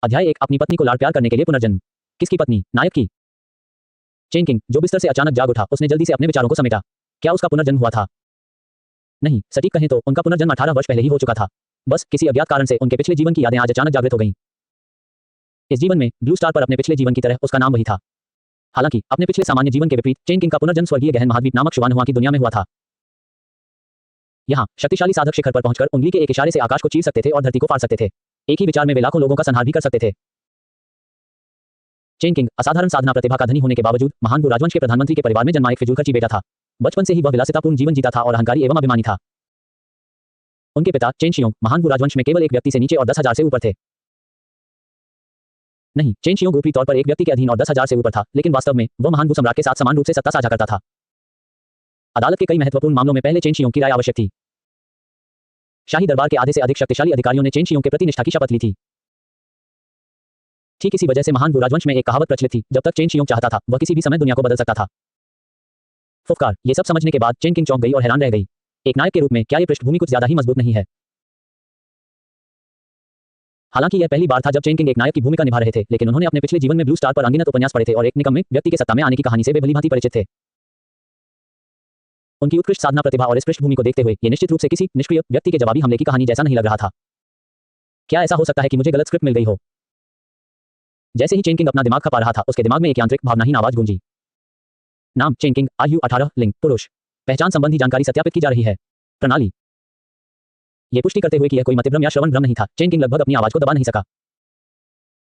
अध्याय 1 अपनी पत्नी को लाड़ प्यार करने के लिए पुनर्जन्म। किसकी पत्नी? नायक की। चेन किंग, जो बिस्तर से अचानक जाग उठा, उसने जल्दी से अपने विचारों को समेटा। क्या उसका पुनर्जन्म हुआ था? नहीं, सटीक कहें तो उनका पुनर्जन्म 18 वर्ष पहले ही हो चुका था। बस किसी अज्ञात कारण से उनके पिछले जीवन की यादें आज अचानक जागृत हो गईं। इस जीवन में ब्लू स्टार पर अपने पिछले जीवन की तरह उसका नाम वही था। हालांकि अपने पिछले सामान्य जीवन के विपरीत चेन किंग का पुनर्जन्म स्वर्गीय गहन महाद्वीप नामक शुवानहुआ की दुनिया में हुआ था। यहाँ शक्तिशाली साधक शिखर पर पहुंचकर उंगली के एक इशारे से आकाश को चीर सकते थे और धरती को फाड़ सकते थे। एक ही विचार में वे लाखों लोगों का संहार भी कर सकते थे। चेन किंग असाधारण साधना प्रतिभा का धनी होने के बावजूद महान भू राजवंश के प्रधानमंत्री के परिवार में जन्मा एक फिजूलखर्ची बेटा था। बचपन से ही वह विलासितापूर्ण जीवन जीता था और अहंकारी एवं अभिमानी था। उनके पिता चेन शियोंग महान भू राजवंश में केवल एक व्यक्ति से नीचे और 10,000 से ऊपर थे। नहीं, चेन शियोंग ऊपरी तौर पर एक व्यक्ति के अधीन और 10,000 से ऊपर था, लेकिन वास्तव में वह महान भू सम्राट के साथ समान रूप से सत्ता साझा करता था। अदालत के कई महत्वपूर्ण मामलों में पहले चेन शियोंग की राय आवश्यक थी। शाही दरबार के आधे से अधिक शक्तिशाली अधिकारियों ने चेन शियोंग के प्रति निष्ठा की शपथ ली थी। ठीक इसी वजह से महान भू राजवंश में एक कहावत प्रचलित थी, जब तक चेन शियोंग चाहता था वह किसी भी समय दुनिया को बदल सकता था। फुफकार, ये सब समझने के बाद चेन किंग चौंक गई और हैरान रह गई। एक नायक के रूप में क्या ये पृष्ठभूमि कुछ ज्यादा ही मजबूत नहीं है? हालांकि यह पहली बार था जब चेन किंग एक नायक की भूमिका निभा रहे थे, लेकिन उन्होंने अपने पिछले जीवन में ब्लू स्टार पर अनगिनत उपन्यास पढ़े थे और एक निकम्मे व्यक्ति के सत्ता में आने की कहानी से वे भलीभांति परिचित थे। उनकी उत्कृष्ट साधना प्रतिभा और इस पृष्ठभूमि को देखते हुए ये निश्चित रूप से किसी निष्क्रिय व्यक्ति के जवाबी हमले की कहानी जैसा नहीं लग रहा था। क्या ऐसा हो सकता है कि मुझे गलत स्क्रिप्ट मिल गई हो? जैसे ही चेन किंग अपना दिमाग खपा रहा था, उसके दिमाग में एक यांत्रिक भावनाहीन आवाज गूंजी। नाम चेन किंग, आयु 18, लिंग पुरुष, पहचान संबंधी जानकारी सत्यापित की जा रही है। प्रणाली। ये पुष्टि करते हुए कि यह कोई मतिभ्रम या श्रवण भ्रम नहीं था, चेन किंग लगभग अपनी आवाज को दबा नहीं सका।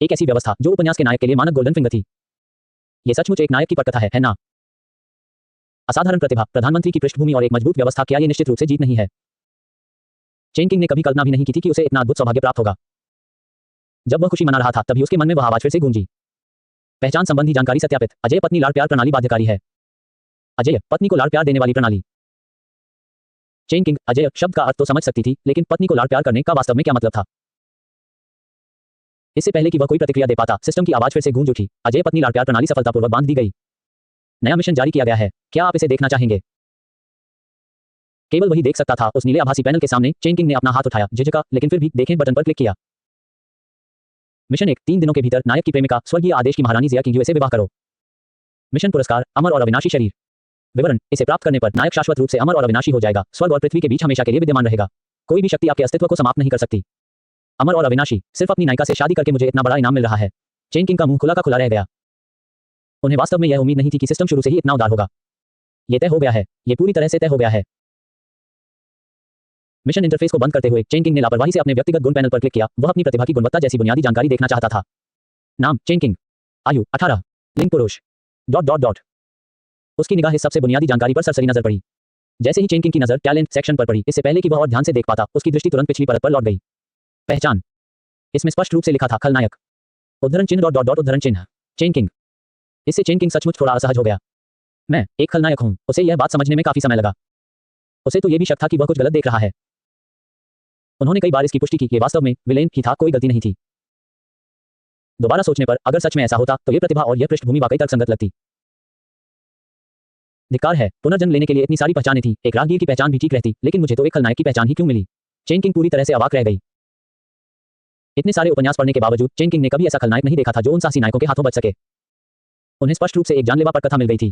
एक ऐसी व्यवस्था जो उपन्यास के नायक के लिए मानक गोल्डन फिंगर थी। यह सचमुच एक नायक की पटकथा है ना? असाधारण प्रतिभा, प्रधानमंत्री की पृष्ठभूमि और एक मजबूत व्यवस्था, क्या ये निश्चित रूप से जीत नहीं है? चेन किंग ने कभी कल्पना भी नहीं की थी कि उसे इतना अद्भुत सौभाग्य प्राप्त होगा। जब वह खुशी मना रहा था, तभी उसके मन में वह आवाज फिर से गूंजी। पहचान संबंधी जानकारी सत्यापित। अजय पत्नी लाड़ प्यार प्रणाली बाध्यकारी है। अजय पत्नी को लाड़ प्यार देने वाली प्रणाली। चेन किंग अजय शब्द का अर्थ तो समझ सकती थी, लेकिन पत्नी को लाड़ प्यार करने का वास्तव में क्या मतलब था? इससे पहले कि वह कोई प्रतिक्रिया दे पाता, सिस्टम की आवाज फिर से गूंज उठी। अजय पत्नी लाड़ प्यार प्रणाली सफलतापूर्वक बांध दी गई। नया मिशन जारी किया गया है। क्या आप इसे देखना चाहेंगे? केवल वही देख सकता था। उस नीले आभासी पैनल के सामने चेन किंग ने अपना हाथ उठाया, झिझका, लेकिन फिर भी देखें बटन पर क्लिक किया। मिशन 1, 3 दिनों के भीतर नायक की प्रेमिका स्वर्गीय आदेश की महारानी जिया किंग से विवाह करो। मिशन पुरस्कार, अमर और अविनाशी शरीर। विवरण, इसे प्राप्त करने पर नायक शाश्वत रूप से अमर और अविनाशी हो जाएगा। स्वर्ग और पृथ्वी के बीच हमेशा के लिए विद्यमान रहेगा। कोई भी शक्ति आपके अस्तित्व को समाप्त नहीं कर सकती। अमर और अविनाशी, सिर्फ अपनी नायिका से शादी करके मुझे इतना बड़ा इनाम मिल रहा है। चेन किंग का मुंह खुला का खुला रह गया। उन्हें वास्तव में यह उम्मीद नहीं थी कि सिस्टम शुरू से ही इतना उदार होगा। यह तय हो गया है। यह पूरी तरह से तय हो गया है। मिशन इंटरफेस को बंद करते हुए चेन किंग ने लापरवाही से अपने व्यक्तिगत गुण पैनल पर क्लिक किया। वह अपनी प्रतिभा की गुणवत्ता जैसी बुनियादी जानकारी देखना चाहता था। नाम चेन किंग, आयु 18, लिंग पुरुष, ... उसकी निगाह इस सबसे बुनियादी जानकारी पर सरसरी नजर पड़ी। जैसे ही चेन किंग की नजर टैलेंट सेक्शन पर पड़ी, इससे पहले कि वह और ध्यान से देख पाता, उसकी दृष्टि तुरंत पिछली परत पर लौट गई। पहचान। इसमें स्पष्ट रूप से लिखा था खलनायक, उद्धरण चिन्ह ... उद्धरण चिन्ह। Chain king. इससे चेन किंग सचमुच थोड़ा असहज हो गया। मैं एक खलनायक हूं। उसे यह बात समझने में काफी समय लगा। उसे तो यह भी शक था कि वह कुछ गलत देख रहा है। उन्होंने कई बार इसकी पुष्टि की कि वास्तव में विलेन ही था, कोई गलती नहीं थी। दोबारा सोचने पर अगर सच में ऐसा होता तो यह प्रतिभा और यह पृष्ठभूमि वाकई तर्कसंगत लगती। धिक्कार है, पुनर्जन्म लेने के लिए इतनी सारी पहचानें थी। एक राहगीर की पहचान भी ठीक रहती, लेकिन मुझे तो एक खलनायक की पहचान ही क्यों मिली? चेन किंग पूरी तरह से अवाक रह गई। इतने सारे उपन्यास पढ़ने के बावजूद चेन किंग ने कभी ऐसा खलनायक नहीं देखा था जो उन साहसी नायकों के हाथों बच सके। उन्हें स्पष्ट रूप से एक जानलेवा पटकथा मिल गई थी।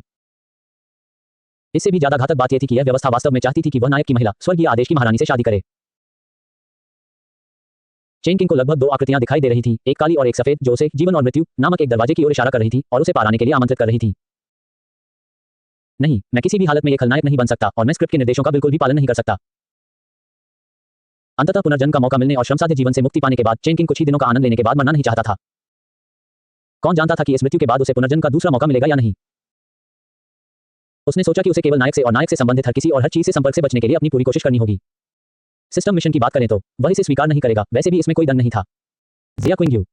इससे भी ज्यादा घातक बात यह थी कि यह व्यवस्था वास्तव में चाहती थी कि वह नायक की महिला स्वर्गीय आदेश की महारानी से शादी करे। चेन किंग को लगभग 2 आकृतियां दिखाई दे रही थी, एक काली और एक सफेद, जो उसे जीवन और मृत्यु नामक एक दरवाजे की ओर इशारा कर रही थी और उसे पार आने के लिए आमंत्रित कर रही थी। नहीं, मैं किसी भी हालत में एक खलनायक नहीं बन सकता और मैं स्क्रिप्ट के निर्देशों का बिल्कुल भी पालन नहीं कर सकता। अंततः पुनर्जन्म का मौका मिलने और श्रमसाध्य जीवन से मुक्ति पाने के बाद चेन किंग कुछ ही दिनों का आनंद लेने के बाद मरना नहीं चाहता था। कौन जानता था कि इस मृत्यु के बाद उसे पुनर्जन्म का दूसरा मौका मिलेगा या नहीं? उसने सोचा कि उसे केवल नायक से और नायक से संबंधित हर किसी और हर चीज से संपर्क से बचने के लिए अपनी पूरी कोशिश करनी होगी। सिस्टम मिशन की बात करें तो वह इसे स्वीकार नहीं करेगा, वैसे भी इसमें कोई दंड नहीं था। जिया क्विंग।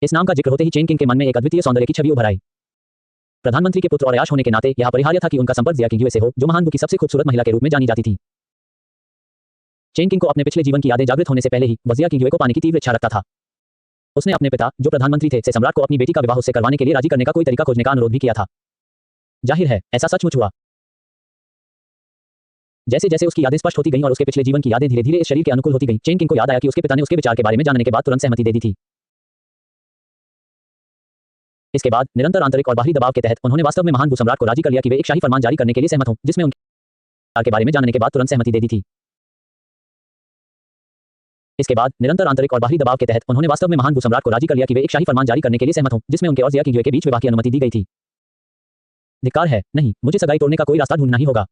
इस नाम का जिक्र होते ही चेन किंग के मन में एक अद्वितीय सौंदर्य की छवि उभर आई। प्रधानमंत्री के पुत्र और अयाश होने के नाते यह अपरिहार्य था कि उनका संपर्क जिया किंग से हो, जो महान भू की सबसे खूबसूरत महिला के रूप में जानी जाती थी। चेन किंग को अपने पिछले जीवन की यादें जागृत होने से पहले ही वह जिया किंग को पाने की तीव्र इच्छा रखता था। उसने अपने पिता, जो प्रधानमंत्री थे, से सम्राट को अपनी बेटी का विवाह उससे करवाने के लिए राजी करने का कोई तरीका खोजने का अनुरोध भी किया था। जाहिर है, ऐसा सचमुच हुआ। जैसे जैसे उसकी यादें स्पष्ट होती गईं और उसके पिछले जीवन की यादें धीरे धीरे इस शरीर के अनुकूल होती गईं, चेन किंग को याद आया कि उसके पिता ने उसके विचार के बारे में जानने के बाद तुरंत सहमति दे दी थी। इसके बाद निरंतर आंतरिक और बाहरी दबाव के तहत उन्होंने वास्तव में महान भूसम्राट को राजी कर लिया कि वे एक शाही फरमान जारी करने के लिए सहमत हों, जिसमें उनके के बारे में जानने के बाद तुरंत सहमति दे दी थी। इसके बाद निरंतर आंतरिक और बाहरी दबाव के तहत उन्होंने वास्तव में महान भूसम्राट को राजी कर लिया कि वे एक शाही फरमान जारी करने के लिए सहमत हों, जिसमें उनके और जिया किंगजुए के बीच विवाह की अनुमति दी गई थी। धिक्कार है, नहीं, मुझे सगाई तोड़ने का कोई रास्ता ढूंढना ही होगा।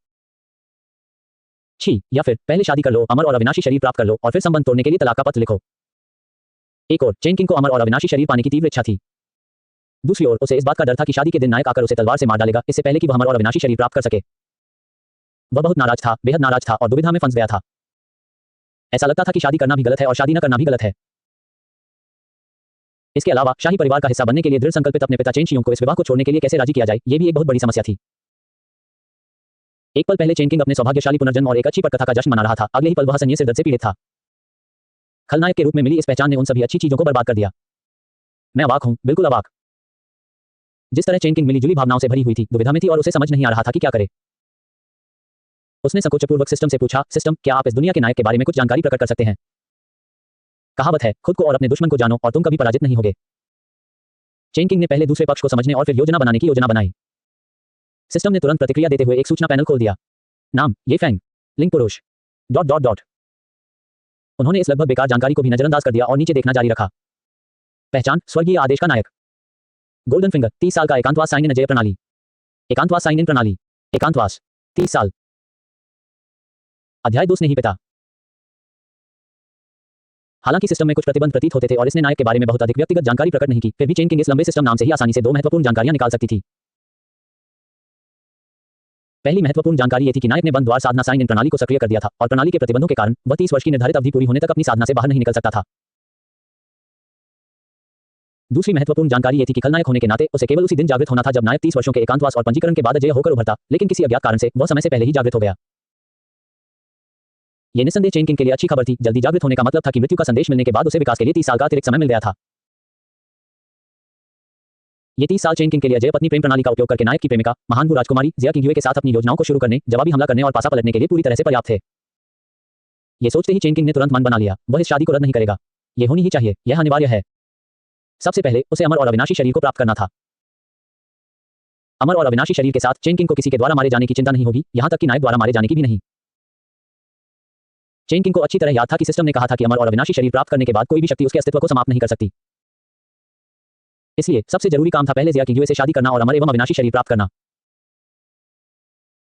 छी, या फिर पहले शादी कर लो, अमर और अविनाशी शरीर प्राप्त कर लो और फिर संबंध तोड़ने के लिए तलाक का पत्र लिखो। एक और चेन किंग को अमर और अविनाशी शरीर पाने की तीव्र इच्छा थी। दूसरी ओर उसे इस बात का डर था कि शादी के दिन नायक आकर उसे तलवार से मार डालेगा, इससे पहले कि वह अमर और अविनाशी शरीर प्राप्त कर सके। वह बहुत नाराज था, बेहद नाराज था और दुविधा में फंस गया था। ऐसा लगता था कि शादी करना भी गलत है और शादी न करना भी गलत है। इसके अलावा शाही परिवार का हिस्सा बनने के लिए दृढ़ संकल्पित अपने पिता चेन शियोंग को इस विवाह को छोड़ने के लिए कैसे राजी किया जाए, यह भी एक बहुत बड़ी समस्या थी। एक पल पहले चेन किंग अपने सौभाग्यशाली पुनर्जन्म और एक अच्छी पटकथा का जश्न मना रहा था, अगले ही पल वह संन्यास सिरदर्द से पीड़ित था। खलनायक के रूप में मिली इस पहचान ने उन सभी अच्छी चीजों को बर्बाद कर दिया। मैं अवाक हूं, बिल्कुल अवाक। जिस तरह चेन किंग मिली जुली भावनाओं से भरी हुई थी, दुविधा में थी और उसे समझ नहीं आ रहा था कि क्या करे। उसने संकोचपूर्वक सिस्टम से पूछा, सिस्टम, क्या आप इस दुनिया के नायक के बारे में कुछ जानकारी प्रकट कर सकते हैं? कहावत है, खुद को और अपने दुश्मन को जानो और तुम कभी पराजित नहीं होगे। चेन किंग ने पहले दूसरे पक्ष को समझने और फिर योजना बनाने की योजना बनाई। सिस्टम ने तुरंत प्रतिक्रिया देते हुए एक सूचना पैनल खोल दिया। नाम, ये फैंग, लिंग पुरुष, ... उन्होंने इस लगभग बेकार जानकारी को भी नजरअंदाज कर दिया और नीचे देखना जारी रखा। पहचान, स्वर्गीय आदेश का नायक, गोल्डन फिंगर, 30 साल का, एकांतवास साइन इन अजय प्रणाली, एकांतवास साइन इन प्रणाली, एकांतवास, 30 साल। अध्याय 2 स्नेही पिता। हालांकि सिस्टम में कुछ प्रतिबंध प्रतीत होते थे और इसने नायक के बारे में बहुत अधिक व्यक्तिगत जानकारी प्रकट नहीं की, फिर भी चेन किंग इस लंबे सिस्टम नाम से ही आसानी से 2 महत्वपूर्ण जानकारियां निकाल सकती थी। पहली महत्वपूर्ण जानकारी ये थी कि नायक ने बंद द्वार साधना साइन इन प्रणाली को सक्रिय कर दिया था और प्रणाली के प्रतिबंधों के कारण वह 30 वर्ष की निर्धारित अवधि पूरी होने तक अपनी साधना से बाहर नहीं निकल सकता था। दूसरी महत्वपूर्ण जानकारी ये थी कि खलनायक होने के नाते उसे केवल उसी दिन जागृत होना था जब नायक 30 वर्षों के एकांतवास और पंजीकरण के बाद अजय होकर उभरता, लेकिन किसी अज्ञात कारण से वह समय से पहले ही जागृत हो गया। यह निस्संदेह चेन किंग के लिए अच्छी खबर थी। जल्दी जागृत होने का मतलब था कि मृत्यु का संदेश मिलने के बाद उसे विकास के लिए 30 साल का अतिरिक्त समय मिल गया था। ये 30 साल चेन किंग के लिए अजय पत्नी प्रेम प्रणाली का उपयोग करके नायक की प्रेमिका महान भू राजकुमारी जिया किंगयुए के साथ अपनी योजनाओं को शुरू करने, जवाबी हमला करने और पासा पलटने के लिए पूरी तरह से पर्याप्त थे। ये सोचते ही चेन किंग ने तुरंत मन बना लिया, वह इस शादी को रद्द नहीं करेगा। यह होनी ही चाहिए, यह अनिवार्य है। सबसे पहले उसे अमर और अविनाशी शरीर को प्राप्त करना था। अमर और अविनाशी शरीर के साथ चेन किंग को किसी के द्वारा मारे जाने की चिंता नहीं होगी, यहां तक कि नायक द्वारा मारे जाने की भी नहीं। चेन किंग को अच्छी तरह याद था कि सिस्टम ने कहा था कि अमर और अविनाशी शरीर प्राप्त करने के बाद कोई भी शक्ति उसके अस्तित्व को समाप्त नहीं कर सकती। इसलिए सबसे जरूरी काम था पहले जिया किंगयुए से शादी करना और अमर एवं अविनाशी शरीर प्राप्त करना।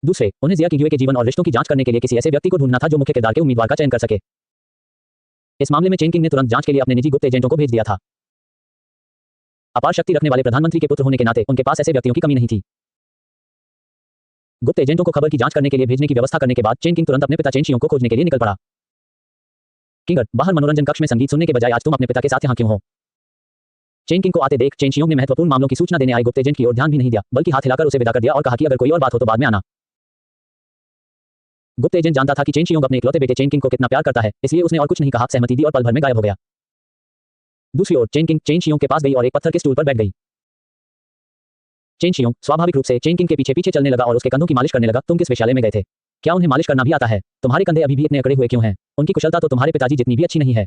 दूसरे, उन्हें जिया किंगयुए के जीवन और रिश्तों की जांच करने के लिए किसी ऐसे व्यक्ति को ढूंढना था जो मुख्य किरदार के उम्मीदवार का चयन कर सके। इस मामले में चेन किंग ने तुरंत जांच के लिए अपने निजी गुप्त एजेंटों को भेज दिया था। अपार शक्ति रखने वाले प्रधानमंत्री के पुत्र होने के नाते उनके पास ऐसे व्यक्तियों की कमी नहीं थी। गुप्त एजेंटों को खबर की जांच करने के लिए भेजने की व्यवस्था करने के बाद चेन किंग तुरंत अपने पिता चेन शियोंग को खोजने के लिए निकल पड़ा। किंगर, बाहर मनोरंजन कक्ष में संगीत सुनने के बजाय आज तुम अपने पिता के साथ यहाँ क्यों हो? चेन किंग को आते देख चेन शियोंग ने महत्वपूर्ण मामलों की सूचना देने आए गुप्त एजेंट की ओर ध्यान भी नहीं दिया, बल्कि हाथ हिलाकर उसे विदा कर दिया और कहा कि अगर कोई और बात हो तो बाद में आना। गुप्त एजेंट जानता था कि चेन शियोंग अपने इकलौते बेटे चेन किंग को कितना प्यार करता है, इसलिए उसने और कुछ नहीं कहा, सहमति दी और पल भर में गायब हो गया। दूसरी ओर चेन किंग चेन शियोंग के पास गई और एक पत्थर के स्टूल पर बैठ गई। चेन शियोंग स्वाभाविक रूप से चेन किंग के पीछे पीछे चलने लगा और उसके कंधों की मालिश करने लगा। तुम किस विश्वविद्यालय में गए थे? क्या उन्हें मालिश करना भी आता है? तुम्हारे कंधे अभी भी इतने अकड़े हुए क्यों हैं? उनकी कुशलता तो तुम्हारे पिताजी जितनी भी अच्छी नहीं है।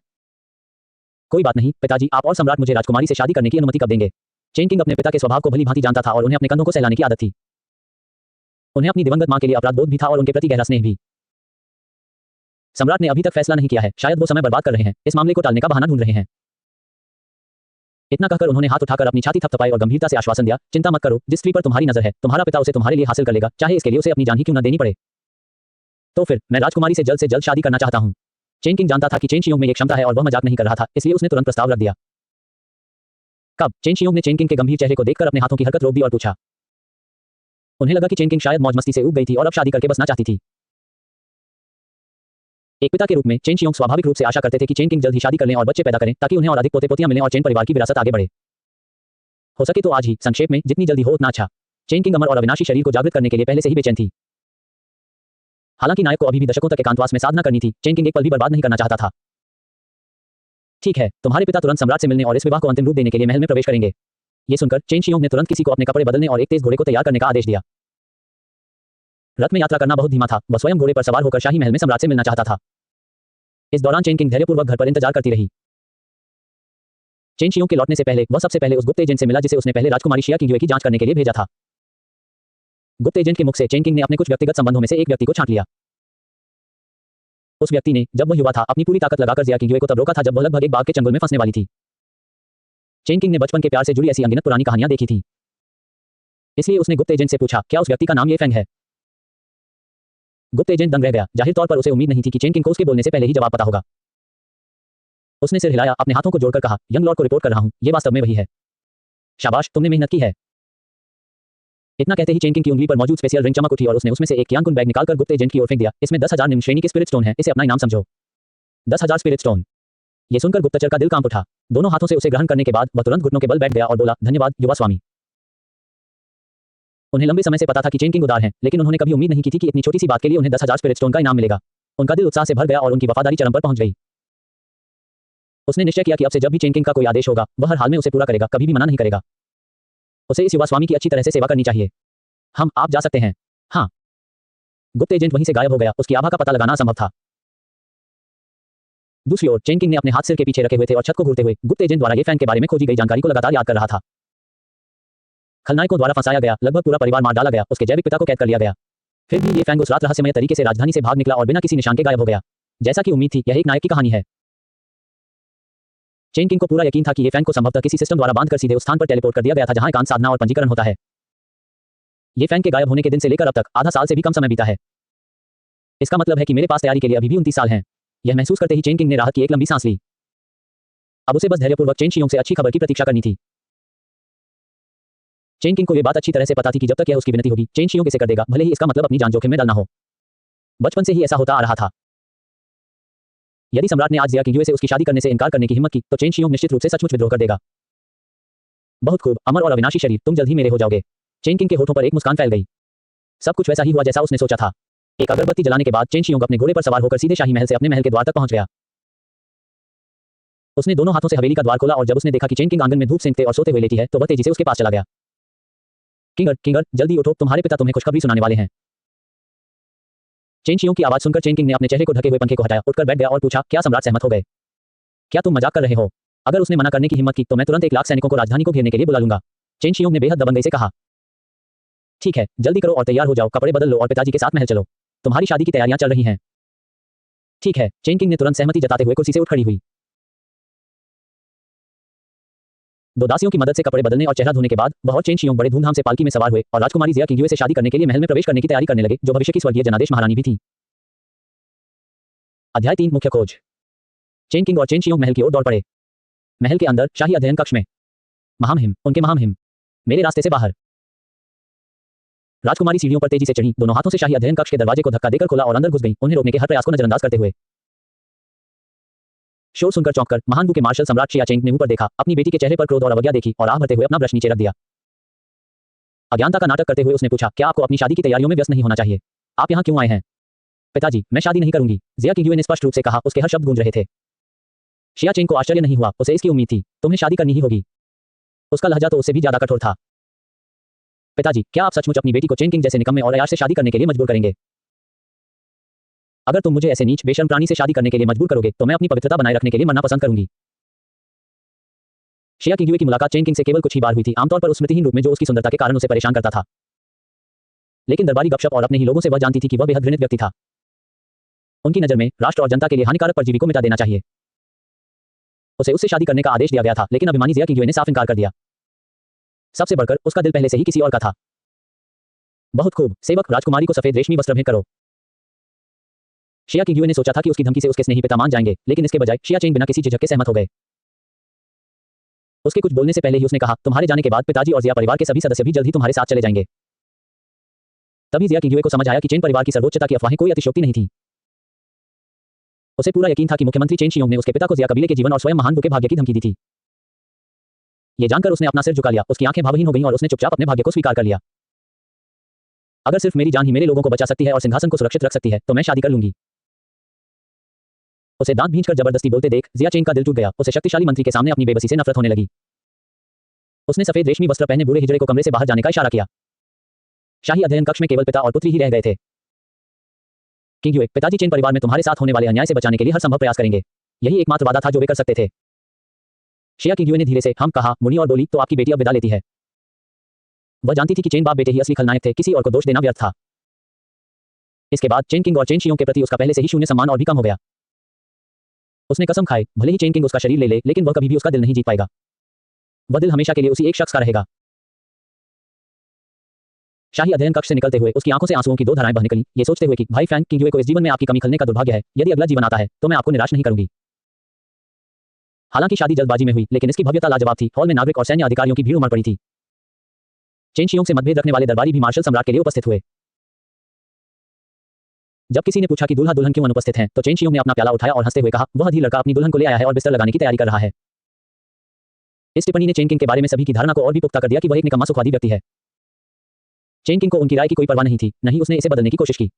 कोई बात नहीं पिताजी, आप और सम्राट मुझे राजकुमारी से शादी करने की अनुमति कब देंगे? चेन किंग अपने पिता के स्वभाव को भली भांति जानता था और उन्हें अपने कंधों को सहलाने की आदत थी। उन्हें अपनी दिवंगत मां के लिए अपराध बोध भी था और उनके प्रति गहरा स्नेह भी। सम्राट ने अभी तक फैसला नहीं किया है, शायद वो समय बर्बाद कर रहे हैं, इस मामले को टालने का बहाना ढूंढ रहे हैं। इतना कहकर उन्होंने हाथ उठाकर अपनी छाती थपथपाई और गंभीरता से आश्वासन दिया, चिंता मत करो, जिस स्त्री पर तुम्हारी नजर है तुम्हारा पिता उसे तुम्हारे लिए हासिल कर लेगा, चाहे इसके लिए उसे अपनी जान ही क्यों न देनी पड़े। तो फिर मैं राजकुमारी से जल्द शादी करना चाहता हूं। चेन किंग जानता था कि चेन शियोंग में एक क्षमता है और वह मजाक नहीं कर रहा था, इसलिए उसने तुरंत प्रस्ताव रख दिया। कब? चेन शियोंग ने चेन किंग के गंभीर चेहरे को देखकर अपने हाथों की हरकत रोक दी और पूछा। उन्हें लगा कि चेन किंग शायद मौज मस्ती से ऊब गई थी और अब शादी करके बसना चाहती थी। एक पिता के रूप में चेन शियोंग स्वाभाविक रूप से आशा करते थे कि चेन किंग जल्द ही शादी कर लें और बच्चे पैदा करें ताकि उन्हें और अधिक पोते पोतियां मिलें और चेन परिवार की विरासत आगे बढ़े। हो सके तो आज ही, संक्षेप में जितनी जल्दी हो उतना अच्छा। चेन किंग अमर और अविनाशी शरीर को जागृत करने के लिए पहले से ही बेचैन थी। हालांकि नायक को अभी भी दशकों तक एकांतवास में साधना करनी थी, चेन किंग एक पल भी बर्बाद नहीं करना चाहता था। ठीक है, तुम्हारे पिता तुरंत सम्राट से मिलने और इस विवाह को अंतिम रूप देने के लिए महल में प्रवेश करेंगे। ये सुनकर चेन शियोंग ने तुरंत किसी को अपने कपड़े बदलने और एक तेज घोड़े को तैयार करने का आदेश दिया। रथ में यात्रा करना बहुत धीमा था, वह स्वयं घोड़े पर सवार होकर शाही महल में सम्राट से मिलना चाहता था। इस दौरान चेन किंग धैर्यपूर्वक घर पर इंतजार करती रही। चेन शियोंग के लौटने से पहले वह सबसे पहले उस गुप्त एजेंट से मिला जिसे उसने पहले राजकुमारी शिया किंगयुए की जांच करने के लिए भेजा था। गुप्त एजेंट के मुख से चेन किंग ने अपने कुछ व्यक्तिगत संबंधों में से एक व्यक्ति को छांट लिया। उस व्यक्ति ने, जब वह युवा था, अपनी पूरी ताकत लगाकर जिया किंगयुए को तब रोका था जब वह लगभग एक बाघ के चंगुल में फंसने वाली थी। चेन किंग ने बचपन के प्यार से जुड़ी ऐसी अनगिनत पुरानी कहानियां देखी थी। इसलिए उसने गुप्त एजेंट से पूछा, क्या उस व्यक्ति का नाम ये फेंग है? गुप्त एजेंट दंग रह गया। जाहिर तौर पर उसे उम्मीद नहीं थी कि चेन किंग को उसके बोलने से पहले ही जवाब पता होगा। उसने सिर हिलाया, अपने हाथों को जोड़कर कहा, यंग लॉर्ड को रिपोर्ट कर रहा हूं, ये वास्तव में वही है। शाबाश, तुमने मेहनत की है। इतना कहते ही चेन किंग की उंगली पर मौजूद स्पेशल रिंग चमक उठी और उसने उसमें से एक कियांकुन बैग निकालकर गुप्त एजेंट की ओर फेंक दिया। इसमें 10,000 निम्न श्रेणी के स्पिरिट स्टोन है, इसे अपना इनाम समझो। 10,000 स्पिरिट स्टोन। ये सुनकर गुप्तचर का दिल कांप उठा। दोनों हाथों से उसे ग्रहण करने के बाद वह तुरंत घुटनों के बल बैठ गया और बोला, धन्यवाद युवा स्वामी। उन्हें लंबे समय से पता था कि चेन किंग उदार हैं, लेकिन उन्होंने कभी उम्मीद नहीं की थी कि इतनी छोटी सी बात के लिए उन्हें 10,000 स्पिरिट स्टोन का इनाम मिलेगा। उनका दिल उत्साह से भर गया और उनकी वफादारी चरम पर पहुंच गई। उसने निश्चय किया कि अब से जब भी चेन किंग का कोई आदेश होगा, वह हर हाल में उसे पूरा करेगा, कभी भी मना नहीं करेगा। उसे इस युवा स्वामी की अच्छी तरह से सेवा करनी चाहिए। आप जा सकते हैं। हाँ। गुप्त एजेंट वहीं से गायब हो गया। उसकी आभा का पता लगाना असंभव था। दूसरी ओर चेन किंग ने अपने हाथ सिर के पीछे रखे हुए थे और छत को घूरते हुए गुप्त एजेंट द्वारा ये फैंग के बारे में खोजी गई जानकारी को लगातार याद कर रहा था। खलनायकों द्वारा फंसाया गया, लगभग पूरा परिवार मार डाला गया, उसके जैविक पिता को कैद कर लिया गया। फिर भी ये फैंग उस रात रहस्यमय तरीके से राजधानी से भाग निकला और बिना किसी निशान के गायब हो गया। जैसा कि उम्मीद थी, यह एक नायक की कहानी है। चेन किंग को पूरा यकीन था कि ये फैंग को संभवतः किसी सिस्टम द्वारा बांधकर सीधे उस स्थान पर टेलीपोर्ट कर दिया गया था जहां एकांत साधना और पंजीकरण होता है। ये फैंग के गायब होने के दिन से लेकर अब तक आधा साल से भी कम समय बीता है। इसका मतलब है कि मेरे पास तैयारी के लिए अभी भी 29 साल हैं। यह महसूस करते ही चेन किंग ने राहत की एक लंबी सांस ली। अब उसे बस धैर्यपूर्वक चेन शियोंग से अच्छी खबर की प्रतीक्षा करनी थी। चेन किंग को यह बात अच्छी तरह से पता थी कि जब तक यह उसकी विनती होगी, चेन शियोंग इसे कर देगा, भले ही इसका मतलब अपनी जान जोखिम में डालना हो। बचपन से ही ऐसा होता आ रहा था। यदि सम्राट ने आज जिया किंगयुए से उसकी शादी करने से इनकार करने की हिम्मत की, तो चेन शियोंग निश्चित रूप से सचमुच विद्रोह कर देगा। बहुत खूब, अमर और अविनाशी शरीर, तुम जल्द ही मेरे हो जाओगे। चेन किंग के होठों पर एक मुस्कान फैल गई। सब कुछ वैसा ही हुआ जैसा उसने सोचा था। एक अगरबत्ती जलाने के बाद चेन शियोंग अपने घोड़े पर सवार होकर सीधे शाही महल से अपने महल के द्वार तक पहुंच गया। उसने दोनों हाथों से हवेली का द्वार खोला और जब उसने देखा कि चेन किंग आंगन में धूप सेंकते और सोते हुए लेटी है, तो वह तेजी से उसके पास चला गया। किंगर, जल्दी उठो, तुम्हारे पिता तुम्हें खुशखबरी सुनाने वाले हैं। चेन शियोंग की आवाज सुनकर चेन किंग ने अपने चेहरे को ढके हुए पंखे को हटाया, उठकर बैठ गया और पूछा, क्या सम्राट सहमत हो गए? क्या तुम मजाक कर रहे हो? अगर उसने मना करने की हिम्मत की तो मैं तुरंत 1 लाख सैनिकों को राजधानी को घेरने के लिए बुला लूंगा। चेन शियोंग ने बेहद दबंगई से कहा। ठीक है, जल्दी करो और तैयार हो जाओ, कपड़े बदल लो और पिताजी के साथ महल चलो। तुम्हारी शादी की तैयारियां चल रही हैं। ठीक है, चेन किंग ने तुरंत सहमति जताते हुए कुर्सी से उठ खड़ी हुई। 2 दासियों की मदद से कपड़े बदलने और चेहरा धोने के बाद वह और चेन शियोंग बड़े धूमधाम से पालकी में सवार हुए और राजकुमारी जिया किंगयुए से शादी करने के लिए महल में प्रवेश करने की तैयारी करने लगे, जो भविष्य की स्वर्गीय जनादेश महारानी भी थी। अध्याय 3 मुख्य खोज। चेन किंग और चेन शियोंग महल की ओर दौड़ पड़े। महल के अंदर शाही अध्ययन कक्ष में उनके महामहिम मेरे रास्ते से बाहर। राजकुमारी सीढ़ियों पर तेजी से चढ़ी, दोनों हाथों से शाही अध्ययन कक्ष के दरवाजे को धक्का देकर खोला और अंदर घुस गई, उन्हें रोकने के हर प्रयास को नजरअंदाज करते हुए। शोर सुनकर चौंककर महान के मार्शल सम्राट शिया चेंग ने ऊपर देखा, अपनी बेटी के चेहरे पर क्रोध और अवज्ञा देखी और आह भरते हुए अपना ब्रश नीचे रख दिया। अज्ञानता का नाटक करते हुए उसने पूछा, क्या आपको अपनी शादी की तैयारियों में व्यस्त नहीं होना चाहिए? आप यहाँ क्यों आए हैं? पिताजी, मैं शादी नहीं करूंगी, जिया किंगयुए ने स्पष्ट रूप से कहा, उसके हर शब्द गूंज रहे थे। शिया चेंग को आश्चर्य नहीं हुआ, उसे इसकी उम्मीद थी। तुम्हें शादी करनी ही होगी। उसका लहजा तो उससे भी ज्यादा कठोर था। पिताजी, क्या आप सचमुच अपनी बेटी को चेन किंग जैसे निकम्मे और अयाश से शादी करने के लिए मजबूर करेंगे? अगर तुम मुझे ऐसे नीच बेशर्म प्राणी से शादी करने के लिए मजबूर करोगे तो मैं अपनी पवित्रता बनाए रखने के लिए मरना पसंद करूंगी। शिया किंगयुए की मुलाकात चेन किंग से केवल कुछ ही बार हुई थी, आमतौर पर उस स्मृतिहीन रूप में जो उसकी सुंदरता के कारण उसे परेशान करता था। लेकिन दरबारी गपशप और अपने ही लोगों से वह जानती थी कि वह बेहद घृणित व्यक्ति था। उनकी नजर में राष्ट्र और जनता के लिए हानिकारक परजीवी को मिटा देना चाहिए। उसे उससे शादी करने का आदेश दिया गया था, लेकिन अभिमानी जिया किंगयुए ने साफ इनकार कर दिया। सबसे बढ़कर उसका दिल पहले से ही किसी और का था। बहुत खूब, सेवक, राजकुमारी को सफेद रेशमी वस्त्र भेंट करो। शिया किंगयुए ने सोचा था कि उसकी धमकी से उसके स्नेही पिता मान जाएंगे, लेकिन इसके बजाय शिया चेंग बिना किसी झिझक के सहमत हो गए। उसके कुछ बोलने से पहले ही उसने कहा, तुम्हारे जाने के बाद पिताजी और जिया परिवार के सभी सदस्य भी जल्द ही तुम्हारे साथ चले जाएंगे। तभी जिया किंगयुए को समझ आया कि चेन परिवार की सर्वोच्चता की अफवाहें कोई अतिशयोक्ति नहीं थी। उसे पूरा यकीन था कि मुख्यमंत्री चेन शियोंग ने उसके पिता को जिया कबीले के जीवन और स्वयं महान के भाग्य की धमकी दी थी। यह जानकर उसने अपना सिर झुका लिया, उसकी आंखें भावहीन हो गईं और उसने चुपचाप अपने भाग्य को स्वीकार कर लिया। अगर सिर्फ मेरी जान ही मेरे लोगों को बचा सकती है और सिंहासन को सुरक्षित रख सकती है तो मैं शादी कर लूंगी। उसे दांत भींचकर जबरदस्ती बोलते देख जिया चेंग का दिल टूट गया। उसे शक्तिशाली मंत्री के सामने अपनी बेबसी से नफरत होने लगी। उसने सफेद रेशमी वस्त्र पहने बूढ़े हिजड़े को कमरे से बाहर जाने का इशारा किया। शाही अध्ययन कक्ष में केवल पिता और पुत्री ही रह गए थे। किंगयुए, पिताजी चेन परिवार में तुम्हारे साथ होने वाले अन्याय से बचाने के लिए हर संभव प्रयास करेंगे। यही एकमात्र वादा था जो वे कर सकते थे। शिया किंगयुए ने धीरे से हम कहा मुड़ी और बोली, तो आपकी बेटी अब विदा लेती है। वह जानती थी कि चेन बाप बेटे ही असली खलनायक थे, किसी और को दोष देना व्यर्थ था। इसके बाद चेन किंग और चेन शियों के प्रति उसका पहले से ही शून्य सम्मान और भी कम हो गया। उसने कसम खाई, भले ही चेन किंग उसका शरीर ले लेकिन वह कभी भी उसका दिल नहीं जीत पाएगा। वह दिल हमेशा के लिए उसी एक शख्स का रहेगा। शाही अध्ययन कक्ष से निकलते हुए उसकी आंखों से आंसुओं की दो धाराएं बह निकली, ये सोचते हुए कि भाई फ्रैंक किंगयुए को इस जीवन में आपकी कमी खलने का दुर्भाग्य है। यदि अगला जीवन आता है तो मैं आपको निराश नहीं करूंगी। हालांकि शादी जल्दबाजी में हुई, लेकिन इसकी भव्यता लाजवाब थी। हॉल में नागरिक और सैन्य अधिकारियों की भीड़ उमड़ पड़ी थी। चेन शियों से मतभेद रखने वाले दरबारी भी मार्शल सम्राट के लिए उपस्थित हुए। जब किसी ने पूछा कि दूल्हा दुल्हन क्यों अनुपस्थित हैं, तो चेन शियों ने अपना प्याला उठाया और हंसते हुए कहा, वह अधीर लड़का अपनी दुल्हन को ले आया है और बिस्तर लगाने की तैयारी कर रहा है। इस टिप्पणी ने चेन किंग के बारे में सभी की धारणा को और भी पुख्ता कर दिया कि वह एक निकम्मा सुखवादी व्यक्ति है। चेन किंग को उनकी राय की कोई परवाह नहीं थी, नहीं उसने इसे बदलने की कोशिश की।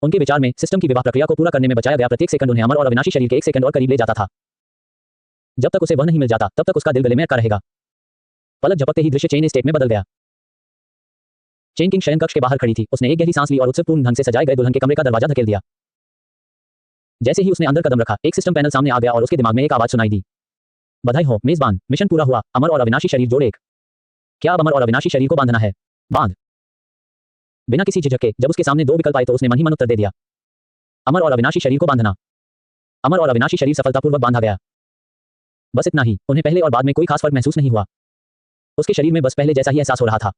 उनके विचार में सिस्टम की विवाह प्रक्रिया को पूरा करने में बचाया गया प्रत्येक सेकंड उन्हें अमर और अविनाशी शरीर के एक सेकंड और करीब ले जाता था। जब तक उसे वह नहीं मिल जाता तब तक उसका दिल गले में अटका रहेगा। पलक झपकते ही दृश्य चेन स्टेट में बदल गया। चेन किंग शयन कक्ष के बाहर खड़ी थी। उसने एक गहरी सांस ली और उत्सवपूर्ण ढंग से सजाए गए दुल्हन के कमरे का दरवाजा धकेल दिया। जैसे ही उसने अंदर कदम रखा, एक सिस्टम पैनल सामने आ गया और उसके दिमाग में एक आवाज सुनाई दी, बधाई हो मेजबान, मिशन पूरा हुआ। अमर और अविनाशी शरीर जोड़ एक। क्या अब अमर और अविनाशी शरीर को बांधना है? बांध। बिना किसी झिझक के जब उसके सामने दो विकल्प आए तो उसने मन ही मन उत्तर दे दिया, अमर और अविनाशी शरीर को बांधना। अमर और अविनाशी शरीर सफलतापूर्वक बांधा गया। बस इतना ही। उन्हें पहले और बाद में कोई खास फर्क महसूस नहीं हुआ। उसके शरीर में बस पहले जैसा ही एहसास हो रहा था।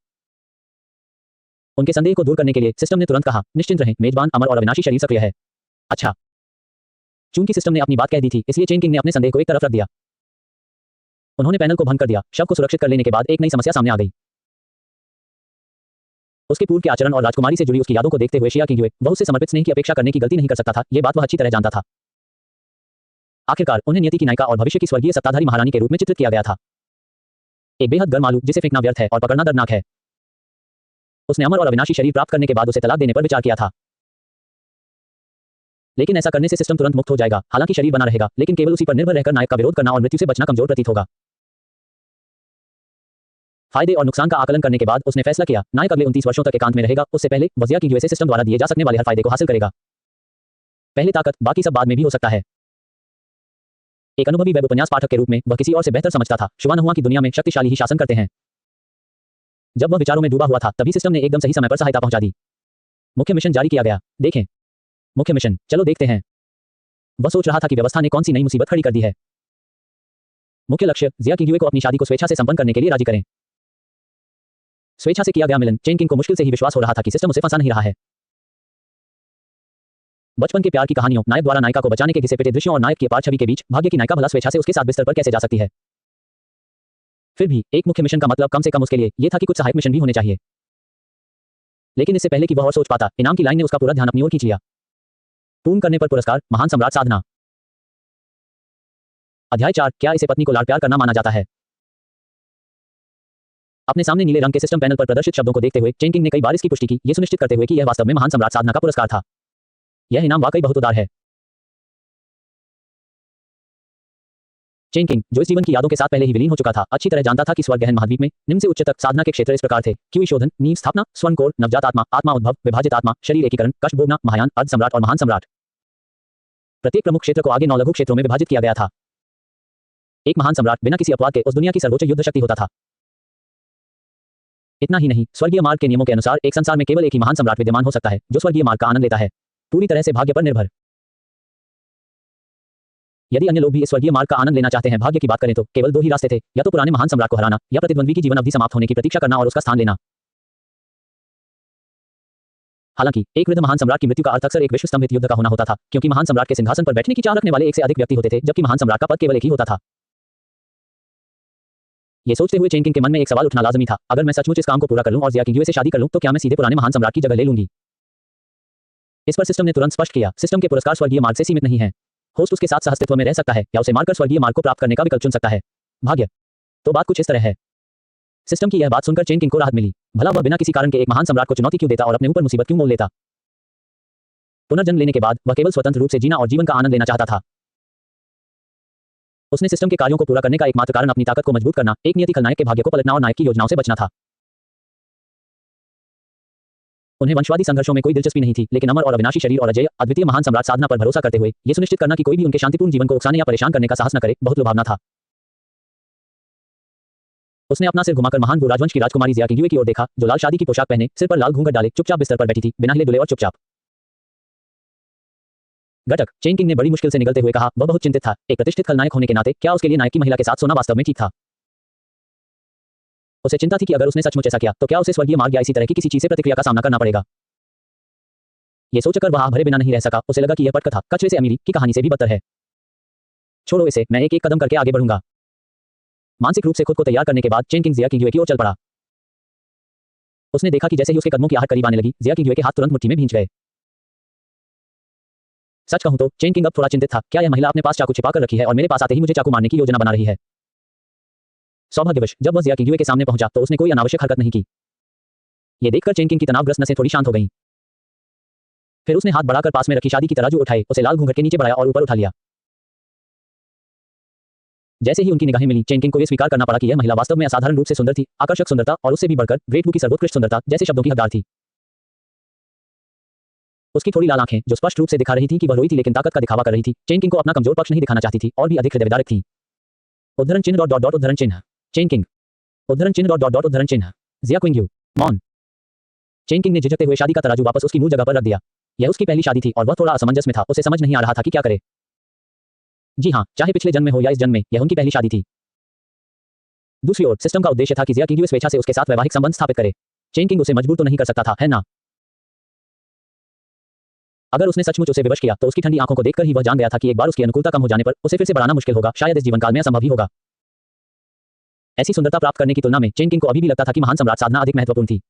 उनके संदेह को दूर करने के लिए सिस्टम ने तुरंत कहा, निश्चिंत रहें मेजबान, अमर और अविनाशी शरीर सक्रिय है। अच्छा। चूंकि सिस्टम ने अपनी बात कह दी थी, इसलिए चेन किंग ने अपने संदेह को एक तरफ रख दिया। उन्होंने पैनल को भंग कर दिया। शव को सुरक्षित कर लेने के बाद एक नई समस्या सामने आ गई। उसके पूर्व के आचरण और राजकुमारी से जुड़ी उसकी यादों को देखते हुए शिया किंगयुए वह उससे समर्पित स्नेह की अपेक्षा करने की गलती नहीं कर सकता था। यह बात वह अच्छी तरह जानता था। आखिरकार उन्हें नियति की नायिका और भविष्य की स्वर्गीय सत्ताधारी महारानी के रूप में चित्रित किया गया था। एक बेहद गर्म आलू जिसे फेंकना व्यर्थ है और पकड़ना दर्दनाक है। उसने अमर और अविनाशी शरीर प्राप्त करने के बाद उसे तलाक देने पर विचार किया था। लेकिन ऐसा करने से सिस्टम तुरंत मुक्त हो जाएगा। हालांकि शरीर बना रहेगा, लेकिन केवल उसी पर निर्भर रहकर नायक का विरोध करना और मृत्यु से बचना कमजोर प्रतीत होगा। फायदे और नुकसान का आकलन करने के बाद उसने फैसला किया, नायक अगले 29 वर्षों तक एकांत में रहेगा। उससे पहले वह शिया किंगयुए से सिस्टम द्वारा दिए जा सकने वाले हर फायदे को हासिल करेगा। पहले ताकत, बाकी सब बाद में भी हो सकता है। एक अनुभवी वेब उपन्यास पाठक के रूप में वह किसी और से बेहतर समझता था, शुभानुहुआ की दुनिया में शक्तिशाली ही शासन करते हैं। जब वह विचारों में डूबा हुआ था, तभी सिस्टम ने एकदम सही समय पर सहायता पहुंचा दी। मुख्य मिशन जारी किया गया। देखें मुख्य मिशन, चलो देखते हैं। वह सोच रहा था कि व्यवस्था ने कौन सी नई मुसीबत खड़ी कर दी है। मुख्य लक्ष्य, शिया किंगयुए को अपनी शादी को स्वेच्छा से संपन्न करने के लिए राजी करें। स्वेच्छा से किया गया मिलन। चेन किंग को मुश्किल से ही विश्वास हो रहा था कि सिस्टम उसे फंसा नहीं रहा है। बचपन के प्यार की कहानियों, नायक द्वारा नायिका को बचाने के घिसे पिटे दृश्यों और नायक की अपार छवि के बीच भाग्य की नायिका भला स्वेच्छा से उसके साथ बिस्तर पर कैसे जा सकती है। फिर भी एक मुख्य मिशन का मतलब कम से कम उसके लिए यह था कि कुछ सहायक मिशन भी होने चाहिए। लेकिन इससे पहले कि वह और सोच पाता, इनाम की लाइन ने उसका पूरा ध्यान अपनी ओर खींच लिया। पूर्ण करने पर पुरस्कार, महान सम्राट साधना। अध्याय 4, क्या इसे पत्नी को लाड़ प्यार करना माना जाता है? अपने सामने नीले रंग के सिस्टम पैनल पर प्रदर्शित शब्दों को देखते हुए चेन किंग ने कई बार इसकी पुष्टि की, यह सुनिश्चित करते हुए कि यह वास्तव में महान सम्राट साधना का पुरस्कार था। यह इनाम वाकई बहुत उदार है। चेन किंग, जो इस जीवन की यादों के साथ पहले ही विलीन हो चुका था, अच्छी तरह जानता था कि स्वर्ग गहन महाद्वीप में निम्न से उच्च तक साधना के क्षेत्र इस प्रकार थे: क्यू शोधन, नींव स्थापना, स्वर्ण कोर, नवजात आत्मा, आत्मा उद्भव, विभाजित आत्मा, शरीर एकीकरण, कष्ट भोगना, महायान, अर्ध सम्राट और महान सम्राट। प्रत्येक प्रमुख क्षेत्र को आगे 9 लघु क्षेत्रों में विभाजित किया गया था। एक महान सम्राट बिना किसी अपवाद के उस दुनिया की सर्वोच्च युद्ध शक्ति होता था। इतना ही नहीं, स्वर्गीय मार्ग के नियमों के अनुसार एक संसार में केवल एक ही महान सम्राट विद्यमान हो सकता है, जो स्वर्गीय मार्ग का आनंद लेता है, पूरी तरह से भाग्य पर निर्भर। यदि अन्य लोग भी इस स्वर्गीय मार्ग का आनंद लेना चाहते हैं, भाग्य की बात करें तो केवल 2 ही रास्ते थे, या तो पुराने महान सम्राट को हराना, या प्रतिद्वंद्वी की जीवन अवधि समाप्त होने की प्रतीक्षा करना और उसका स्थान लेना। हालांकि एक वृद्ध महान सम्राट की मृत्यु का अर्थ अक्सर एक विश्व स्तंभित युद्ध का होना होता था, क्योंकि महान सम्राट के सिंहासन पर बैठने की चाह रखने वाले एक से अधिक व्यक्ति होते थे, जबकि महान सम्राट का पद केवल एक ही होता था। ये सोचते हुए चेन किंग के मन में एक सवाल उठना लाजमी था, अगर मैं सचमुच इस काम को पूरा कर लूं और शिया किंगयुए से शादी कर लूं, तो क्या मैं सीधे पुराने महान सम्राट की जगह ले लूंगी? इस पर सिस्टम ने तुरंत स्पष्ट किया, सिस्टम के पुरस्कार स्वर्गीय मार्ग से सीमित नहीं है। होस्ट उसके साथ सहअस्तित्व में रह सकता है, या उसे मारकर स्वर्गीय मार्ग को प्राप्त करने का विकल्प चुन सकता है। भाग्य तो बात कुछ इस तरह है। सिस्टम की यह बात सुनकर चेन किंग को राहत मिली। भला वह बिना किसी कारण के एक महान सम्राट को चुनौती क्यों देता और अपने ऊपर मुसीबत क्यों मोल लेता? पुनर्जन्म लेने के बाद वह केवल स्वतंत्र रूप से जीना और जीवन का आनंद लेना चाहता था। उसने सिस्टम के कार्यों को पूरा करने का एकमात्र कारण अपनी ताकत को मजबूत करना, एक नियति खलनायक के भाग्य को पलटना और नायक की योजनाओं से बचना था। उन्हें वंशवादी संघर्षों में कोई दिलचस्पी नहीं थी, लेकिन अमर और अविनाशी शरीर और अजय अद्वितीय महान सम्राट साधना पर भरोसा करते हुए ये सुनिश्चित करना कि कोई भी उनके शांतिपूर्ण जीवन को उकसाने या परेशान करने का साहस न करे, बहुत लुभावना था। उसने अपना सिर घुमाकर महान वु राजवंश की राजकुमारी जिया किंगयुए की ओर देखा, जो लाल शादी की पोशाक पहने, सिर पर लाल घूंघट डाले, चुपचाप बिस्तर पर बैठी थी, बिना हिले डुले और चुपचाप। घटक, चेन किंग ने बड़ी मुश्किल से निगलते हुए कहा, वह बहुत चिंतित था। एक प्रतिष्ठित खलनायक होने के नाते क्या उसके लिए नायक की महिला के साथ सोना वास्तव में ठीक था? उसे चिंता थी कि अगर उसने सचमुच ऐसा किया तो क्या उसे स्वर्गीय मार्ग या इसी तरह की किसी चीज से प्रतिक्रिया का सामना करना पड़ेगा। ये सोचकर वह भरे बिना नहीं रह सका। उसे लगा कि यह पटकथा कचरे से अमीरी की कहानी से भी बदतर है। छोड़ो इसे, मैं एक एक कदम करके आगे बढ़ूंगा। मानसिक रूप से खुद को तैयार करने के बाद चेन किंग जिया किंगयुए की ओर चल पड़ा। उसने देखा कि जैसे ही उसके कदमों की आहट करीब आने लगी, जिया किंगयुए के हाथ तुरंत मुट्ठी में भींच गए। सच कहूं तो चेन किंग अब थोड़ा चिंतित था। क्या यह महिला अपने पास चाकू छिपा कर रखी है और मेरे पास आते ही मुझे चाकू मारने की योजना बना रही है? सौभाग्यवश जब वह जिया किंगयुए के सामने पहुंचा तो उसने कोई अनावश्यक हरकत नहीं की। यह देखकर चेन किंग की तनावग्रस्त नसें थोड़ी शांत हो गईं। फिर उसने हाथ बढ़ाकर पास में रखी शादी की तराजू उठाए, उसे लाल घूंघट के नीचे बढ़ाया और ऊपर उठा लिया। जैसे ही उनकी निगाहें मिली, चेन किंग को यह स्वीकार करना पड़ा कि यह महिला वास्तव में असाधारण रूप से सुंदर थी, आकर्षक सुंदरता और उससे भी बढ़कर ग्रेट वू की सर्वोत्कृष्ट सुंदरता जैसे शब्दों की हकदार थी। उसकी थोड़ी लाल आंखें जो स्पष्ट रूप से दिखा रही थी कि वह रोई थी लेकिन ताकत का दिखावा कर रही थी, चेन किंग को अपना कमजोर पक्ष नहीं दिखाना चाहती थी और भी अधिक हृदय विदारक थी। उद्धरण चिन्ह डॉट डॉट डॉट उद्धरण चिन्ह चेन किंग उद्धरण चिन्ह डॉट डॉट डॉट उद्धरण चिन्ह जिया किंगयू मौन। चेन किंग ने झिझकते हुए शादी का तराजू वापस उसकी मूल जगह पर रख दिया। यह उसकी पहली शादी थी और वह थोड़ा असमंजस में था। उसे समझ नहीं आ रहा था कि क्या करे। जी हाँ, चाहे पिछले जन्म में हो या इस जन्म में, यह उनकी पहली शादी थी। दूसरी ओर सिस्टम का उद्देश्य था कि जिया किंगयू स्वेच्छा से उसके साथ वैवाहिक संबंध स्थापित करे। चेन किंग उसे मजबूर तो नहीं कर सकता था, है ना? अगर उसने सचमुच उसे विवश किया तो उसकी ठंडी आंखों को देखकर ही वह जान गया था कि एक बार उसकी अनुकूलता कम हो जाने पर उसे फिर से बढ़ाना मुश्किल होगा, शायद इस जीवन काल में असंभव ही होगा। ऐसी सुंदरता प्राप्त करने की तुलना में चेन किंग को अभी भी लगता था कि महान सम्राट साधना अधिक महत्वपूर्ण थी।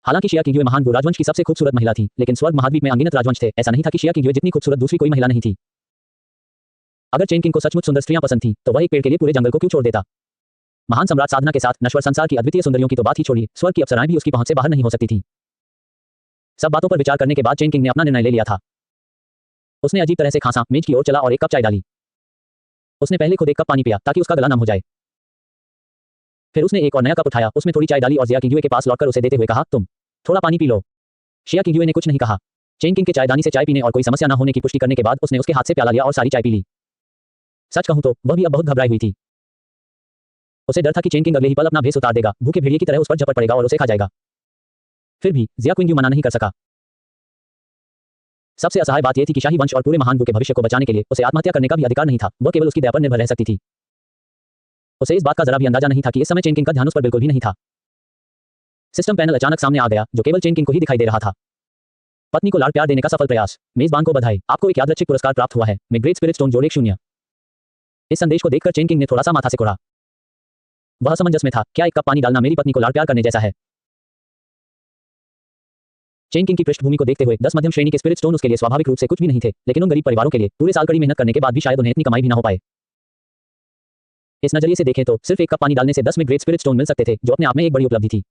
हालांकि शिया किंगयुए महान वु राजवंश की सबसे खूबसूरत महिला थी, लेकिन स्वर्ग महाद्वीप में अनगिनत राजवंश थे। ऐसा नहीं था कि शिया किंगयुए जितनी खूबसूरत दूसरी कोई महिला नहीं थी। अगर चेन किंग को सचमुच सुंदर स्त्रियां पसंद थी तो वह एक पेड़ के लिए पूरे जंगल को क्यों छोड़ देता? महान सम्राट साधना के साथ नश्वर संसार की अद्वितीय सुंदरियों की तो बात ही छोड़िए, स्वर्ग की अप्सराएं भी उसकी पहुंच से बाहर नहीं हो सकती थी। सब बातों पर विचार करने के बाद चेन किंग ने अपना निर्णय ले लिया था। उसने अजीब तरह से खांसा, मेज की ओर चला और एक कप चाय डाली। उसने पहले खुद एक कप पानी पिया ताकि उसका गला नम हो जाए। फिर उसने एक और नया कप उठाया, उसमें थोड़ी चाय डाली और जिया किंगयुए के पास लौटकर उसे देते हुए कहा, तुम थोड़ा पानी पी लो। शिया किंगयुए ने कुछ नहीं कहा। चेन किंग के चायदानी से चाय पीने और कोई समस्या न होने की पुष्टि करने के बाद उसने उसके हाथ से प्याला लिया और सारी चाय पी ली। सच कहूं तो वह भी अब बहुत घबराई हुई थी। उसे डर था कि चेन किंग अगले ही पल अपना भेष उतार देगा, भूखे भेड़िए की तरह उस पर झपट पड़ेगा और उसे खा जाएगा। फिर भी जिया किंगयू मना नहीं कर सका। सबसे असहाय बात यह थी कि शाही वंश और पूरे महान वु के भविष्य को बचाने के लिए उसे आत्महत्या करने का भी अधिकार नहीं था। वह केवल उसकी दया पर निर्भर रह सकती थी। उसे इस बात का जरा भी अंदाजा नहीं था कि इस समय चेन किंग का ध्यान उस पर बिल्कुल भी नहीं था। सिस्टम पैनल अचानक सामने आ गया, जो केवल चेन किंग को ही दिखाई दे रहा था। पत्नी को लाड़ प्यार देने का सफल प्रयास। मेजबान को बधाई, आपको एक यादृच्छिक पुरस्कार प्राप्त हुआ है। में ग्रेट स्पिरिट स्टोन जोड़ 1-0। इस संदेश को देखकर चेन किंग ने थोड़ा सा माथा सिकुड़ा। वह असमंजस में था, क्या एक कप पानी डालना मेरी पत्नी को लाड़ प्यार करने जैसा है? चेन किंग की पृष्ठभूमि को देखते हुए 10 मध्यम श्रेणी के स्पिरिट स्टोन उसके लिए स्वाभाविक रूप से कुछ भी नहीं थे, लेकिन उन गरीब परिवारों के लिए पूरे साल कड़ी मेहनत करने के बाद भी शायद उन्हें इतनी कमाई भी ना हो पाए। इस नजरिए से देखें तो सिर्फ एक कप पानी डालने से 10 में ग्रेट स्पिरिट स्टोन मिल सकते थे, जो अपने आप में एक बड़ी उपलब्धि थी।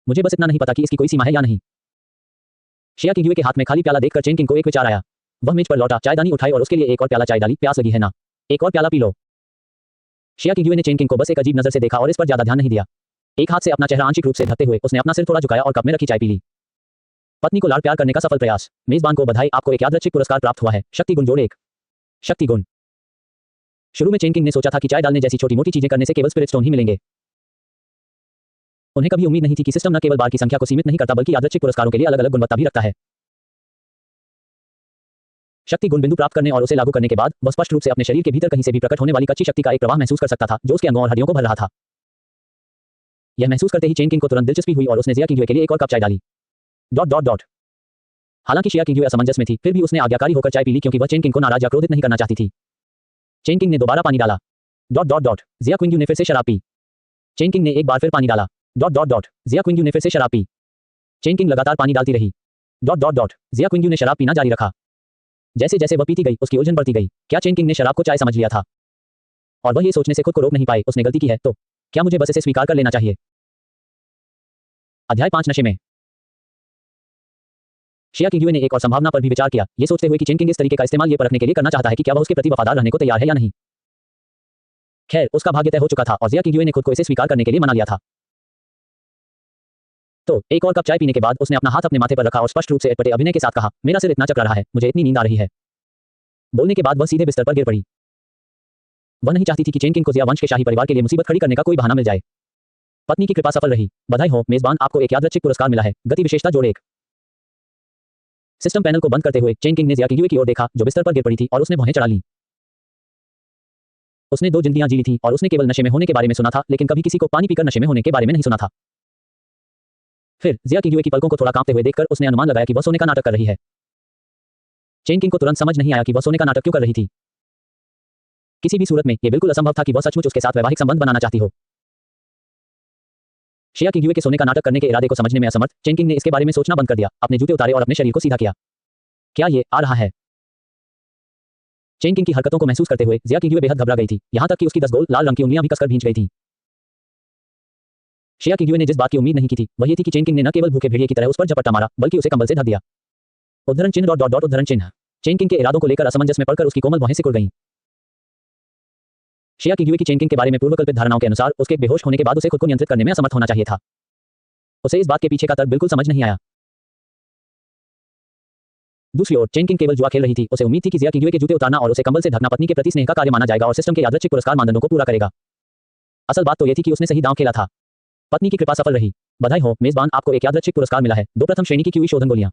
मुझे बस इतना नहीं पता कि इसकी कोई सीमा है या नहीं। शिया किंगयुए के हाथ में खाली प्याला देखकर चेन किंग को एक विचार आया। वह मेज पर लौटा, चायदानी उठाई और उसके लिए एक और प्याला चाय डाली। प्यास लगी है ना? एक और प्याला पी लो। शिया किंगयुए ने चेन किंग को बस एक अजीब नजर से देखा और इस पर ज्यादा ध्यान नहीं दिया। एक हाथ से अपना चेहरा आंशिक रूप से ढकते हुए उसने अपना सिर थोड़ा झुकाया और कप में रखी चाय पी ली। पत्नी को लाड़ प्यार करने का सफल प्रयास। मेजबान को बधाई, आपको एक यादृच्छिक पुरस्कार प्राप्त हुआ है। शक्ति गुण जोड़ 1। शक्ति गुण। शुरू में चेन किंग ने सोचा था कि चाय डालने जैसी छोटी मोटी चीजें करने से केवल स्पिरिट स्टोन ही मिलेंगे। उन्हें कभी उम्मीद नहीं थी कि सिस्टम न केवल बार की संख्या को सीमित नहीं करता बल्कि यादृच्छिक पुरस्कारों के लिए अलग अलग गुणवत्ता भी रखता है। शक्ति गुण बिंदु प्राप्त करने और उसे लागू करने के बाद वह स्पष्ट रूप से अपने शरीर के भीतर कहीं से भी प्रकट होने वाली कच्ची शक्ति का एक प्रवाह महसूस कर सकता था, जो उसके अंगों और हड्डियों को भर रहा था। यह महसूस करते ही चेन किंग को तुरंत दिलचस्पी हुई और उसने जिया किंगयुए के लिए एक और कप चाय डाली। Dot dot dot. हालांकि शिया किंगयुए असमंजस में थी, फिर भी उसने आज्ञाकारी होकर चाय पी ली क्योंकि वह चेन किंग को नाराज या क्रोधित नहीं करना चाहती थी। चेन किंग ने दोबारा पानी डाला। Dot dot dot. Jia Qingyu ने फिर से शराब पी। चेन किंग ने एक बार फिर पानी डाला। Dot dot dot. Jia Qingyu ने फिर से शराब पी। चेन किंग लगातार पानी डालती रही। Dot dot dot. Jia Qingyu ने शराब पीना जारी रखा। जैसे जैसे वह पीती गई, उसकी उलझन बढ़ती गई। क्या चेन किंग ने शराब को चाय समझ लिया था? और वह ये सोचने से खुद को रोक नहीं पाए, उसने गलती की है तो क्या मुझे बस इसे स्वीकार कर लेना चाहिए? अध्याय 5 नशे में। शिया किंगयुए ने एक और संभावना पर भी विचार किया, ये सोचते हुए कि चेन किंग इस तरीके का इस्तेमाल ये परखने के लिए करना चाहता है कि क्या वह उसके प्रति वफादार रहने को तैयार है या नहीं। खैर, उसका भाग्य तय हो चुका था और जिया किंगयुए ने खुद को इसे स्वीकार करने के लिए मना लिया था। तो एक और कप चाय पीने के बाद उसने अपना हाथ अपने माथे पर रखा और स्पष्ट रूप से अटपटे अभिनय के साथ कहा, मेरा सिर इतना चकरा रहा है, मुझे इतनी नींद आ रही है। बोलने के बाद वह सीधे बिस्तर पर गिर पड़ी। वह नहीं चाहती थी कि चेन किंग को जिया वंश के शाही परिवार के लिए मुसीबत खड़ी करने का कोई बहाना मिल जाए। पत्नी की कृपा सफल रही। बधाई हो मेजबान, आपको एक यादृच्छिक पुरस्कार मिला है। गति विशेषता जोड़ 1। सिस्टम पैनल को बंद करते हुए चेन किंग ने जिया किंगयुए की ओर देखा जो बिस्तर पर गिर पड़ी थी और उसने भौहें चढ़ा ली। उसने 2 जिंदगियां जी ली थी और उसने केवल नशे में होने के बारे में सुना था, लेकिन कभी किसी को पानी पीकर नशे में होने के बारे में नहीं सुना था। फिर जिया किंगयुए की पलकों को थोड़ा कांपते हुए देखकर उसने अनुमान लगाया कि वह सोने का नाटक कर रही है। चेन किंग को तुरंत समझ नहीं आया कि वह सोने का नाटक क्यों कर रही थी। किसी भी सूरत में यह बिल्कुल असंभव था कि वह सचमुच उसके साथ वैवाहिक संबंध बनाना चाहती हो। शिया किंगयुए के सोने का नाटक करने के इरादे को समझने में असमर्थ चेन किंग ने इसके बारे में सोचना बंद कर दिया, अपने जूते उतारे और अपने शरीर को सीधा किया। क्या ये आ रहा है? चेन किंग की हरकतों को महसूस करते हुए जिया किंगयुए बेहद घबरा गई थी, यहां तक कि उसकी 10 गोल लाल रंग की उंगलियां भी कसकर भींच गई थीं। शिया किंगयुए ने जिस बात की उम्मीद नहीं की थी वह ये थी कि चेन किंग ने न केवल भूखे भेड़िए की तरह उस पर झपट्टा मारा बल्कि उसे कंबल से ढक दिया। उद्धरण चिन्ह उद्धरण चिन्ह। चेन किंग के इरादों को लेकर असमंजस में पड़कर उसकी कोमल भौहें सिकुड़ गईं। शिया किंगयुए की चेन किंग के बारे में पूर्वकल्पित धारणाओं के अनुसार उसके बेहोश होने के बाद उसे खुद को नियंत्रित करने में असमर्थ होना चाहिए था। उसे इस बात के पीछे का तर्क बिल्कुल समझ नहीं आया। दूसरी ओर चेन किंग केवल जुआ खेल रही थी, उसे उम्मीद थी कि जिया किंगयुए के जूते उतारना और उसे कंबल से ढकना पत्नी के प्रति स्नेह का कार्य माना जाएगा और सिस्टम के यादृच्छिक पुरस्कार मानदंडों को पूरा करेगा। असल बात तो यह थी कि उसने सही दांव खेला था। पत्नी की कृपा सफल रही। बधाई हो मेजबान, आपको एक यादृच्छिक पुरस्कार मिला है। 2 प्रथम श्रेणी की क्यूई शोधन गोलियां,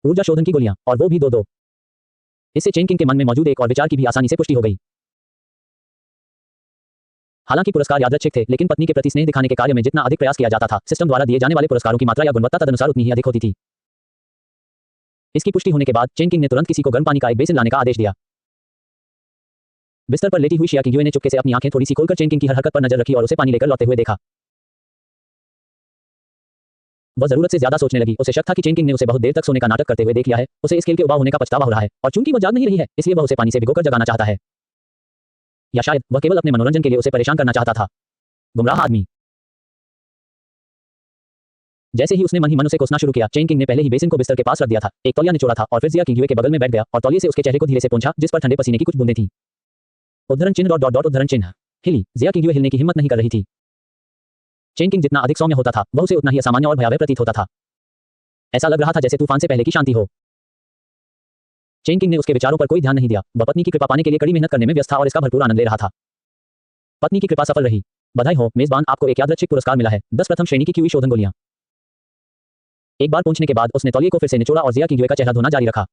ऊर्जा शोधन की गोलियां, और वो भी 2-2। इससे चेन किंग के मन में मौजूद एक और विचार की भी आसानी से पुष्टि हो गई। हालांकि पुरस्कार यादृच्छिक थे, लेकिन पत्नी के प्रति स्नेह दिखाने के कार्य में जितना अधिक प्रयास किया जाता था, सिस्टम द्वारा दिए जाने वाले पुरस्कारों की मात्रा या गुणवत्ता तदनुसार उतनी ही अधिक होती थी। इसकी पुष्टि होने के बाद चेन किंग ने तुरंत किसी को गर्म पानी का एक बेसिन लाने का आदेश दिया। बिस्तर पर लेटी हुई शिया किंगयुए ने चुपके से अपनी आंखें थोड़ी सी खोलकर चेन किंग की हर हरकत पर नजर रखी और उसे पानी लेकर लौटते हुए देखा। वह जरूरत से ज्यादा सोचने लगी। उसे शक था कि चेन किंग ने उसे बहुत देर तक सोने का नाटक करते हुए देख लिया है। उसे इस खेल के उबाऊ होने का पछतावा हो रहा है और चूंकि वह जाग नहीं रही है इसलिए वह उसे पानी से भिगोकर जगाना चाहता है, या शायद वह केवल अपने मनोरंजन के लिए उसे परेशान करना चाहता था। गुमराह आदमी। जैसे ही उसने मन ही मन उसे कोसना शुरू किया, चेन किंग ने पहले ही बेसिन को बिस्तर के पास रख दिया था, एक तौलिया निचोड़ा था और फिर जिया किंगयुए के बगल में बैठ गया और तौलिए से उसके चेहरे को धीरे से पोंछा जिस पर ठंडे पसीने की कुछ बूंदें थीं। उद्धरण चिन्ह उद्धरण चिन्ह। हिली। जिया किंगयुए हिलने की हिम्मत नहीं कर रही थी। चेन किंग जितना अधिक सौम्य होता था वह उसे उतना ही असामान्य और भयावह प्रतीत होता था। ऐसा लग रहा था जैसे तूफान से पहले की शांति हो। चेन किंग ने उसके विचारों पर कोई ध्यान नहीं दिया। वह पत्नी की कृपा पाने के लिए कड़ी मेहनत करने में व्यस्त था और इसका भरपूर आनंद ले रहा था। पत्नी की कृपा सफल रही। बधाई हो मेजबान, आपको एक यादृच्छिक पुरस्कार मिला है। 10 प्रथम श्रेणी की क्यूई शोधन गोलियां। एक बार पहुंचने के बाद उसने तौलिए को फिर से निचोड़ा और जिया किंगयुए का चेहरा धोना जारी रखा।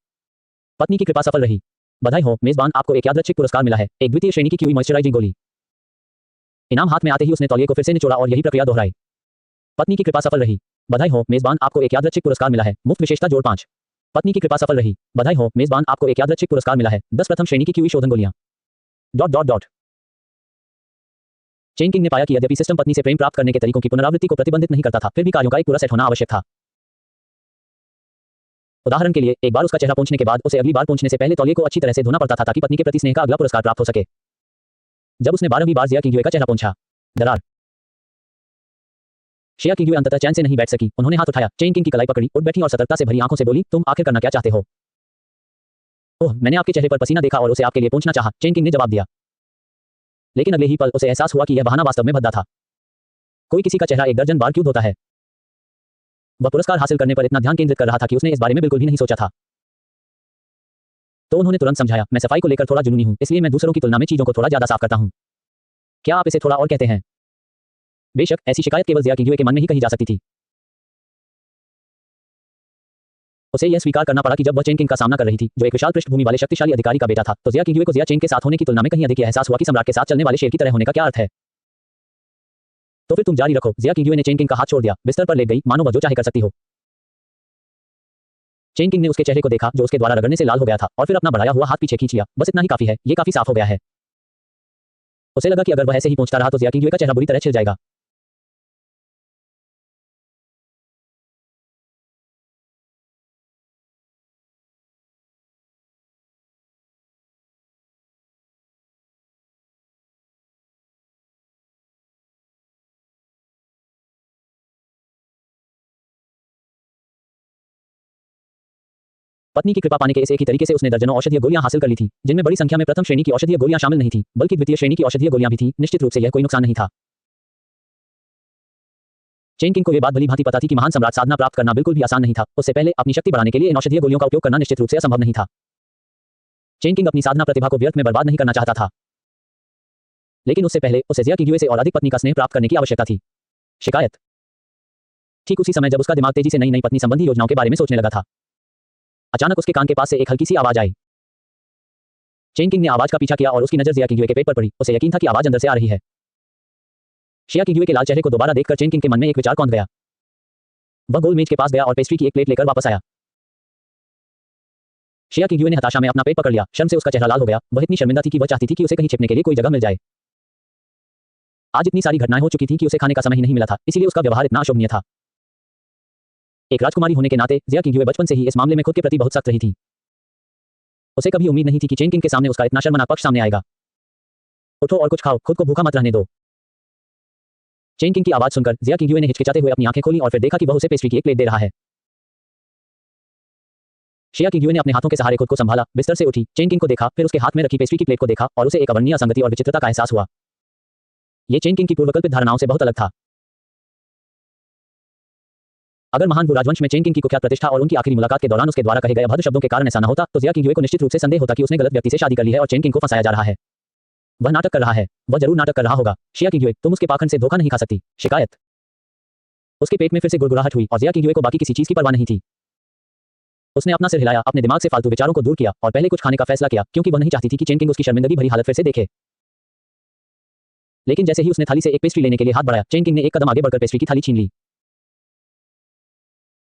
पत्नी की कृपा सफल रही। बधाई हो मेजबान, आपको एक यादृच्छिक पुरस्कार मिला है। एक द्वितीय श्रेणी की क्यूई मॉइस्चराइजिंग गोली। इनाम हाथ में आते ही उसने तौलिए को फिर से निचोड़ा और यही प्रक्रिया दोहराई। पत्नी की कृपा सफल रही। बधाई हो मेजबान, आपको एक यादृच्छिक पुरस्कार मिला है। मुफ्त विशेषता जोड़ 5। पत्नी की कृपा सफल रही। बधाई हो मेजबान, आपको एक यादृच्छिक पुरस्कार मिला है। 10 प्रथम श्रेणी की क्यूई शोधन गोलियां। चेन किंग ने पाया कि यद्यपि सिस्टम पत्नी से प्रेम प्राप्त करने के तरीकों की पुनरावृत्ति को प्रतिबंधित नहीं करता था, फिर भी कार्यों का एक पूरा सेट होना आवश्यक था। उदाहरण के लिए, एक बार उसका चेहरा पोंछने के बाद उसे अगली बार पोंछने से पहले तौलिए को अच्छी तरह से धोना पड़ता था ताकि पत्नी के प्रति स्नेह का अगला पुरस्कार प्राप्त हो सके। जब उसने 12वीं बार जिया किंगयुए का चेहरा पोंछा, दरार। शिया किंगयुए अंततः चैन से नहीं बैठ सकी। उन्होंने हाथ उठाया, चेन किंग की कलाई पकड़ी, उठ बैठी और सतर्कता से भरी आंखों से बोली, तुम आखिर करना क्या चाहते हो? ओह, मैंने आपके चेहरे पर पसीना देखा और उसे आपके लिए पोंछना चाहा, चेन किंग ने जवाब दिया। लेकिन अगले ही पल उसे एहसास हुआ कि यह बहाना वास्तव में भद्दा था। कोई किसी का चेहरा एक दर्जन बार क्यों धोता है? वह पुरस्कार हासिल करने पर इतना ध्यान केंद्रित कर रहा था कि उसने इस बारे में बिल्कुल भी नहीं सोचा था। तो उन्होंने तुरंत समझाया, मैं सफाई को लेकर थोड़ा जुनूनी हूं, इसलिए मैं दूसरों की तुलना में चीजों को थोड़ा ज्यादा साफ करता हूं। क्या आप इसे थोड़ा और कहते हैं? बेशक, ऐसी शिकायत केवल जिया किंगयुए के मन में ही कही जा सकती थी। उसे यह स्वीकार करना पड़ा कि जब वह चेन किंग का सामना कर रही थी, जो एक विशाल पृष्ठभूमि वाले शक्तिशाली अधिकारी का बेटा था, तो जिया किंगयुए को जिया चेन के साथ होने की तुलना में कहीं अधिक एहसास हुआ कि सम्राट के साथ चलने वाले शेर की तरह होने का क्या अर्थ है। तो फिर तुम जारी रखो। जिया किंगयुए ने चेन किंग का हाथ छोड़ दिया, बिस्तर पर लेट गई, मानो वह जो चाहे कर सकती हो। चेन किंग ने उसके चेहरे को देखा जो उसके द्वारा रगड़ने से लाल हो गया था और फिर अपना बढ़ाया हुआ हाथ पीछे खींच लिया। बस इतना ही काफी है, ये काफी साफ हो गया है। उसे लगा कि अगर वह ऐसे ही पहुंचता रहा तो जिया किंगयुए का चेहरा बुरी तरह छिल जाएगा। पत्नी की कृपा पाने के इस एक ही तरीके से उसने दर्जनों औषधीय गोलियां हासिल कर ली थी, जिनमें बड़ी संख्या में प्रथम श्रेणी की औषधीय गोलियां शामिल नहीं थी, बल्कि द्वितीय श्रेणी की औषधीय गोलियां भी थीं। निश्चित रूप से यह कोई नुकसान नहीं था। चेन किंग को यह बात भली भांति पता थी कि महान सम्राट साधना प्राप्त करना बिल्कुल भी आसान नहीं था। उससे पहले अपनी शक्ति बढ़ाने के लिए इन औषधीय गोलियों का उपयोग करना निश्चित रूप से असंभव नहीं था। चेन किंग अपनी साधना प्रतिभा को व्यर्थ में बर्बाद नहीं करना चाहता था, लेकिन उससे पहले उसे जिया किंगयुए से और अधिक पत्नी का स्नेह प्राप्त करने की आवश्यकता थी। शिकायत। ठीक उसी समय जब उसका दिमाग तेजी से नई नई पत्नी संबंधी योजनाओं के बारे में सोचने लगा था, अचानक उसके कान के पास से एक हल्की सी आवाज आई। चेन किंग ने आवाज का पीछा किया और उसकी नजर जिया किंगयुए के पेट पर पड़ी। उसे यकीन था कि आवाज अंदर से आ रही है। शिया किंगयुए के लाल चेहरे को दोबारा देखकर चेन किंग के मन में एक विचार कौंध गया। वह गोल मेज के पास गया और पेस्ट्री की एक प्लेट लेकर वापस आया। शिया किंगयुए ने हताशा में अपना पेट पकड़ लिया। शर्म से उसका चेहरा लाल हो गया। वह इतनी शर्मिंदा थी कि वह चाहती थी कि उसे कहीं छिपने के लिए कोई जगह मिल जाए। आज इतनी सारी घटनाएं हो चुकी थी कि उसे खाने का समय ही नहीं मिला था, इसलिए उसका व्यवहार इतना अशोभनीय था। एक राजकुमारी होने के नाते जिया किंगयुए बचपन से ही इस मामले में खुद के प्रति बहुत सख्त रही थी। उसे कभी उम्मीद नहीं थी कि चेन किंग के सामने उसका इतना शर्मनाक पक्ष सामने आएगा। उठो और कुछ खाओ, खुद को भूखा मत रहने दो। चेन किंग की आवाज सुनकर जिया किंगयुए ने हिचकिचाते हुए अपनी आंखें खोली और फिर देखा कि वह उसे पेस्ट्री की एक प्लेट दे रहा है। शिया किंगयुए ने अपने हाथों के सहारे खुद को संभाला, बिस्तर से उठी, चेन किंग को देखा, फिर उसके हाथ में रखी पेस्ट्री की प्लेट को देखा और उसे एक अवर्णनीय असंगति और विचित्रता का एहसास हुआ। यह चेन किंग की पूर्वकल्पित धारणाओं से बहुत अलग था। अगर महान वु राजवंश में चेन किंग की कुख्यात प्रतिष्ठा और उनकी आखिरी मुलाकात के दौरान उसके द्वारा कहे गए अभद्र शब्दों के कारण ऐसा न होता, तो जिया किंगयुए को निश्चित रूप से संदेह होता कि उसने गलत व्यक्ति से शादी कर ली है और चेन किंग को फंसाया जा रहा है। वह नाटक कर रहा है, वह जरूर नाटक कर रहा होगा। शिया किंगयुए, तुम उसके पाखंड से धोखा नहीं खा सकती। शिकायत। उसके पेट में फिर से गुड़गुड़ाहट हुई और जिया किंगयुए को बाकी किसी चीज की परवाह नहीं थी। उसने अपना सिर हिलाया, अपने दिमाग से फालतू विचारों को दूर किया और पहले कुछ खाने का फैसला किया, क्योंकि वह नहीं चाहती थी कि चेन किंग उसकी शर्मिंदगी भरी हालत फिर से देखे। लेकिन जैसे ही उसने थाली से एक पेस्ट्री लेने के लिए हाथ बढ़ाया, चेन किंग ने एक कदम आगे बढ़कर पेस्ट्री की थाली छीन ली।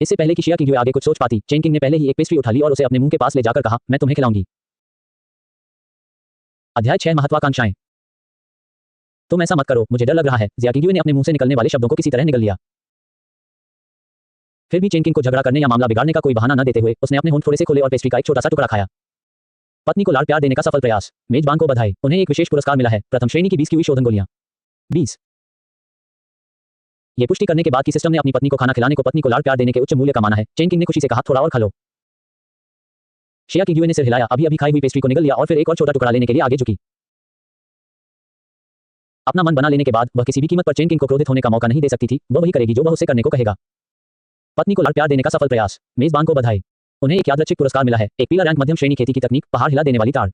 इससे पहले कि शिया किंगयुए आगे कुछ सोच पाती, चेन किंग ने पहले ही एक पेस्ट्री उठा ली और उसे अपने मुंह के पास ले जाकर कहा, मैं तुम्हें खिलाऊंगी। अध्याय 6 महत्वाकांक्षाएं। तुम ऐसा मत करो, मुझे डर लग रहा है। जिया किंगयुए ने अपने मुंह से निकलने वाले शब्दों को किसी तरह निगल लिया। फिर भी चेन किंग को झगड़ा करने या मामला बिगाड़ने का कोई बहाना न देते हुए उसने अपने होंठ थोड़े से खोले और पेस्ट्री का एक छोटा सा टुकड़ा खाया। पत्नी को लाड़ प्यार देने का सफल प्रयास। मेजबान को बधाई, उन्हें एक विशेष पुरस्कार मिला है, प्रथम श्रेणी की 20 की शोधन गोलियां। 20। ये पुष्टि करने के बाद कि सिस्टम ने अपनी पत्नी को खाना खिलाने को पत्नी को लाड़ प्यार देने के उच्च मूल्य का माना है, चेन किंग ने खुशी से कहा, थोड़ा और खा लो। शिया किंगयुए ने सिर हिलाया, अभी अभी खाई हुई पेस्ट्री को निगल लिया और फिर एक और छोटा टुकड़ा लेने के लिए आगे झुकी। अपना मन बना लेने के बाद वह किसी भी कीमत पर चेन किंग को क्रोधित होने का मौका नहीं दे सकती थी। वह वही करेगी जो वह उसे करने को कहेगा। पत्नी को लाड़ प्यार देने का सफल प्रयास। मेजबान को बधाई, उन्हें एक यादृच्छिक पुरस्कार मिला है, एक पीला रैंक मध्यम श्रेणी खेती की तकनीक, पहाड़ हिला देने वाली ताड़।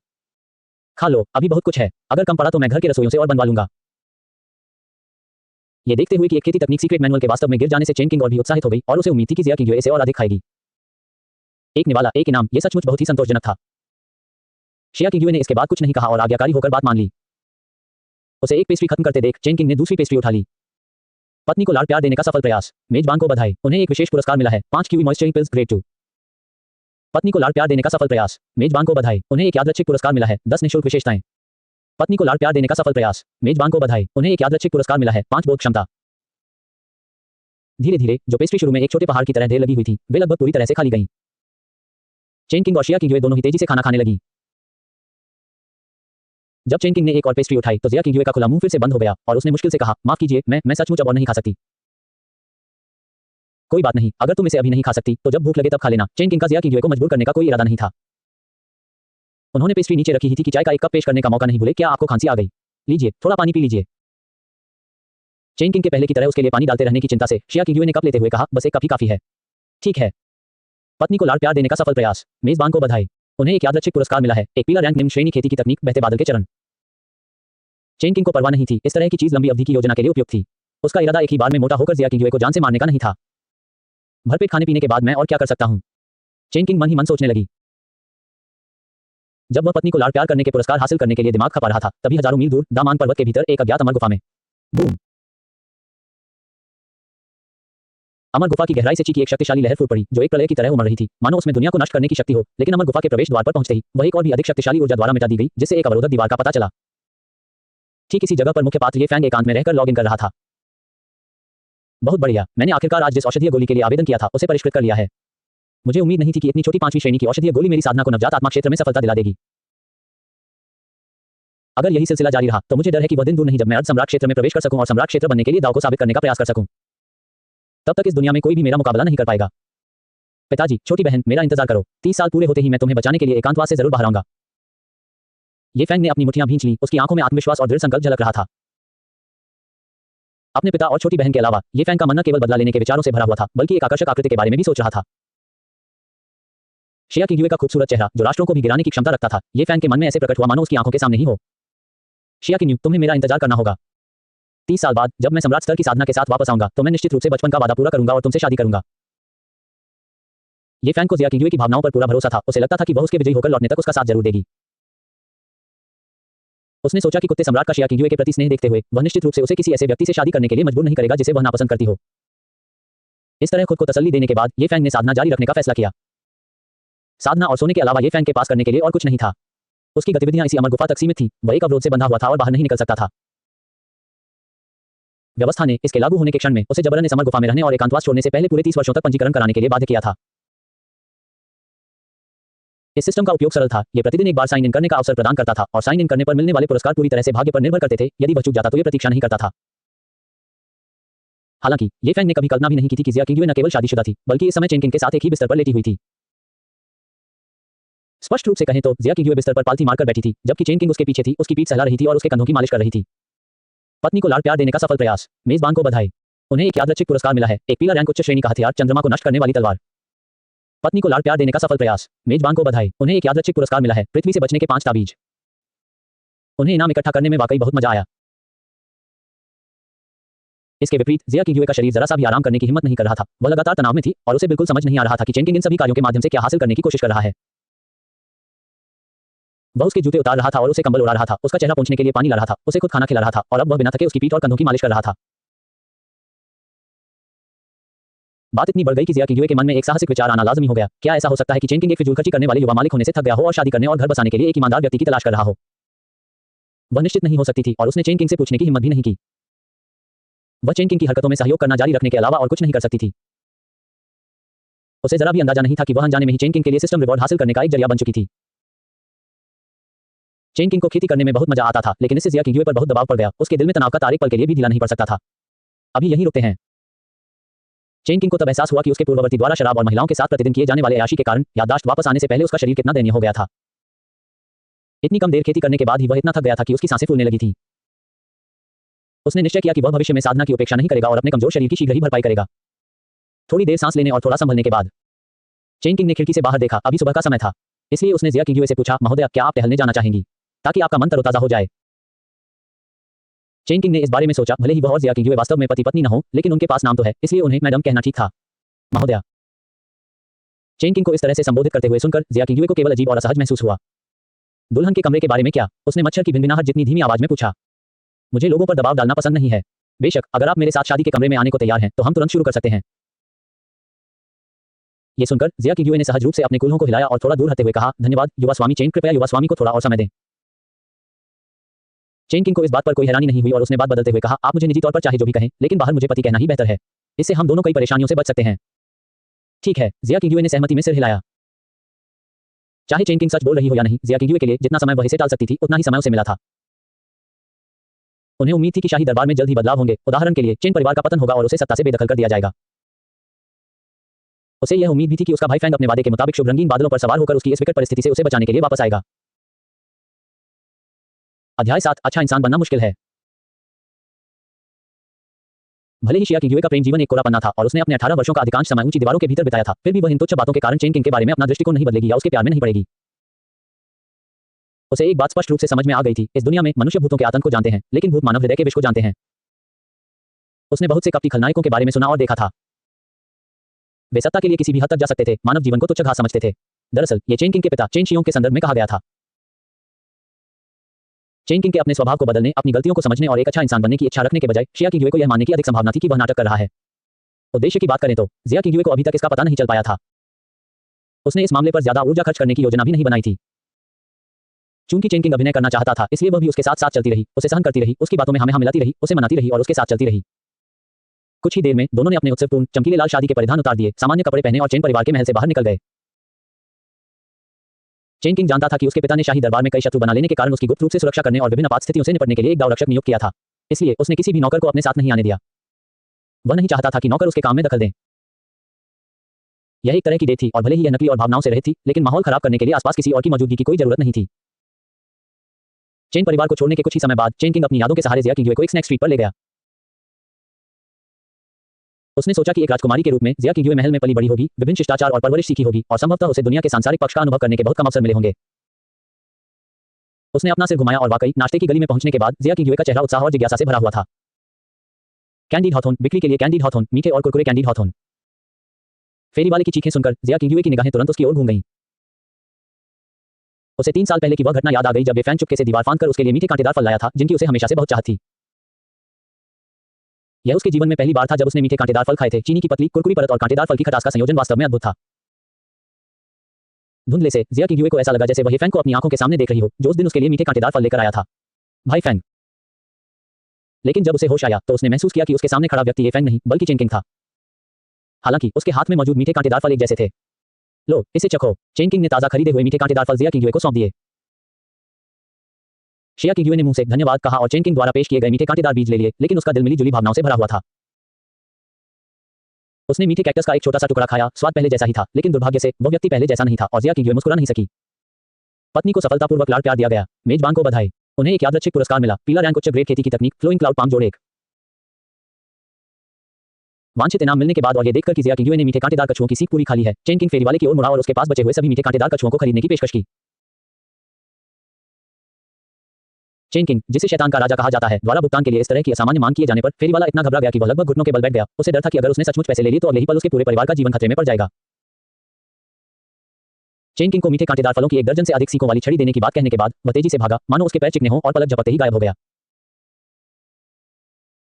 खा लो, अभी बहुत कुछ है, अगर कम पड़ा तो मैं घर के रसोइयों से और बनवा लूंगा। ये देखते हुए कि एक खेती तकनीक सीक्रेट मैनुअल के वास्तव में गिर जाने से चेन किंग और भी उत्साहित हो गई और उसे उम्मीद थी कि जिया किंगयुए इसे और अधिक खाएगी। एक निवाला, एक इनाम, यह सचमुच बहुत ही संतोषजनक था। शिया किंगयुए ने इसके बाद कुछ नहीं कहा और आज्ञाकारी होकर बात मान ली। उसे एक पेस्ट्री खत्म करते देख चेन किंग ने दूसरी पेस्ट्री उठा ली। पत्नी को लाड़ प्यार देने का सफल प्रयास। मेजबान को बधाई, उन्हें एक विशेष पुरस्कार मिला है, 5 कीवी मॉइस्चरिंग पिल्स ग्रेड 2। पत्नी को लाड़ प्यार देने का सफल प्रयास। मेजबान को बधाई, उन्हें एक यादृच्छिक पुरस्कार मिला है, 10 निःशुल्क विशेषताएं। पत्नी को लाड़ प्यार देने का सफल प्रयास। मेजबान को बधाई, उन्हें एक यादृच्छिक पुरस्कार मिला है, 5 बोध क्षमता। धीरे धीरे जो पेस्ट्री शुरू में एक छोटे पहाड़ की तरह ढेर लगी हुई थी, वे लगभग पूरी तरह से खाली गईं। चेन किंग और शिया किंगयुए दोनों ही तेजी से खाना खाने लगी। जब चेन किंग ने एक और पेस्ट्री उठाई तो जिया किंगयुए का खुला मुंह फिर से बंद हो गया और उसने मुश्किल से कहा, माफ कीजिए, मैं सचमुच अब और नहीं खा सकती। कोई बात नहीं, अगर तुम इसे अभी नहीं खा सकती तो जब भूख लगे तब खा लेना। चेन किंग का जिया किंगयुए को मजबूर करने का कोई इरादा नहीं था। उन्होंने पेस्ट्री नीचे रखी ही थी कि चाय का एक कप पेश करने का मौका नहीं भूले। क्या आपको खांसी आ गई? लीजिए, थोड़ा पानी पी लीजिए। चेन किंग के पहले की तरह उसके लिए पानी डालते रहने की चिंता से शिया किंगयुए ने कप लेते हुए कहा, बस एक कप ही काफी है। ठीक है। पत्नी को लाड़ प्यार देने का सफल प्रयास। मेजबान को बधाई, उन्हें एक यादृच्छिक पुरस्कार मिला है, एक पीला रैंक निम्न श्रेणी खेती की तकनीक, बहते बादल के चरण। चेन किंग को परवाह नहीं थी, इस तरह की चीज लंबी अवधि की योजना के लिए उपयुक्त थी। उसका इरादा एक ही बार में मोटा होकर जिया किंगयुए को जान से मारने का नहीं था। भरपेट खाने पीने के बाद मैं और क्या कर सकता हूं? चेन किंग मन ही मन सोचने लगी। जब वह पत्नी को लाड़ प्यार करने के पुरस्कार हासिल करने के लिए दिमाग खपा रहा था, तभी हजारों मील दूर दामान पर्वत के भीतर एक अज्ञात अमर गुफा में बूम! अमर गुफा की गहराई से चीखी एक शक्तिशाली लहर फूट पड़ी, जो एक प्रलय की तरह उमड़ रही थी, मानो उसमें दुनिया को नष्ट करने की शक्ति हो। लेकिन अमर गुफा के प्रवेश द्वार पर पहुंचते ही वह एक और भी अधिक शक्तिशाली ऊर्जा द्वारा मिटा दी गई, जिससे एक अवरोधक दीवार का पता चला। ठीक इसी जगह पर मुख्य पात्र ये फैंग एकांत में रहकर लॉग इन कर रहा था। बहुत बढ़िया, मैंने आखिरकार आज जिस औषधीय गोली के लिए आवेदन किया था उसे परिष्कृत कर लिया है। मुझे उम्मीद नहीं थी कि इतनी छोटी 5वीं श्रेणी की औषधीय गोली मेरी साधना को नवजात आत्मा क्षेत्र में सफलता दिला देगी। अगर यही सिलसिला जारी रहा तो मुझे डर है कि वह दिन दूर नहीं जब मैं अर्ध सम्राट क्षेत्र में प्रवेश कर सकूं और सम्राट क्षेत्र बनने के लिए दाव को साबित करने का प्रयास कर सकूं। तब तक इस दुनिया में कोई भी मेरा मुकाबला नहीं कर पाएगा। पिताजी, छोटी बहन, मेरा इंतजार करो। 30 साल पूरे होते ही मैं तुम्हें बचाने के लिए एकांतवास से जरूर बाहर आऊंगा। ये फैंग ने अपनी मुट्ठियां भींच ली, उसकी आंखों में आत्मविश्वास और दृढ़ संकल्प झलक रहा था। अपने पिता और छोटी बहन के अलावा ये फैंग का मन न केवल बदला लेने के विचारों से भरा हुआ था बल्कि एक आकर्षक आकृति के बारे में भी सोच रहा था। शिया किंगयुए का खूबसूरत चेहरा जो राष्ट्रों को भी गिराने की क्षमता रखता था, ये फैंग के मन में ऐसे प्रकट हुआ मानो उसकी आंखों के सामने ही हो। शिया किंगयू, तुम्हें मेरा इंतजार करना होगा। 30 साल बाद जब मैं सम्राट स्तर की साधना के साथ वापस आऊंगा तो मैं निश्चित रूप से बचपन का वादा पूरा करूंगा और तुमसे शादी करूंगा। ये फैंग को जिया किंगयुए की भावनाओं पर पूरा भरोसा था। उसे लगता था कि वह उसके विजयी होकर लौटने तक उसका साथ जरूर देगी। उसने सोचा कि कुत्ते सम्राट का शिया किंगयुए के प्रति स्नेह देखते हुए वह निश्चित रूप से उसे किसी ऐसे व्यक्ति से शादी करने के लिए मजबूर नहीं करेगा जिसे वह नापसंद करती हो। इस तरह खुद को तसल्ली देने के बाद ये फैंग ने साधना जारी रखने का फैसला किया। साधना और सोने के अलावा ये फैंग के पास करने के लिए और कुछ नहीं था। उसकी गतिविधियां इसी अमर गुफा तक सीमित थी। वह एक अवरोध से बंधा हुआ था और बाहर नहीं निकल सकता था। व्यवस्था ने इसके लागू होने के क्षण में उसे जबरन इस अमर गुफा में रहने और एकांतवास छोड़ने से पहले पूरे 30 वर्षों तक पंजीकरण कराने के लिए बाध्य किया था। इस सिस्टम का उपयोग सरल था। यह प्रतिदिन एक बार साइन इन करने का अवसर प्रदान करता था और साइन इन करने पर मिलने वाले पुरस्कार पूरी तरह से भाग्य पर निर्भर करते थे। यदि वह चूक जाता तो यह प्रतीक्षा नहीं करता था। हालांकि ये फैंग ने कभी कल्पना भी नहीं की थी कि जिया किंगयुए न केवल शादीशुदा थी बल्कि इस समय चेन किंग के साथ एक ही बिस्तर पर लेटी हुई थी। स्पष्ट रूप से कहें तो जिया किंगयुए बिस्तर पर पालथी मारकर बैठी थी जबकि चेन किंग उसके पीछे थी, उसकी पीठ सहला रही थी और उसके कंधों की मालिश कर रही थी। पत्नी को लाड़ प्यार देने का सफल प्रयास। मेजबान को बधाई। उन्हें एक यादृच्छिक पुरस्कार मिला है, एक पीला रैंक उच्च श्रेणी का हथियार, चंद्रमा को नष्ट करने वाली तलवार। पत्नी को लाड़ प्यार देने का सफल प्रयास। मेजबान को बधाई। उन्हें एक यादृच्छिक पुरस्कार मिला है, पृथ्वी से बचने के 5 ताबीज। उन्हें इनाम इकट्ठा करने में वाकई बहुत मजा आया। इसके विपरीत जिया किंगयुए का शरीर जरा सा भी आराम करने की हिम्मत नहीं कर रहा था। वह लगातार तनाव में थी और उसे बिल्कुल समझ नहीं आ रहा था कि चेन किंग इन सभी कार्यों के माध्यम से क्या हासिल करने की कोशिश कर रहा है। वह उसके जूते उतार रहा था और उसे कंबल उड़ा रहा था, उसका चेहरा पोंछने के लिए पानी ला रहा था, उसे खुद खाना खिला रहा था और अब वह बिना थके उसकी पीठ और कंधों की मालिश कर रहा था। बात इतनी बढ़ गई कि जिया किंगयुए के मन में एक साहसिक विचार आना लाजमी हो गया। क्या ऐसा हो सकता है कि चेन किंग एक फिजूलखर्ची करने वाले युवा मालिक होने से थक गया हो और शादी करने और घर बसाने के लिए एक ईमानदार व्यक्ति की तलाश कर रहा हो? वह निश्चित नहीं हो सकती थी और उसने चेन किंग से पूछने की हिम्मत भी नहीं की। वह चेन किंग की हरकतों में सहयोग करना जारी रखने के अलावा और कुछ नहीं कर सकती थी। उसे जरा भी अंदाजा नहीं था कि वह अनजाने में ही चेन किंग के लिए सिस्टम रिवॉर्ड हासिल करने का एक जरिया बन चुकी थी। चेन किंग को खेती करने में बहुत मजा आता था, लेकिन इससे जिया किंगयुए पर बहुत दबाव पड़ गया। उसके दिल में तनाव का तार एक पल के लिए भी ढीला नहीं पड़ सकता था। अभी यहीं रुकते हैं। चेन किंग को तब एहसास हुआ कि उसके पूर्ववर्ती द्वारा शराब और महिलाओं के साथ प्रतिदिन किए जाने वाले अय्याशी के कारण याददाश्त वापस आने से पहले उसका शरीर कितना दयनीय हो गया था। इतनी कम देर खेती करने के बाद ही वह इतना थक गया था कि उसकी सांसें फूलने लगी थी। उसने निश्चय किया कि वह भविष्य में साधना की उपेक्षा नहीं करेगा और अपने कमजोर शरीर की शीघ्र ही भरपाई करेगा। थोड़ी देर सांस लेने और थोड़ा संभलने के बाद चेन किंग ने खिड़की से बाहर देखा। अभी सुबह का समय था, इसलिए उसने जिया किंगयुए से पूछा, महोदया, क्या आप टहलने जाना चाहेंगी ताकि आपका मन तरोताजा हो जाए? चेन किंग ने इस बारे में सोचा। भले ही वह और जिया किंगयुए वास्तव में पति पत्नी न हो, लेकिन उनके पास नाम तो है, इसलिए उन्हें मैडम कहना ठीक था। महोदया। चेन किंग को इस तरह से संबोधित करते हुए सुनकर जिया किंगयुए को केवल अजीब और असहज महसूस हुआ। दुल्हन के कमरे के बारे में क्या? उसने मच्छर की भिनभिनाहट जितनी धीमी आवाज में पूछा। मुझे लोगों पर दबाव डालना पसंद नहीं है। बेशक, अगर आप मेरे साथ शादी के कमरे में आने को तैयार हैं तो हम तुरंत शुरू कर सकते हैं। ये सुनकर जिया किंगयुए ने सहज रूप से अपने कूल्हों को हिलाया और थोड़ा दूर हटते हुए कहा, धन्यवाद युवा स्वामी चेन, कृपया युवा स्वामी को थोड़ा और समय दें। चेन किंग को इस बात पर कोई हैरानी नहीं हुई और उसने बात बदलते हुए कहा, आप मुझे निजी तौर पर चाहे जो भी कहें, लेकिन बाहर मुझे पति कहना ही बेहतर है। इससे हम दोनों कई परेशानियों से बच सकते हैं। ठीक है, जिया किंगयुए ने सहमति में सिर हिलाया। चाहे चेन किंग सच बोल रही हो या नहीं, जिया किंगयुए के लिए जितना समय वह इसे टाल सकती थी उतना ही समय उसे मिला था। उन्हें उम्मीद थी कि शाही दरबार में जल्द ही बदलाव होंगे। उदाहरण के लिए चेन परिवार का पतन होगा और उसे सत्ता से बेदखल कर दिया जाएगा। उसे यह उम्मीद भी थी कि उसका भाई फैंग अपने वादे के मुताबिक शुभ रंगीन बादलों पर सवार होकर उसकी इस विकट परिस्थिति से उसे बचाने के लिए वापस आएगा। अध्याय 7, अच्छा इंसान बनना मुश्किल है। भले ही शिया किंगयुए का प्रेम जीवन एक कोरा पन्ना था और उसने अपने 18 वर्षों का अधिकांश समय ऊंची दीवारों के भीतर बिताया था, फिर भी वह इन तुच्छ बातों के कारण चेन किंग के बारे में अपना दृष्टिकोण नहीं बदलेगी या उसके प्यार में नहीं पड़ेगी। उसे एक बात स्पष्ट रूप से समझ में आ गई थी, इस दुनिया में मनुष्य भूतों के आतंक को जानते हैं, लेकिन भूत मानव हृदय के विष को जानते हैं। उसने बहुत से कपटी खलनायकों के बारे में सुना और देखा था। वे सत्ता के लिए किसी भी हद तक जा सकते थे, मानव जीवन को तुच्छ घास समझते थे। दरअसल ये चेन किंग के पिता चेन शियोंग के संदर्भ में कहा गया था। चेन किंग के अपने स्वभाव को बदलने, अपनी गलतियों को समझने और एक अच्छा इंसान बनने की इच्छा रखने के बजाय शिया किंगयुए को यह मानने की अधिक संभावना थी कि वह नाटक कर रहा है। उद्देश्य की बात करें तो जिया किंगयुए को अभी तक इसका पता नहीं चल पाया था। उसने इस मामले पर ज्यादा ऊर्जा खर्च करने की योजना भी नहीं बनाई थी। चूंकि चेन किंग अभिनय करना चाहता था, इसलिए वह भी उसके साथ साथ चलती रही, उसे सहन करती रही, उसकी बातों में हमें मिलाती रही, उसे मनाती रही और उसके साथ चलती रही। कुछ ही देर में दोनों ने अपने उत्सवपूर्ण चमकीले लाल शादी के परिधान उतार दिए, सामान्य कपड़े पहने और चेन परिवार के महल से बाहर निकल गए। चेन किंग जानता था कि उसके पिता ने शाही दरबार में कई शत्रु बना लेने के कारण उसकी गुप्त रूप से सुरक्षा करने और विभिन्न आपात स्थितियों से निपटने के लिए एक गांव रक्षक नियुक्त किया था। इसलिए उसने किसी भी नौकर को अपने साथ नहीं आने दिया। वह नहीं चाहता था कि नौकर उसके काम में दखल दें। यह एक तरह की डेट थी और भले ही यह नकली और भावनाओं से रहित थी, लेकिन माहौल खराब करने के लिए आसपास किसी और की मौजूदगी की कोई जरूरत नहीं थी। चेन परिवार को छोड़ने के कुछ ही समय बाद चेन किंग अपनी यादों के सहारे जिया किंगयुए को एक स्नैक स्ट्रीट पर ले गया। उसने सोचा कि एक राजकुमारी के रूप में जिया किंगयुए महल में पली बड़ी होगी, विभिन्न शिष्टाचार और परवरिश सीखी होगी और संभवतः उसे दुनिया के सांसारिक पक्ष का अनुभव करने के बहुत कम अवसर मिले होंगे। उसने अपना सिर घुमाया और वाकई नाश्ते की गली में पहुंचने के बाद जिया किंगयुए का चेहरा उत्साह और जिज्ञासा से भरा हुआ था। कैंडीड हॉथॉर्न, बिक्री के लिए कैंडीड हॉथॉर्न, मीठे और कुरकुरे कैंडीड हॉथॉर्न। फेरी वाले की चीखें सुनकर जिया किंगयुए की निगाहें तुरंत उसकी ओर घूम गईं। उसे 3 साल पहले की वह घटना याद आ गई जब वे फैन चुपके से दीवार फांदकर उसके लिए मीठे कांटेदार फल लाया था जिनकी उसे हमेशा से बहुत चाहत थी। यह उसके जीवन में पहली बार था जब उसने मीठे कांटेदार फल खाए थे। चीनी की पतली कुरकुरी परत और कांटेदार फल की खटास का संयोजन वास्तव में अद्भुत था। धुंधले से जिया किंगयुए को ऐसा लगा जैसे वह फैंग को अपनी आंखों के सामने देख रही हो, जो उस दिन उसके लिए मीठे कांटेदार फल लेकर आया था। भाई फैंग। लेकिन जब उसे होश आया तो उसने महसूस किया कि उसके सामने खड़ा व्यक्ति ये फैंग नहीं बल्कि चेन किंग था। हालांकि उसके हाथ में मौजूद मीठे कांटेदार फल एक जैसे थे। लो, इसे चखो। चेन किंग ने ताजा खरीदे हुए मीठे कांटेदार फल जिया किंगयुए को सौंप दिए। शिया किंगयुए ने मुंह से धन्यवाद कहा और चेन किंग द्वारा पेश किए गए मीठे कांटेदार बीज ले लिए, लेकिन उसका दिल मिली जुली भावनाओं से भरा हुआ था। उसने मीठे कैक्टस का एक छोटा सा टुकड़ा खाया, स्वाद पहले जैसा ही था, लेकिन दुर्भाग्य से वह व्यक्ति पहले जैसा नहीं था और जिया किंगयुए मुस्कुरा नहीं सकी। पत्नी को सफलतापूर्वक लाड़ प्यार दिया गया, मेजबान को बधाई। उन्हें एक यादृच्छिक पुरस्कार मिला, पीला रैंक उच्च ग्रेड खेती की तकनीक, फ्लोइंग क्लाउड पाम जोड़ 1। वांछित इनाम मिलने के बाद और ये देखकर कि जिया किंगयुए ने मीठे कांटेदार कछुओं की सीख पूरी खा ली है, चेन किंग फेरी वाले की ओर मुड़ा और उसके पास बचे हुए सभी मीठे कांटेदार कछुओं को खरीदने की पेशकश की। चेन किंग, जिसे शैतान का राजा कहा जाता है, द्वारा भुगतान के लिए इस तरह की असामान्य मांग किए जाने पर फेरी वाला इतना घबरा गया कि वह लगभग घुटनों के बल बैठ गया। उसे डर था कि अगर उसने सचमुच पैसे ले लिए तो अगले ही पल उसके पूरे परिवार का जीवन खतरे में पड़ जाएगा। चेन किंग को मीठे कांटेदार फलों की 1 दर्जन से अधिक सीकों वाली छड़ी देने की बात कहने के बाद वह तेजी से भागा, मानो उसके पैर चिकने हों और पलक झपकते ही गायब हो गया।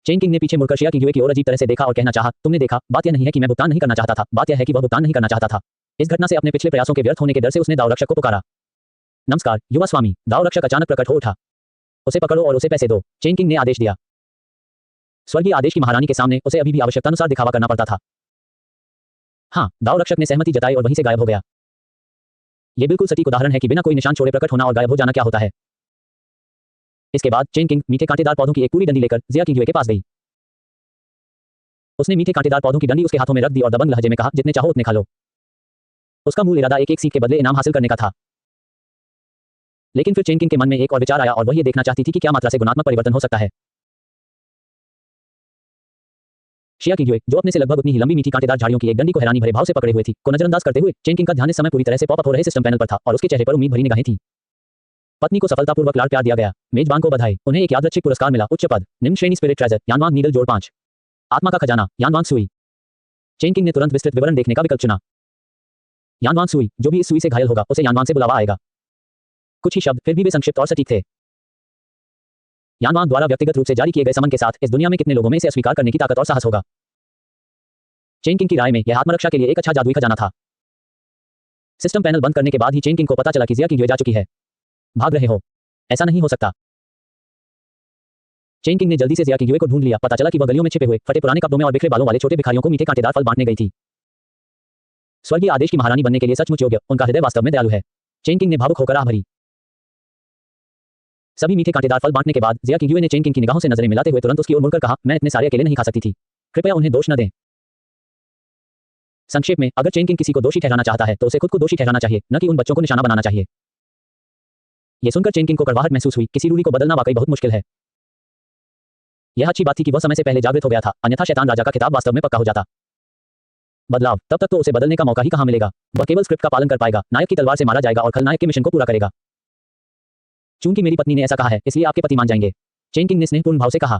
चेन किंग ने पीछे मुड़कर शिया किंगयुए की ओर अजीब तरह से देखा और कहना चाहा, तुमने देखा, बात यह नहीं है कि मैं भुगतान नहीं करना चाहता था, बात यह है कि वह भुगतान नहीं करना चाहता था। इस घटना से अपने पिछले प्रयासों के व्यर्थ होने के डर से उसने दाव रक्षक को पुकारा। नमस्कार युवा स्वामी। दाव रक्षक अचानक प्रकट हो उठा। उसे पकड़ो और उसे पैसे दो, चेन किंग ने आदेश दिया। स्वर्गीय आदेश की महारानी के सामने उसे अभी भी आवश्यकतानुसार दिखावा करना पड़ता था। हाँ, दाव रक्षक ने सहमति जताई और वहीं से गायब हो गया। यह बिल्कुल सटीक उदाहरण है कि बिना कोई निशान छोड़े प्रकट होना और गायब हो जाना क्या होता है। इसके बाद चेन किंग मीठे कांटेदार पौधों की एक पूरी डंडी लेकर जिया किंगयुए के पास गई। उसने मीठे कांटेदार पौधों की डंडी उसके हाथों में रख दी और दबंग लहजे में कहा, जितने चाहो उतने खा लो। उसका मूल इरादा एक सीख के बदले इनाम हासिल करने का था। लेकिन फिर चेन किंग के मन में एक और विचार आया और वह ये देखना चाहती थी कि क्या मात्रा से गुणात्मक परिवर्तन हो सकता है। शिया किंगयुए, जो अपने से लगभग उतनी ही लंबी मीठी कांटेदार झाड़ियों की एक डंडी को हैरानी भरे भाव से पकड़े हुए थी, को नजरअंदाज करते हुए चेन किंग का ध्यान इस समय पूरी तरह से पॉप अप हो रहे सिस्टम पैनल पर था और उसके चेहरे पर उम्मीद भरी निगाहें थीं। पत्नी को सफलतापूर्वक लाड़ प्यार दिया गया, मेजबान को बधाई। उन्हें एक यादृच्छिक पुरस्कार मिला, उच्च पद, निम्न श्रेणी स्पिरिट ट्रेजर, यानवांग नीडल जोड़ 5। आत्मा का खजाना, यानवांग सुई। चेन किंग ने तुरंत विस्तृत विवरण देखने का विकल्प चुना। यानवांग सुई, जो भी इस सुई से घायल होगा उसे यानवांग से बुलावा आएगा। कुछ ही शब्द, फिर भी वे संक्षिप्त और सटीक थे। यानवांग द्वारा व्यक्तिगत रूप से जारी किए गए समन के साथ इस दुनिया में कितने लोगों में इसे अस्वीकार करने की ताकत और साहस होगा। चेन किंग की राय में यह आत्मरक्षा के लिए एक अच्छा जादुई खजाना था। सिस्टम पैनल बंद करने के बाद ही चेन किंग को पता चला कि जिया किंगयुए जा चुकी है। भाग रहे हो? ऐसा नहीं हो सकता। चेन किंग ने जल्दी से जिया किंगयुए को ढूंढ लिया। पता चला कि वह गलियों में छिपे हुए फटे पुराने कपड़ों में और बिखरे बालों वाले छोटे भिखारियों को मीठे कांटेदार फल बांटने गई थी। स्वर्गीय आदेश की महारानी बनने के लिए सचमुच योग्य, उनका हृदय वास्तव में दयालु है। चेन किंग ने भावुक होकर आह भरी। सभी मीठे कांटेदार फल बांटने के बाद जिया किंगयुए ने चेन किंग की निगाहों से नजरें मिलाते हुए तुरंत उसकी ओर मुड़कर कहा, मैं इतने सारे अकेले नहीं खा सकती थी, कृपया उन्हें दोष न दें। संक्षेप में, अगर चेन किंग किसी को दोषी ठहराना चाहता है तो उसे खुद को दोषी ठहराना चाहिए, न कि उन बच्चों को निशाना बनाना चाहिए। यह सुनकर चेन किंग को कड़वाहट महसूस हुई। किसी रूढ़ी को बदलना वाकई बहुत मुश्किल है। यह अच्छी बात थी कि वह समय से पहले जागृत हो गया था, अन्यथा शैतान राजा का खिताब वास्तव में पक्का हो जाता। बदलाव, तब तक तो उसे बदलने का मौका ही कहां मिलेगा। वह केवल स्क्रिप्ट का पालन कर पाएगा, नायक की तलवार से मारा जाएगा और खलनायक के मिशन को पूरा करेगा। चूंकि मेरी पत्नी ने ऐसा कहा है, इसलिए आपके पति मान जाएंगे, चेन किंग ने स्नेहपूर्ण भाव से कहा।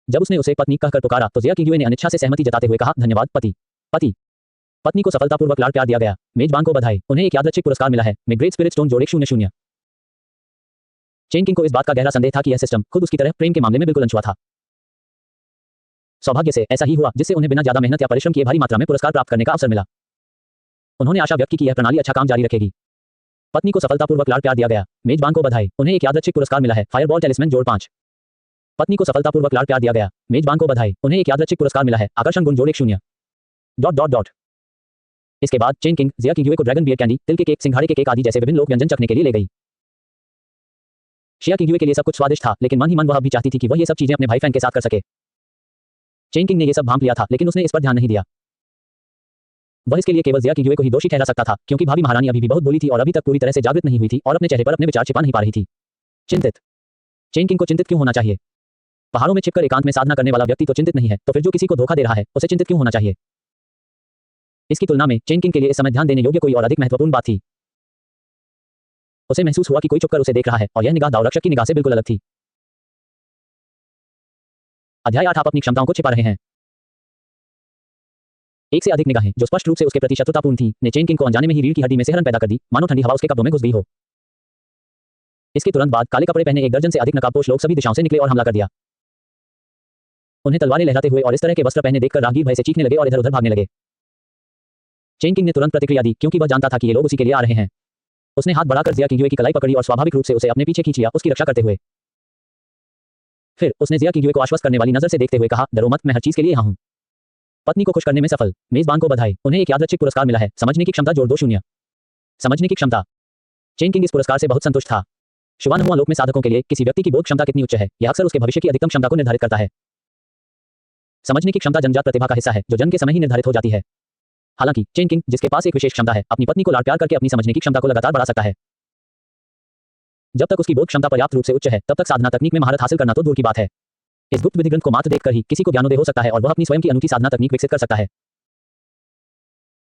जब उसने उसे पत्नी कहकर पुकारा तो जिया किंगयुए ने अनिच्छा से सहमति जताते हुए कहा, धन्यवाद पति। पति। पत्नी को सफलतापूर्वक लाड़ प्यार दिया गया, मेजबान को बधाई। उन्हें एक यादृच्छिक पुरस्कार मिला है, में ग्रेट स्पिरिट स्टोन जोड़ 100। चेन किंग को इस बात का गहरा संदेह था कि यह सिस्टम खुद उसकी तरह प्रेम के मामले में बिल्कुल अनछुआ था। सौभाग्य से ऐसा ही हुआ, जिससे उन्हें बिना ज्यादा मेहनत या परिश्रम किए भारी मात्रा में पुरस्कार प्राप्त करने का अवसर मिला। उन्होंने आशा व्यक्त की कि यह प्रणाली अच्छा काम जारी रखेगी। पत्नी को सफलतापूर्वक लाड़ प्यार दिया गया, मेजबान को बधाई। उन्हें एक यादृच्छिक पुरस्कार मिला है, फायरबॉल टेलिस्मैन जोड़ 5। पत्नी को सफलतापूर्वक लाड़ प्यार दिया गया, मेजबान को बधाई। उन्हें एक यादृच्छिक पुरस्कार मिला है, आकर्षण गुण जोड़ 100। इसके बाद चेन किंग जिया किंगयुए को ड्रैगन बियर कैंडी, तिल के केक, सिंघाड़े के केक आदि जैसे विभिन्न लोक व्यंजन चखने के लिए ले गई। शिया किंगयुए के लिए सब कुछ स्वादिष्ट था, लेकिन मन ही मन वह भी चाहती थी कि वह ये सब चीजें अपने भाई फैंग के साथ कर सके। चेन किंग ने ये सब भांप लिया था, लेकिन उसने इस पर ध्यान नहीं दिया। वह इसके लिए केवल जिया किंगयुए को ही दोषी ठहरा सकता था, क्योंकि भाभी महारानी अभी भी बहुत बोली थी और अभी तक पूरी तरह से जागृत नहीं हुई थी और अपने चेहरे पर अपने विचार छिपा नहीं पा रही थी। चिंतित। चेन किंग को चिंतित क्यों होना चाहिए? पहाड़ों में छिपकर एकांत में साधना करने वाला व्यक्ति तो चिंतित नहीं है, तो फिर जो किसी को धोखा दे रहा है उसे चिंतित क्यों होना चाहिए? इसकी तुलना में चेन किंग के लिए इस समय ध्यान देने योग्य कोई और अधिक महत्वपूर्ण बात थी। उसे महसूस हुआ कि कोई छुपकर उसे देख रहा है और यह निगाह दाव रक्षक की निगाह से बिल्कुल अलग थी। अध्याय 8 आप अपनी क्षमताओं को छिपा रहे हैं। एक से अधिक निगाहें जो स्पष्ट रूप से उसके प्रति शत्रुतापूर्ण थी ने चेन किंग को अनजाने में ही रीढ़ की हड्डी में सिहरन पैदा कर दी, मानो ठंडी हवा उसके कपड़ों में घुस गई हो। इसके तुरंत बाद काले कपड़े पहने एक दर्जन से अधिक नकाबपोश लोग सभी दिशाओं से निकले और हमला कर दिया। उन्हें तलवारें लहराते हुए और इस तरह के वस्त्र पहने देखकर राहगीर भय से चीखने लगे और इधर-उधर भागने लगे। चेन किंग ने तुरंत प्रतिक्रिया दी क्योंकि वह जानता था कि ये लोग उसी के लिए आ रहे हैं। उसने हाथ बढ़ाकर जिया किंगयुए की कलाई पकड़ी और स्वाभाविक रूप से उसे अपने पीछे खींच लिया, उसकी रक्षा करते हुए। फिर उसने जिया किंगयुए को आश्वस्त करने वाली नजर से देखते हुए कहा, डरो मत, मैं हर चीज के लिए यहाँ हूँ। पत्नी को खुश करने में सफल, मेजबान को बधाई, उन्हें एक यादृच्छिक पुरस्कार मिला है, समझने की क्षमता जोड़ 2 शून्य। समझने की क्षमता। चेन किंग इस पुरस्कार से बहुत संतुष्ट था। शुभानुहुआ लोक में साधकों के लिए किसी व्यक्ति की बोध क्षमता कितनी उच्च है, यह अक्सर उसके भविष्य की अधिकतम क्षमता को निर्धारित करता है। समझने की क्षमता जन्मजात प्रतिभा का हिस्सा है जो जन्म के समय ही निर्धारित हो जाती है। हालांकि चेन किंग, जिसके पास एक विशेष क्षमता है, अपनी पत्नी को लाड़ प्यार करके अपनी समझने की क्षमता को लगातार बढ़ा सकता है। जब तक उसकी बोध क्षमता पर्याप्त रूप से उच्च है, तब तक साधना तकनीक में महारत हासिल करना तो दूर की बात है। इस गुप्त विधि ग्रंथ को मात्र देखकर ही किसी को ज्ञानोदय हो सकता है और वह अपनी स्वयं की अनूठी साधना तकनीक विकसित कर सकता है।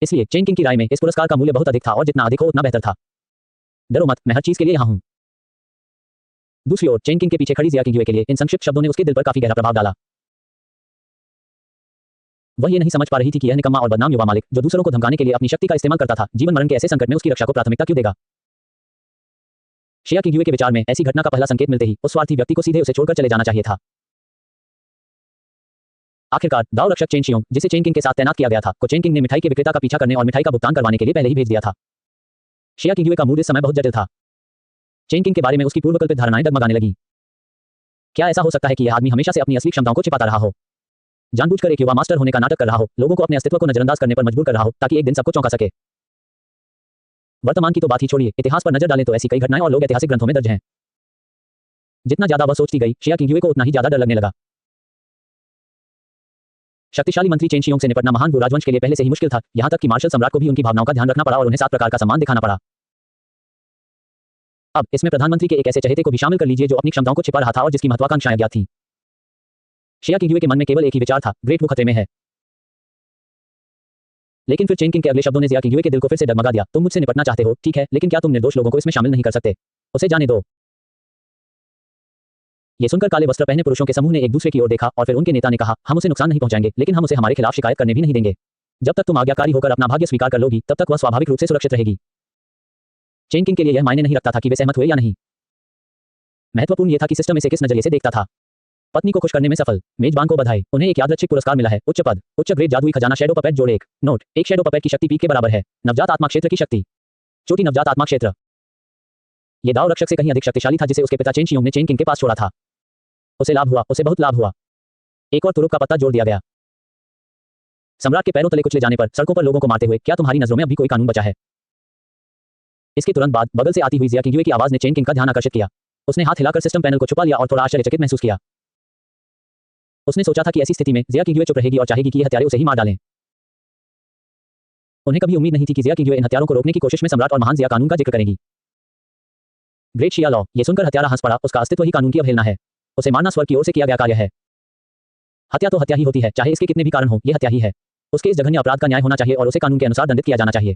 इसलिए चेन किंग की राय में इस पुरस्कार का मूल्य बहुत अधिक था और जितना अधिक हो उतना बेहतर था। डरो मत, मैं हर चीज के लिए यहाँ हूँ। दूसरी ओर चेन किंग के पीछे खड़ी जिया किंगयुए के लिए इन संक्षिप्त शब्दों ने उसके दिल पर काफी गहरा प्रभाव डाला। वह ये नहीं समझ पा रही थी कि यह निकम्मा और बदनाम युवा मालिक, जो दूसरों को धमकाने के लिए अपनी शक्ति का इस्तेमाल करता था, जीवन मरण के ऐसे संकट में उसकी रक्षा को प्राथमिकता क्यों देगा। शिया किंगयुए के विचार में ऐसी घटना का पहला संकेत मिलते ही उस स्वार्थी व्यक्ति को सीधे उसे छोड़कर चले जाना चाहिए था। आखिरकार दाव रक्षक चेन शियोंग, जिसे चेन किंग के साथ तैनात किया गया था, को चेन किंग ने मिठाई के विक्रेता का पीछा करने और मिठाई का भुगतान करवाने के लिए पहले ही भेज दिया था। शिया किंगयुए का मूड इस समय बहुत जटिल था। चेन किंग के बारे में उसकी पूर्वकल्पित धारणाएं डगमगाने लगी। क्या ऐसा हो सकता है कि यह आदमी हमेशा से अपनी असली क्षमताओं को छिपाता रहा हो, जानबूझकर एक युवा मास्टर होने का नाटक कर रहा हो, लोगों को अपने अस्तित्व को नजरअंदाज करने पर मजबूर कर रहा हो ताकि एक दिन सबको चौंका सके। वर्तमान की तो बात ही छोड़िए, इतिहास पर नजर डालें तो ऐसी कई घटनाएं और लोग ऐतिहासिक ग्रंथों में दर्ज हैं। जितना ज्यादा वह सोचती गई, शिया किंगयुए को उतना ही ज्यादा डर लगने लगा। शक्तिशाली मंत्री चेन शियोंग से निपटना महान वु राजवंश के लिए पहले से ही मुश्किल था, यहां तक कि मार्शल सम्राट को भी उनकी भावनाओं का ध्यान रखना पड़ा और उन्हें 7 प्रकार का सम्मान दिखाना पड़ा। अब इसमें प्रधानमंत्री के एक ऐसे चहेते को भी शामिल कर लीजिए जो अपनी क्षमताओं को छिपा रहा था और जिसकी महत्वाकांक्षाएं अज्ञात थी। शिया किंगयुए के मन में केवल एक ही विचार था, ग्रेट वु खतरे में है। लेकिन फिर चेन किंग के अगले शब्दों ने जिया किंगयुए के दिल को फिर से डगमगा दिया। तुम मुझसे निपटना चाहते हो, ठीक है, लेकिन क्या तुम निर्दोष लोगों को इसमें शामिल नहीं कर सकते? उसे जाने दो। ये सुनकर काले वस्त्र पहने पुरुषों के समूह ने एक दूसरे की ओर देखा और फिर उनके नेता ने कहा, हम उसे नुकसान नहीं पहुंचाएंगे, लेकिन हम उसे हमारे खिलाफ शिकायत करने भी नहीं देंगे। जब तक तुम आज्ञाकारी होकर अपना भाग्य स्वीकार कर लोगी, तब तक वह स्वाभाविक रूप से सुरक्षित रहेगी। चेन किंग के लिए यह मायने नहीं रखता था कि वे सहमत हुए या नहीं। महत्वपूर्ण यह था कि सिस्टम इसे किस नजरिए से देखता था। पत्नी को खुश करने में सफल, मेजबान को बधाई, उन्हें एक यादृच्छिक पुरस्कार मिला है, उच्च पद, उच्च ग्रेड जादुई खजाना, शैडो पपेट जोड़ 1 नोट, एक शैडो पपेट की शक्ति पीक के बराबर है, नवजात आत्मा क्षेत्र की शक्ति, छोटी नवजात आत्मा क्षेत्र। यह दाव रक्षक से कहीं अधिक शक्तिशाली था जिसे उसके पिता चेन शियोंग ने चेन किंग के पास छोड़ा था। उसे लाभ हुआ, उसे बहुत लाभ हुआ। एक और तुरुप का पत्ता जोड़ दिया गया। सम्राट के पैरों तले कुचले जाने पर, सड़कों पर लोगों को मारते हुए, क्या तुम्हारी नजरों में अभी कोई कानून बचा है? इसके तुरंत बाद बगल से आती हुई जिया किंगयुए की आवाज ने चेन किंग का ध्यान आकर्षित किया। उसने हाथ हिलाकर सिस्टम पैनल को छुपा लिया और थोड़ा आश्चर्यचकित महसूस किया। उसने सोचा था कि ऐसी स्थिति में जिया किंगयुए चुप रहेगी और चाहेगी कि ये हत्यारे उसे ही मार डालें। उन्हें कभी उम्मीद नहीं थी कि जिया किंगयुए इन हत्यारों को रोकने की कोशिश में सम्राट और महान जिया कानून का जिक्र करेगी। ग्रेट शिया लॉ, ये सुनकर हत्यारा हंस पड़ा, उसका अस्तित्व ही कानून की अवहेलना है। उसे मारना स्वर्ग की ओर से किया गया कार्य है। हत्या तो हत्या ही होती है, चाहे इसके कितने भी कारण हो, यह हत्या ही है। उसके इस जघन्य अपराध का न्याय होना चाहिए और उसे कानून के अनुसार दंडित किया जाना चाहिए।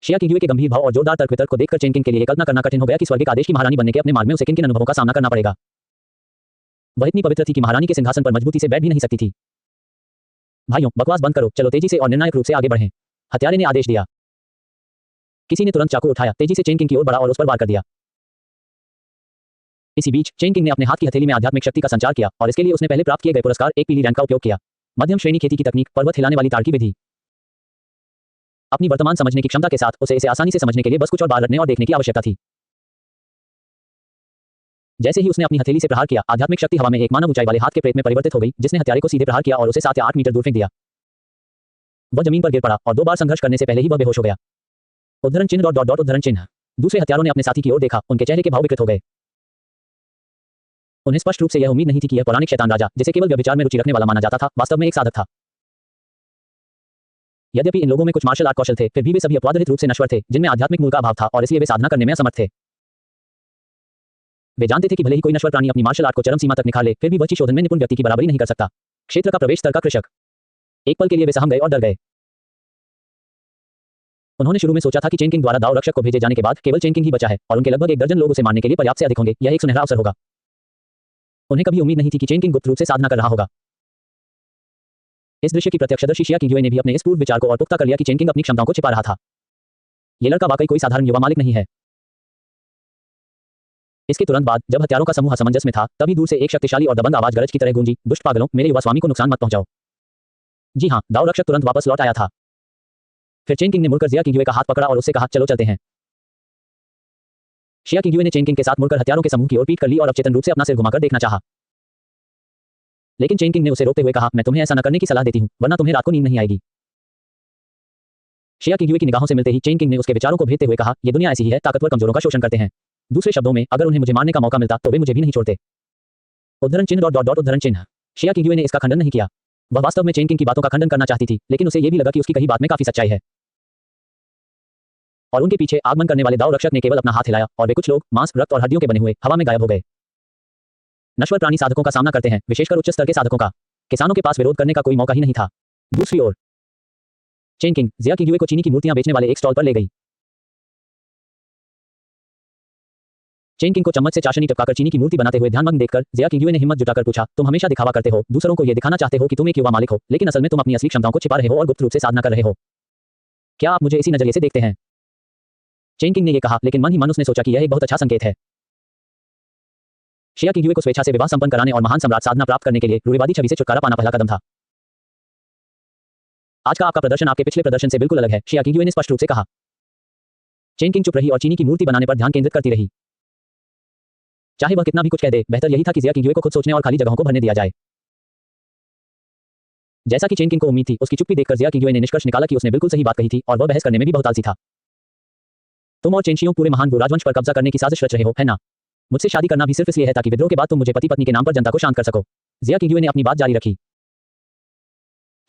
शिया किंगयुए के गंभीर भाव और जोरदार तर्क वितर्क को देखकर चेन किंग के लिए कल्पना करना कठिन हो गया कि स्वर्ग के आदेश की महारानी बनने के अपने मार्ग में उसे किन किन अनुभवों का सामना करना पड़ेगा। वह इतनी पवित्र थी कि महारानी के सिंहासन पर मजबूती से बैठ भी नहीं सकती थी। भाइयों, बकवास बंद करो, चलो तेजी से और निर्णायक रूप से आगे बढ़ें। हत्यारे ने आदेश दिया। किसी ने तुरंत चाकू उठाया, तेजी से चेन किंग की ओर बढ़ा और उस पर वार कर दिया। इसी बीच चेन किंग ने अपने हाथ की हथेली में आध्यात्मिक शक्ति का संचार किया और इसके लिए उसने पहले प्राप्त किए गए पुरस्कार एक पीली रैंक का उपयोग किया। मध्यम श्रेणी खेती की तकनीक, पर्वत हिलाने वाली ताड़ की विधि। अपनी वर्तमान समझने की क्षमता के साथ उसे इसे आसानी से समझने के लिए बस कुछ और बार रटने और देखने की आवश्यकता थी। जैसे ही उसने अपनी हथेली से प्रहार किया, आध्यात्मिक शक्ति हवा में एक मानव ऊंचाई वाले हाथ के प्रेत में परिवर्तित हो गई, जिसने हत्यारे को सीधे प्रहार किया और उसे 7 या 8 मीटर दूर फेंक दिया। वह जमीन पर गिर पड़ा और 2 बार संघर्ष करने से पहले ही वह बेहोश हो गया। उद्धरण चिन्ह उद्धरण चिन्ह। दूसरे हत्यारों ने अपने साथी की ओर देखा, उनके चेहरे के भाव विकृत हो गए। उन्हें स्पष्ट रूप से यह उम्मीद नहीं थी कि यह पौराणिक शैतान राजा, जिसे केवल व्यभिचार में रुचि रखने वाला माना जाता था, वास्तव में एक साधक था। यद्यपि इन लोगों में कुछ मार्शल आर्ट कौशल थे, फिर भी वे सभी अपवादरहित रूप से नश्वर थे, जिनमें आध्यात्मिक मूल का अभाव था और इसलिए वे साधना करने में असमर्थ थे। वे जानते थे कि भले ही कोई नश्वर प्राणी अपनी मार्शल आर्ट को चरम सीमा तक निखार ले, फिर भी वह शोधन में निपुण व्यक्ति की बराबरी नहीं कर सकता। क्षेत्र का प्रवेश स्तर का कृषक। एक पल के लिए वे सहम गए और डर गए। उन्होंने शुरू में सोचा था कि चेन किंग द्वारा दाव रक्षक को भेजे जाने के बाद केवल चेन किंग ही बचा है और उनके लगभग 1 दर्जन लोग उसे मारने के लिए पर्याप्त से अधिक होंगे। यह एक सुनहरा अवसर होगा। उन्हें कभी उम्मीद नहीं थी कि चेन किंग गुप्त रूप से साधना कर रहा होगा। इस दृश्य की प्रत्यक्षदर्शी शिया किंग ने भी अपने इस पूर्व विचार को और पुख्ता कर लिया कि चेन किंग अपनी क्षमताओं को छिपा रहा था। यह लड़का वाकई कोई साधारण युवा मालिक नहीं है। इसके तुरंत बाद जब हथियारों का समूह असमंजस में था, तभी दूर से एक शक्तिशाली और दबंग आवाज गरज की तरह गूंजी, दुष्ट पागलों, मेरे युवा स्वामी को नुकसान मत पहुंचाओ। जी हां, दाव रक्षक तुरंत वापस लौट आया था। फिर चेन किंग ने मुड़कर जिया किंग का हाथ पकड़ा और उससे कहा, चलो चलते हैं। शिया किंग ने चेन किंग के साथ मुड़कर हथियारों के समूह की ओर पीठ कर ली और अवचेतन रूप से अपना सिर घुमाकर देखना चाहा। लेकिन चेन किंग ने उसे रोकते हुए कहा, मैं तुम्हें ऐसा न करने की सलाह देती हूं, वरना तुम्हें रात को नींद नहीं आएगी। शिया किंग की निगाहों से मिलते ही चेन किंग ने उसके विचारों को भेदते हुए कहा, यह दुनिया ऐसी ही है, ताकतवर कमजोरों का शोषण करते हैं। दूसरे शब्दों में, अगर उन्हें मुझे मारने का मौका मिलता तो वे मुझे भी नहीं छोड़ते। उद्धरण चिन्ह उद्धरण चिन्ह। शिया किंग ने इसका खंडन नहीं किया। वह वास्तव में चेन किंग की बातों का खंडन करना चाहती थी, लेकिन उसे यह भी लगा कि उसकी कही बात में काफी सच्चाई है। और उनके पीछे आगमन करने वाले दाव रक्षक ने केवल अपना हाथ हिलाया और वे कुछ लोग मांस, रक्त और हड्डियों के बने हुए हवा में गायब हो गए। नश्वर प्राणी साधकों का सामना करते हैं, विशेषकर उच्च स्तर के साधकों का। किसानों के पास विरोध करने का कोई मौका ही नहीं था। दूसरी ओर चेन किंग जिया किंग को चीनी की मूर्तियां बेचने वाले एक स्टॉल पर ले गई। चेन किंग को चम्मच से चाशनी टपकाकर चीनी की मूर्ति बनाते हुए ध्यानमग्न देखकर जिया किंग ने हिम्मत जुटाकर पूछा, तुम हमेशा दिखावा करते हो, दूसरों को यह दिखाना चाहते हो कि तुम एक युवा मालिक हो, लेकिन असल में तुम अपनी असली क्षमताओं को छिपा रहे हो और गुप्त रूप से साधना कर रहे हो। क्या आप मुझे इसी नजरिए से देखते हैं? चेन किंग ने यह कहा, लेकिन मन ही मन उसने सोचा कि यह एक बहुत अच्छा संकेत है। शिया किंग को स्वेच्छा से विवाह संपन्न कराने और महान सम्राट साधना प्राप्त करने के लिए रूढ़िवादी छवि से छुटकारा पाना पहला कदम था। आज का आपका प्रदर्शन आपके पिछले प्रदर्शन से बिल्कुल अलग है, शिया किंग ने स्पष्ट रूप से कहा। चेन किंग चुप रही और चीनी की मूर्ति बनाने पर ध्यान केंद्रित करती रही। चाहे वह कितना भी कुछ कह दे, बेहतर यही था कि जिया किंग को खुद सोचने और खाली जगहों को भरने दिया जाए। जैसा कि चेन किंग को उम्मीद थी, उसकी चुप्पी देखकर जिया किंग ने निष्कर्ष निकाला कि उसने बिल्कुल सही बात कही थी और वह बहस करने में भी बहुत आलसी था। तुम और चेनशियों पूरे महान राजवंश पर कब्जा करने की साजिश रच रहे हो, है ना? मुझसे शादी करना भी सिर्फ इसलिए है ताकि विद्रोह के बाद तुम मुझे पति पत्नी के नाम पर जनता को शांत कर सको। जिया किंग ने अपनी बात जारी रखी।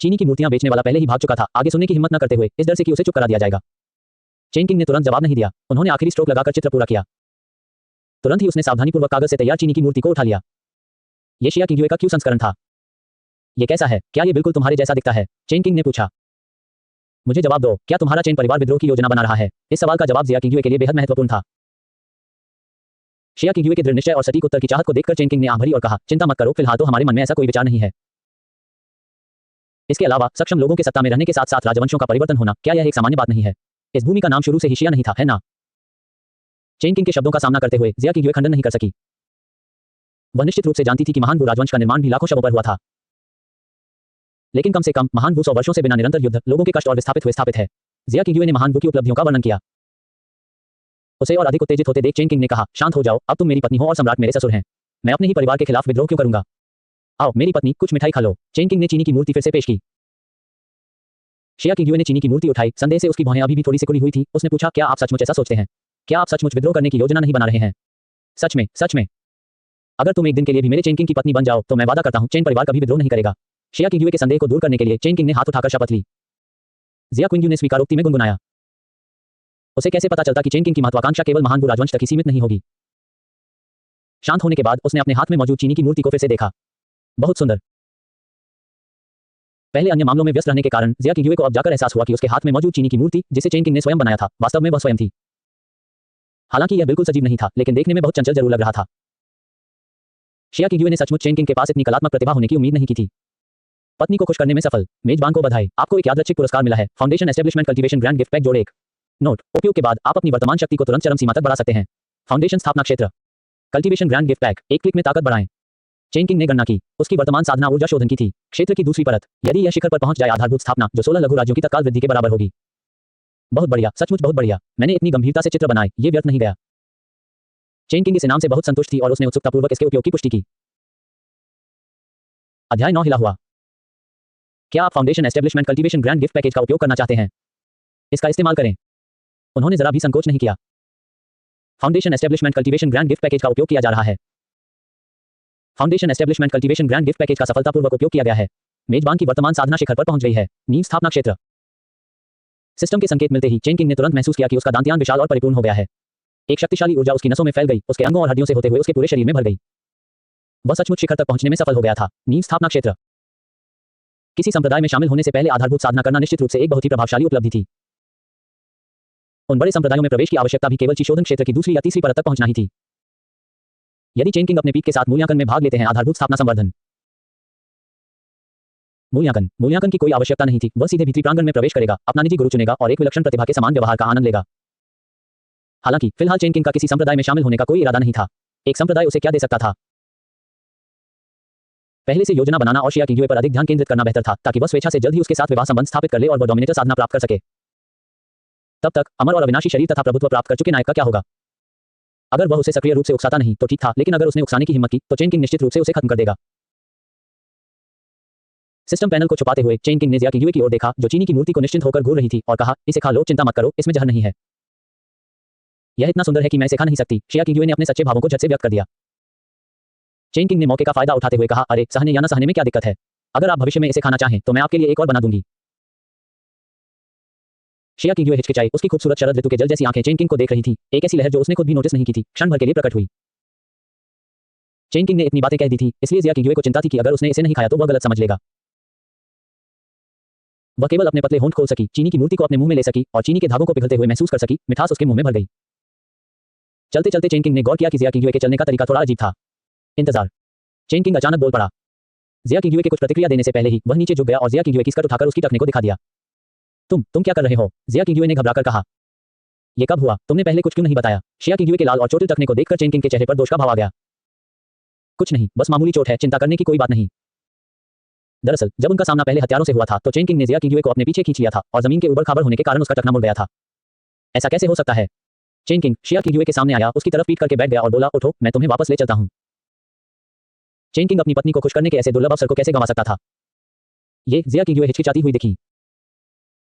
चीनी की मूर्तियां बेचने वाला पहले ही भाग चुका था, आगे सुनने की हिम्मत न करते हुए, इस डर से कि उसे चुप करा दिया जाएगा। चेन किंग ने तुरंत जवाब नहीं दिया। उन्होंने आखिरी स्ट्रोक लगाकर चित्र पूरा किया। तुरंत ही उसने सावधानीपूर्वक कागज से तैयार चीनी की मूर्ति को उठा लिया। यह शिया किंग का क्यों संस्करण था? यह कैसा है? क्या यह बिल्कुल तुम्हारे जैसा दिखता है? चेन किंग ने पूछा। मुझे जवाब दो, क्या तुम्हारा चेन परिवार विद्रोह की योजना बना रहा है? इस सवाल का जवाब जिया किंग के लिए बेहद महत्वपूर्ण था। शिया किंग के दृढ़ निश्चय और सटीक उत्तर की चाहत को देखकर चेन किंग ने आंख भरी और कहा, चिंता मत करो, फिलहाल तो हमारे मन में ऐसा कोई विचार नहीं है। इसके अलावा सक्षम लोगों के सत्ता में रहने के साथ साथ राजवंशों का परिवर्तन होना, क्या यह एक सामान्य बात नहीं है? इस भूमि का नाम शुरू से ही शिया नहीं था, है ना? चेन किंग के शब्दों का सामना करते हुए जिया किंग खंडन नहीं कर सकी। वह निश्चित रूप से जानती थी कि महान राजवंश का निर्माण भी लाखों शवों पर हुआ था, लेकिन कम से कम महान 100 वर्षों से बिना निरंतर युद्ध, लोगों के कष्ट और विस्थापित हुए स्थापित है। जिया किंग ने महान की उपलब्धियों का वर्णन किया। उसे और अधिक उत्तेजित होते देख चेन किंग ने कहा, शांत हो जाओ, अब तुम मेरी पत्नी हो और सम्राट मेरे ससुर हैं। मैं अपने ही परिवार के खिलाफ विद्रोह क्यों करूंगा? आओ मेरी पत्नी, कुछ मिठाई खा लो। चेन किंग ने चीनी की मूर्ति फिर से पेश की। शिया किंग ने चीनी की मूर्ति उठाई। संदेह से उसकी भौहें अभी भी थोड़ी सिकुड़ी हुई थी। उसने पूछा, क्या आप सचमुच ऐसा सोचते हैं? क्या आप सचमुच विद्रोह करने की योजना नहीं बना रहे हैं? सच में, सच में। अगर तुम एक दिन के लिए भी मेरे चेन किंग की पत्नी बन जाओ तो मैं वादा करता हूं, चेन परिवार कभी विद्रोह नहीं करेगा। शिया किंग के संदेह को दूर करने के लिए चेन किंग ने हाथ उठाकर शपथ ली। जिया किंग ने स्वीकारोक्ति में गुनगुनाया। उसे कैसे पता चलता कि चेन किंग की महत्वाकांक्षा केवल महान राजवंश तक ही सीमित नहीं होगी। शांत होने के बाद उसने अपने हाथ में मौजूद चीनी की मूर्ति को फिर से देखा। बहुत सुंदर। पहले अन्य मामलों में व्यस्त रहने के कारण जिया किंग को अब जाकर एहसास हुआ कि उसके हाथ में मौजूद चीनी की मूर्ति, जिसे चेन किंग ने स्वयं बनाया था, वास्तव में वह स्वयं थी। हालांकि यह बिल्कुल सजीव नहीं था, लेकिन देखने में बहुत चंचल जरूर लग रहा था। शिया किंग ने सचमुच चेन किंग के पास इतनी कलात्मक प्रतिभा होने की उम्मीद नहीं की थी। पत्नी को खुश करने में सफल। मेजबान को बधाई, आपको एक यादृच्छिक पुरस्कार मिला है। Foundation establishment cultivation grand gift pack जोड़े 1। नोट, उपयोग के बाद आप अपनी वर्तमान शक्ति को तुरंत चरम सीमा तक बढ़ा सकते हैं। फाउंडेशन स्थापना क्षेत्र, कल्टीवेशन ग्रैंड गिफ्ट पैक, एक क्लिक में ताकत बढ़ाएं। चेन किंग ने गणना की। उसकी वर्तमान साधना ऊर्जा शोधन की थी। क्षेत्र की दूसरी परत, यदि यह शिखर पर पहुंच जाए, आधारभूत स्थापना जो 16 लघु राज्यों की तत्काल वृद्धि के बराबर होगी। बहुत बढ़िया, सचमुच बहुत बढ़िया। मैंने इतनी गंभीरता से चित्र बनाए, ये व्यर्थ नहीं गया। चेन किंग इस इनाम से बहुत संतुष्ट थी और उसने उत्सुकतापूर्वक इसके उपयोग की पुष्टि की। अध्याय 9 हिला हुआ। क्या आप foundation establishment cultivation grand gift package का उपयोग करना चाहते हैं? इसका इस्तेमाल करें। उन्होंने जरा भी संकोच नहीं किया। Foundation establishment cultivation grand gift package का उपयोग किया जा रहा है। Foundation establishment cultivation grand gift package का सफलतापूर्वक उपयोग किया गया है। मेजबान की वर्तमान साधना शिखर पर पहुंच गई है। नींव स्थापना क्षेत्र। सिस्टम के संकेत मिलते ही चेन किंग ने तुरंत महसूस किया कि उसका दांतियान विशाल और परिपूर्ण हो गया है। एक शक्तिशाली ऊर्जा उसकी नसों में फैल गई, उसके अंगों और हड्डियों से होते हुए उसके पूरे शरीर में भर गई। वह सचमुच शिखर तक पहुंचने में सफल हो गया था। नींव स्थापना क्षेत्र। किसी संप्रदाय में शामिल होने से पहले आधारभूत साधना करना निश्चित रूप से एक बहुत ही प्रभावशाली उपलब्धि थी। उन बड़े संप्रदायों में प्रवेश की आवश्यकता भी केवल चिशोधन क्षेत्र की दूसरी या तीसरी परत तक पहुंचना ही थी। यदि चेन किंग अपने पीक के साथ मूल्यांकन में भाग लेते हैं, आधारभूत स्थापना संवर्धन। मूल्यांकन की कोई आवश्यकता नहीं थी। वह सीधे भीतरी प्रांगण में प्रवेश करेगा, अपना निजी गुरु चुनेगा और एक विलक्षण प्रतिभा के समान व्यवहार का आनंद लेगा। हालांकि फिलहाल चेन किंग का किसी संप्रदाय में शामिल होने का कोई इरादा नहीं था। एक संप्रदाय उसे क्या दे सकता था? पहले से योजना बनाना और शिया किंग पर अधिक ध्यान केंद्रित करना बेहतर था, ताकि वह स्वेच्छा से जल्द ही उसके साथ विवाह संबंध स्थापित कर ले और वह डोमिनेटर साधना प्राप्त कर सके। तब तक अमर और अविनाशी शरीर तथा प्रभुत्व प्राप्त कर चुके नायक का क्या होगा? अगर वह उसे सक्रिय रूप से उकसाता नहीं तो ठीक था, लेकिन अगर उसने उकसाने की हिम्मत की तो चेन किंग निश्चित रूप से उसे खत्म कर देगा। सिस्टम पैनल को छुपाते हुए चेन किंग ने जिया किंग की ओर देखा, जो चीनी की मूर्ति को निश्चिंत होकर घूर रही थी, और कहा, इसे खा लो, चिंता मत करो, इसमें जहर नहीं है। यह इतना सुंदर है कि मैं इसे खा नहीं सकती। शिया किंग ने अपने सच्चे भावों को झट से व्यक्त कर दिया। चेन किंग ने मौके का फायदा उठाते हुए कहा, अरे, सहने या न सहने में क्या दिक्कत है? अगर आप भविष्य में इसे खाना चाहें तो मैं आपके लिए एक और बना दूंगी। शिया किंग हिचकिचाई। उसकी खूबसूरत शरद ऋतु के जल जैसी आंखें चेन किंग को देख रही थी। एक ऐसी लहर जो उसने खुद भी नोटिस नहीं की थी, क्षण भर के लिए प्रकट हुई। चेन किंग ने इतनी बातें कह दी थी, इसलिए जिया किंग को चिंता थी कि अगर उसने इसे नहीं खाया तो वह गलत समझ लेगा। वह केवल अपने पतले होंठ खोल सकी, चीनी की मूर्ति को अपने मुंह में ले सकी और चीनी के धागों को पिघलते हुए महसूस कर सकी। मिठास उसके मुंह में भर गई। चलते चलते चेन किंग ने गौर किया कि जिया किंग के चलने का तरीका थोड़ा अजीब था। इंतजार। चेन किंग अचानक बोल पड़ा। जिया किंग के कुछ प्रतिक्रिया देने से पहले ही वह नीचे झुक गया और जिया किंग की स्कर्ट उठाकर उसकी टखने को दिखा दिया। तुम क्या कर रहे हो? जिया किंग ने घबराकर कहा। यह कब हुआ? तुमने पहले कुछ क्यों नहीं बताया? शिया किंग के लाल और चोटिल टखने को देखकर चेन किंग के चेहरे पर दोष का भाव आ गया। कुछ नहीं, बस मामूली चोट है, चिंता करने की कोई बात नहीं। दरअसल जब उनका सामना पहले हथियारों से हुआ था तो चेन किंग ने जिया किंग को अपने पीछे खींच लिया था और जमीन के ऊबड़-खाबड़ होने के कारण उसका टखना मुड़ गया था। ऐसा कैसे हो सकता है? चेन किंग शिया किंग के सामने आया, उसकी तरफ पीट करके बैठ गया और बोला, उठो, मैं तुम्हें वापस ले चलता हूं। चेन किंग अपनी पत्नी को खुश करने के ऐसे दुर्लभ अवसर को कैसे गंवा सकता था? ये जिया किंग हिचकिचाती हुई दिखी।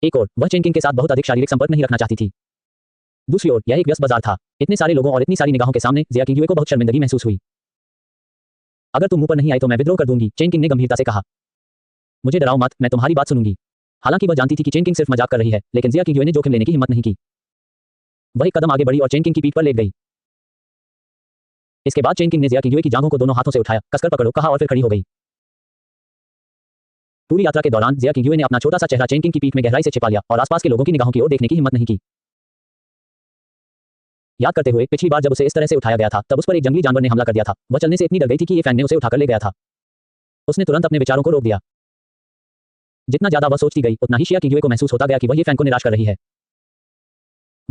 एक और वह चेन किंग के साथ बहुत अधिक शारीरिक संपर्क नहीं रखना चाहती थी। दूसरी ओर यह एक व्यस्त बाजार था। इतने सारे लोगों और इतनी सारी निगाहों के सामने जिया किंग को बहुत शर्मिंदगी महसूस हुई। अगर तुम मुंह पर नहीं आई तो मैं विद्रोह कर दूंगी, चेन किंग ने गंभीरता से कहा। मुझे डराओ मत, मैं तुम्हारी बात सुनूंगी। हालांकि वह जानती थी कि चेन किंग सिर्फ मजाक कर रही है, लेकिन जिया किंग ने जोखिम लेने की हिम्मत नहीं की। वह एक कदम आगे बढ़ी और चेन किंग की पीठ पर लेट गई। इसके बाद चेन किंग ने जिया किंग की जांघों को दोनों हाथों से उठाया, कसकर पकड़ो कहा और फिर खड़ी हो गई। पूरी यात्रा के दौरान जिया किंग ने अपना छोटा सा चेहरा चेन किंग की पीठ में गहराई से छिपा लिया और आसपास के लोगों की निगाहों की ओर देखने की हिम्मत नहीं की। याद करते हुए पिछली बार जब उसे इस तरह से उठाया गया था तब उस पर एक जंगली जानवर ने हमला कर दिया था। वह चलने से इतनी डर गई थी कि ये फैन ने उसे उठाकर ले गया था। उसने तुरंत अपने विचारों को रोक दिया। जितना ज्यादा वह सोचती गई उतना ही शिया किंग को महसूस होता गया कि वह ये फैन को निराश कर रही है।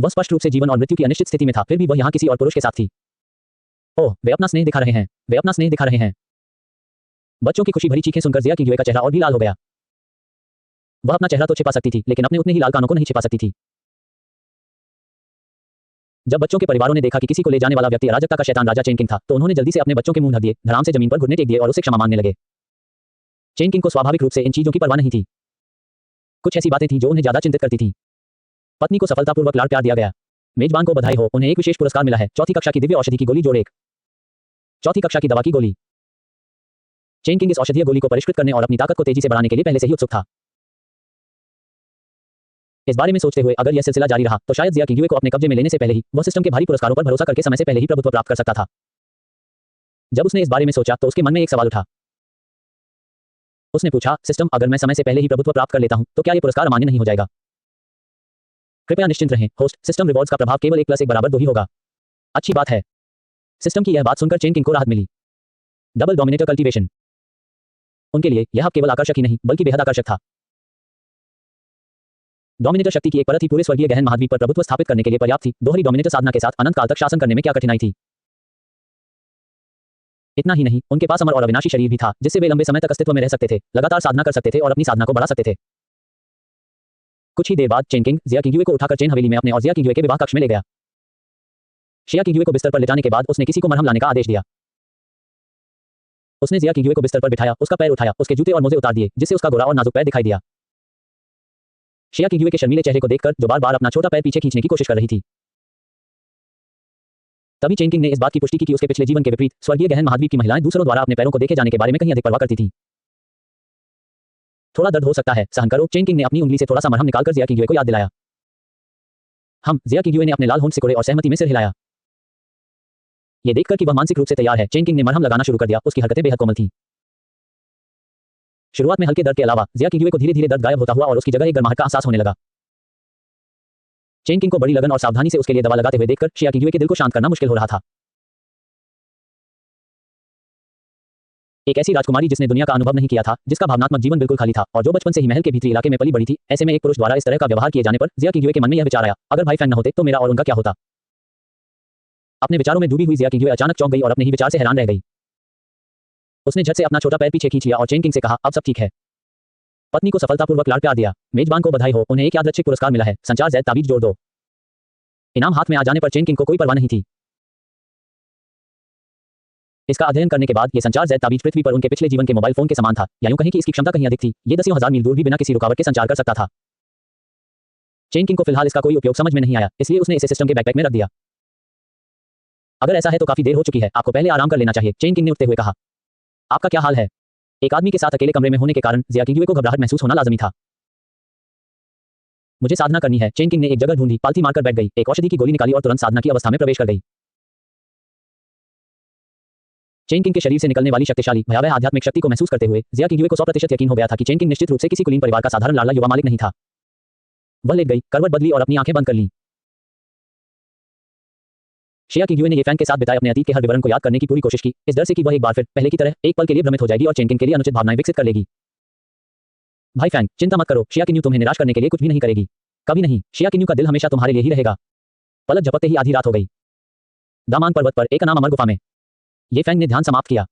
वह स्पष्ट रूप से जीवन और मृत्यु की अनिश्चित स्थिति में था, फिर भी वह यहाँ किसी और पुरुष के साथ थी। ओह, वे अपना स्नेह दिखा रहे हैं, वे अपना स्नेह दिखा रहे हैं। बच्चों की खुशी भरी चीखें सुनकर जिया किंग का चेहरा और भी लाल हो गया। वह अपना चेहरा तो छिपा सकती थी, लेकिन अपने उतने ही लाल कानों को नहीं छिपा सकती थी। जब बच्चों के परिवारों ने देखा कि किसी को ले जाने वाला व्यक्ति अराजकता का शैतान राजा चेन किंग था, तो उन्होंने जल्दी से अपने बच्चों के मुंह ढक दिए, धड़ाम से जमीन पर घुटने टेक दिए और उसे क्षमा मांगने लगे। चेन किंग को स्वाभाविक रूप से इन चीजों की परवाह नहीं थी। कुछ ऐसी बातें थीं जो उन्हें ज्यादा चिंतित करती थीं। पत्नी को सफलतापूर्वक लाड़ प्यार दिया गया। मेजबान को बधाई हो, उन्हें एक विशेष पुरस्कार मिला है, चौथी कक्षा की दिव्य औषधि की गोली जोड़ एक। चौथी कक्षा की दवा की गोली। चेन किंग इस औषधीय गोली को परिष्कृत करने और अपनी ताकत को तेजी से बढ़ाने के लिए पहले से ही उत्सुक था। इस बारे में सोचते हुए अगर यह सिलसिला जारी रहा तो शायद जिया किंग को अपने कब्जे में लेने से पहले ही वह सिस्टम के भारी पुरस्कारों पर भरोसा करके समय से पहले ही प्रभुत्व प्राप्त कर सकता था। जब उसने इस बारे में सोचा तो उसके मन में एक सवाल उठा। उसने पूछा, सिस्टम, अगर मैं समय से पहले ही प्रभुत्व प्राप्त कर लेता हूं तो क्या यह पुरस्कार अमान्य नहीं हो जाएगा? कृपया निश्चिंत रहें, होस्ट, सिस्टम रिवॉर्ड्स का प्रभाव केवल 1 + 1 = 2 ही होगा। अच्छी बात है। सिस्टम की यह बात सुनकर चेन किंग को राहत मिली। Double dominator cultivation. उनके लिए यह अब केवल आकर्षक ही नहीं बल्कि बेहद आकर्षक था। डोमिनेटर शक्ति की एक परत ही पूरे स्वर्गीय गहन महाद्वीप पर प्रभुत्व स्थापित करने के लिए पर्याप्त थी। दोहरी डोमिनेटर साधना के साथ अनंत काल तक शासन करने में क्या कठिनाई थी? इतना ही नहीं, उनके पास अमर और अविनाशी शरीर भी था, जिससे वे लंबे समय तक अस्तित्व में रह सकते थे, लगातार साधना कर सकते थे और अपनी साधना को बढ़ा सकते थे। कुछ ही देर बाद चेन किंग जिया किंग को उठाकर चेन हवेली में अपने और जिया किंग के विवाह कक्ष में ले गया। शिया किंग को बिस्तर पर लेटाने के बाद उसने किसी को मरहम लाने का आदेश दिया। उसने जिया किंग को बिस्तर पर बिठाया, उसका पैर उठाया, उसके जूते और मोजे उतार दिए, जिससे उसका गोरा और नाजुक पैर दिखाई दिया। शिया किंग के शर्मीले चेहरे को देखकर जो बार-बार अपना छोटा पैर पीछे खींचने की कोशिश कर रही थी। तभी चेन किंग ने इस बात की पुष्टि की कि उसके पिछले जीवन के विपरीत स्वर्गीय गहन महाद्वीप की महिलाएं दूसरों द्वारा अपने पैरों को देखे जाने के बारे में कहीं अधिक परवाह करती थीं। थोड़ा दर्द हो सकता है, सहन करो, चेन किंग ने अपनी उंगली से थोड़ा सा मरहम निकालकर जिया किंग को याद दिलाया। जिया किंग ने अपने लाल होंठ सिकोड़े और सहमति में सिर हिलाया। ये देखकर कि वह मानसिक रूप से तैयार है, चेन किंग ने मरहम लगाना शुरू कर दिया। उसकी हरकतें बेहद कोमल थीं। शुरुआत में हल्के दर्द के अलावा जिया किंगयुए को धीरे-धीरे दर्द गायब होता हुआ और उसकी जगह एक गर्माहट का एहसास होने लगा। चेन किंग को बड़ी लगन और सावधानी से उसके लिए दवा लगाते हुए देखकर शिया किंगयुए के दिल को शांत करना मुश्किल हो रहा था। एक ऐसी राजकुमारी जिसने दुनिया का अनुभव नहीं किया था, जिसका भावनात्मक जीवन बिल्कुल खाली था और जो बचपन से ही महल के भीतरी इलाके में पली बड़ी थी, ऐसे में एक पुरुष द्वारा इस तरह का व्यवहार किए जाने पर जिया किंगयुए के मन में यह विचार आया, अगर भाई फैंग न होते तो मेरा और उनका क्या होता। अपने विचारों में डूबी हुई जिया किंगयुए अचानक चौंक गई और अपने ही विचार से हैरान रह गई। उसने झट से अपना छोटा पैर पीछे खींच लिया और चेन किंग से कहा, अब सब ठीक है। पत्नी को सफलतापूर्वक लाड़ प्यार दिया। मेजबान को बधाई हो, उन्हें एक यादृच्छिक पुरस्कार मिला है। संचार ज़ैद ताबीज जोड़ दो। इनाम हाथ में आ जाने पर चेन किंग को कोई परवाह नहीं थी। इसका अध्ययन करने के बाद ये संचार ज़ैद ताबीज पृथ्वी पर उनके पिछले जीवन के मोबाइल फोन के समान था, या यूं कहीं कि इसकी क्षमता कहीं अधिक थी। ये दसियों हजार मील दूर भी बिना किसी रुकावट के संचार कर सकता था। चेन किंग को फिलहाल इसका कोई उपयोग समझ में नहीं आया, इसलिए उसने इसे सिस्टम के बैकपैक में रख दिया। अगर ऐसा है तो काफी देर हो चुकी है, आपको पहले आराम कर लेना चाहिए, चेन किंग ने उठते हुए कहा। आपका क्या हाल है? एक आदमी के साथ अकेले कमरे में होने के कारण जिया किंगयुए को घबराहट महसूस होना लाजमी था। मुझे साधना करनी है, चेन किंग ने एक जगह ढूंढी, पालथी मारकर बैठ गई, एक औषधि की गोली निकाली और तुरंत साधना की अवस्था में प्रवेश कर गई। चेन किंग के शरीर से निकलने वाली शक्तिशाली भयावह आध्यात्मिक शक्ति को महसूस करते हुए जिया किंगयुए को 100% यकीन हो गया था कि चेन किंग निश्चित रूप से किसी कुलीन परिवार का साधारण लाडला युवा मालिक नहीं था। वह लेट गई, करवट बदली और अपनी आंखें बंद कर ली। शिया किंगयुए ने ये फैंग के साथ बिताए अपने अतीत के हर विवरण को याद करने की पूरी कोशिश की, इस डर से कि वह एक बार फिर पहले की तरह एक पल के लिए भ्रमित हो जाएगी और चेन किंग के लिए अनुचित भावनाएं विकसित कर लेगी। भाई फैंग, चिंता मत करो, शिया किंगयू तुम्हें निराश करने के लिए कुछ भी नहीं करेगी। कभी नहीं, शिया किंगयू का दिल हमेशा तुम्हारे लिए ही रहेगा। पलक झपकते ही आधी रात हो गई। दामांग पर्वत पर एक अनाम अमर गुफा में ये फैंग ने ध्यान समाप्त किया।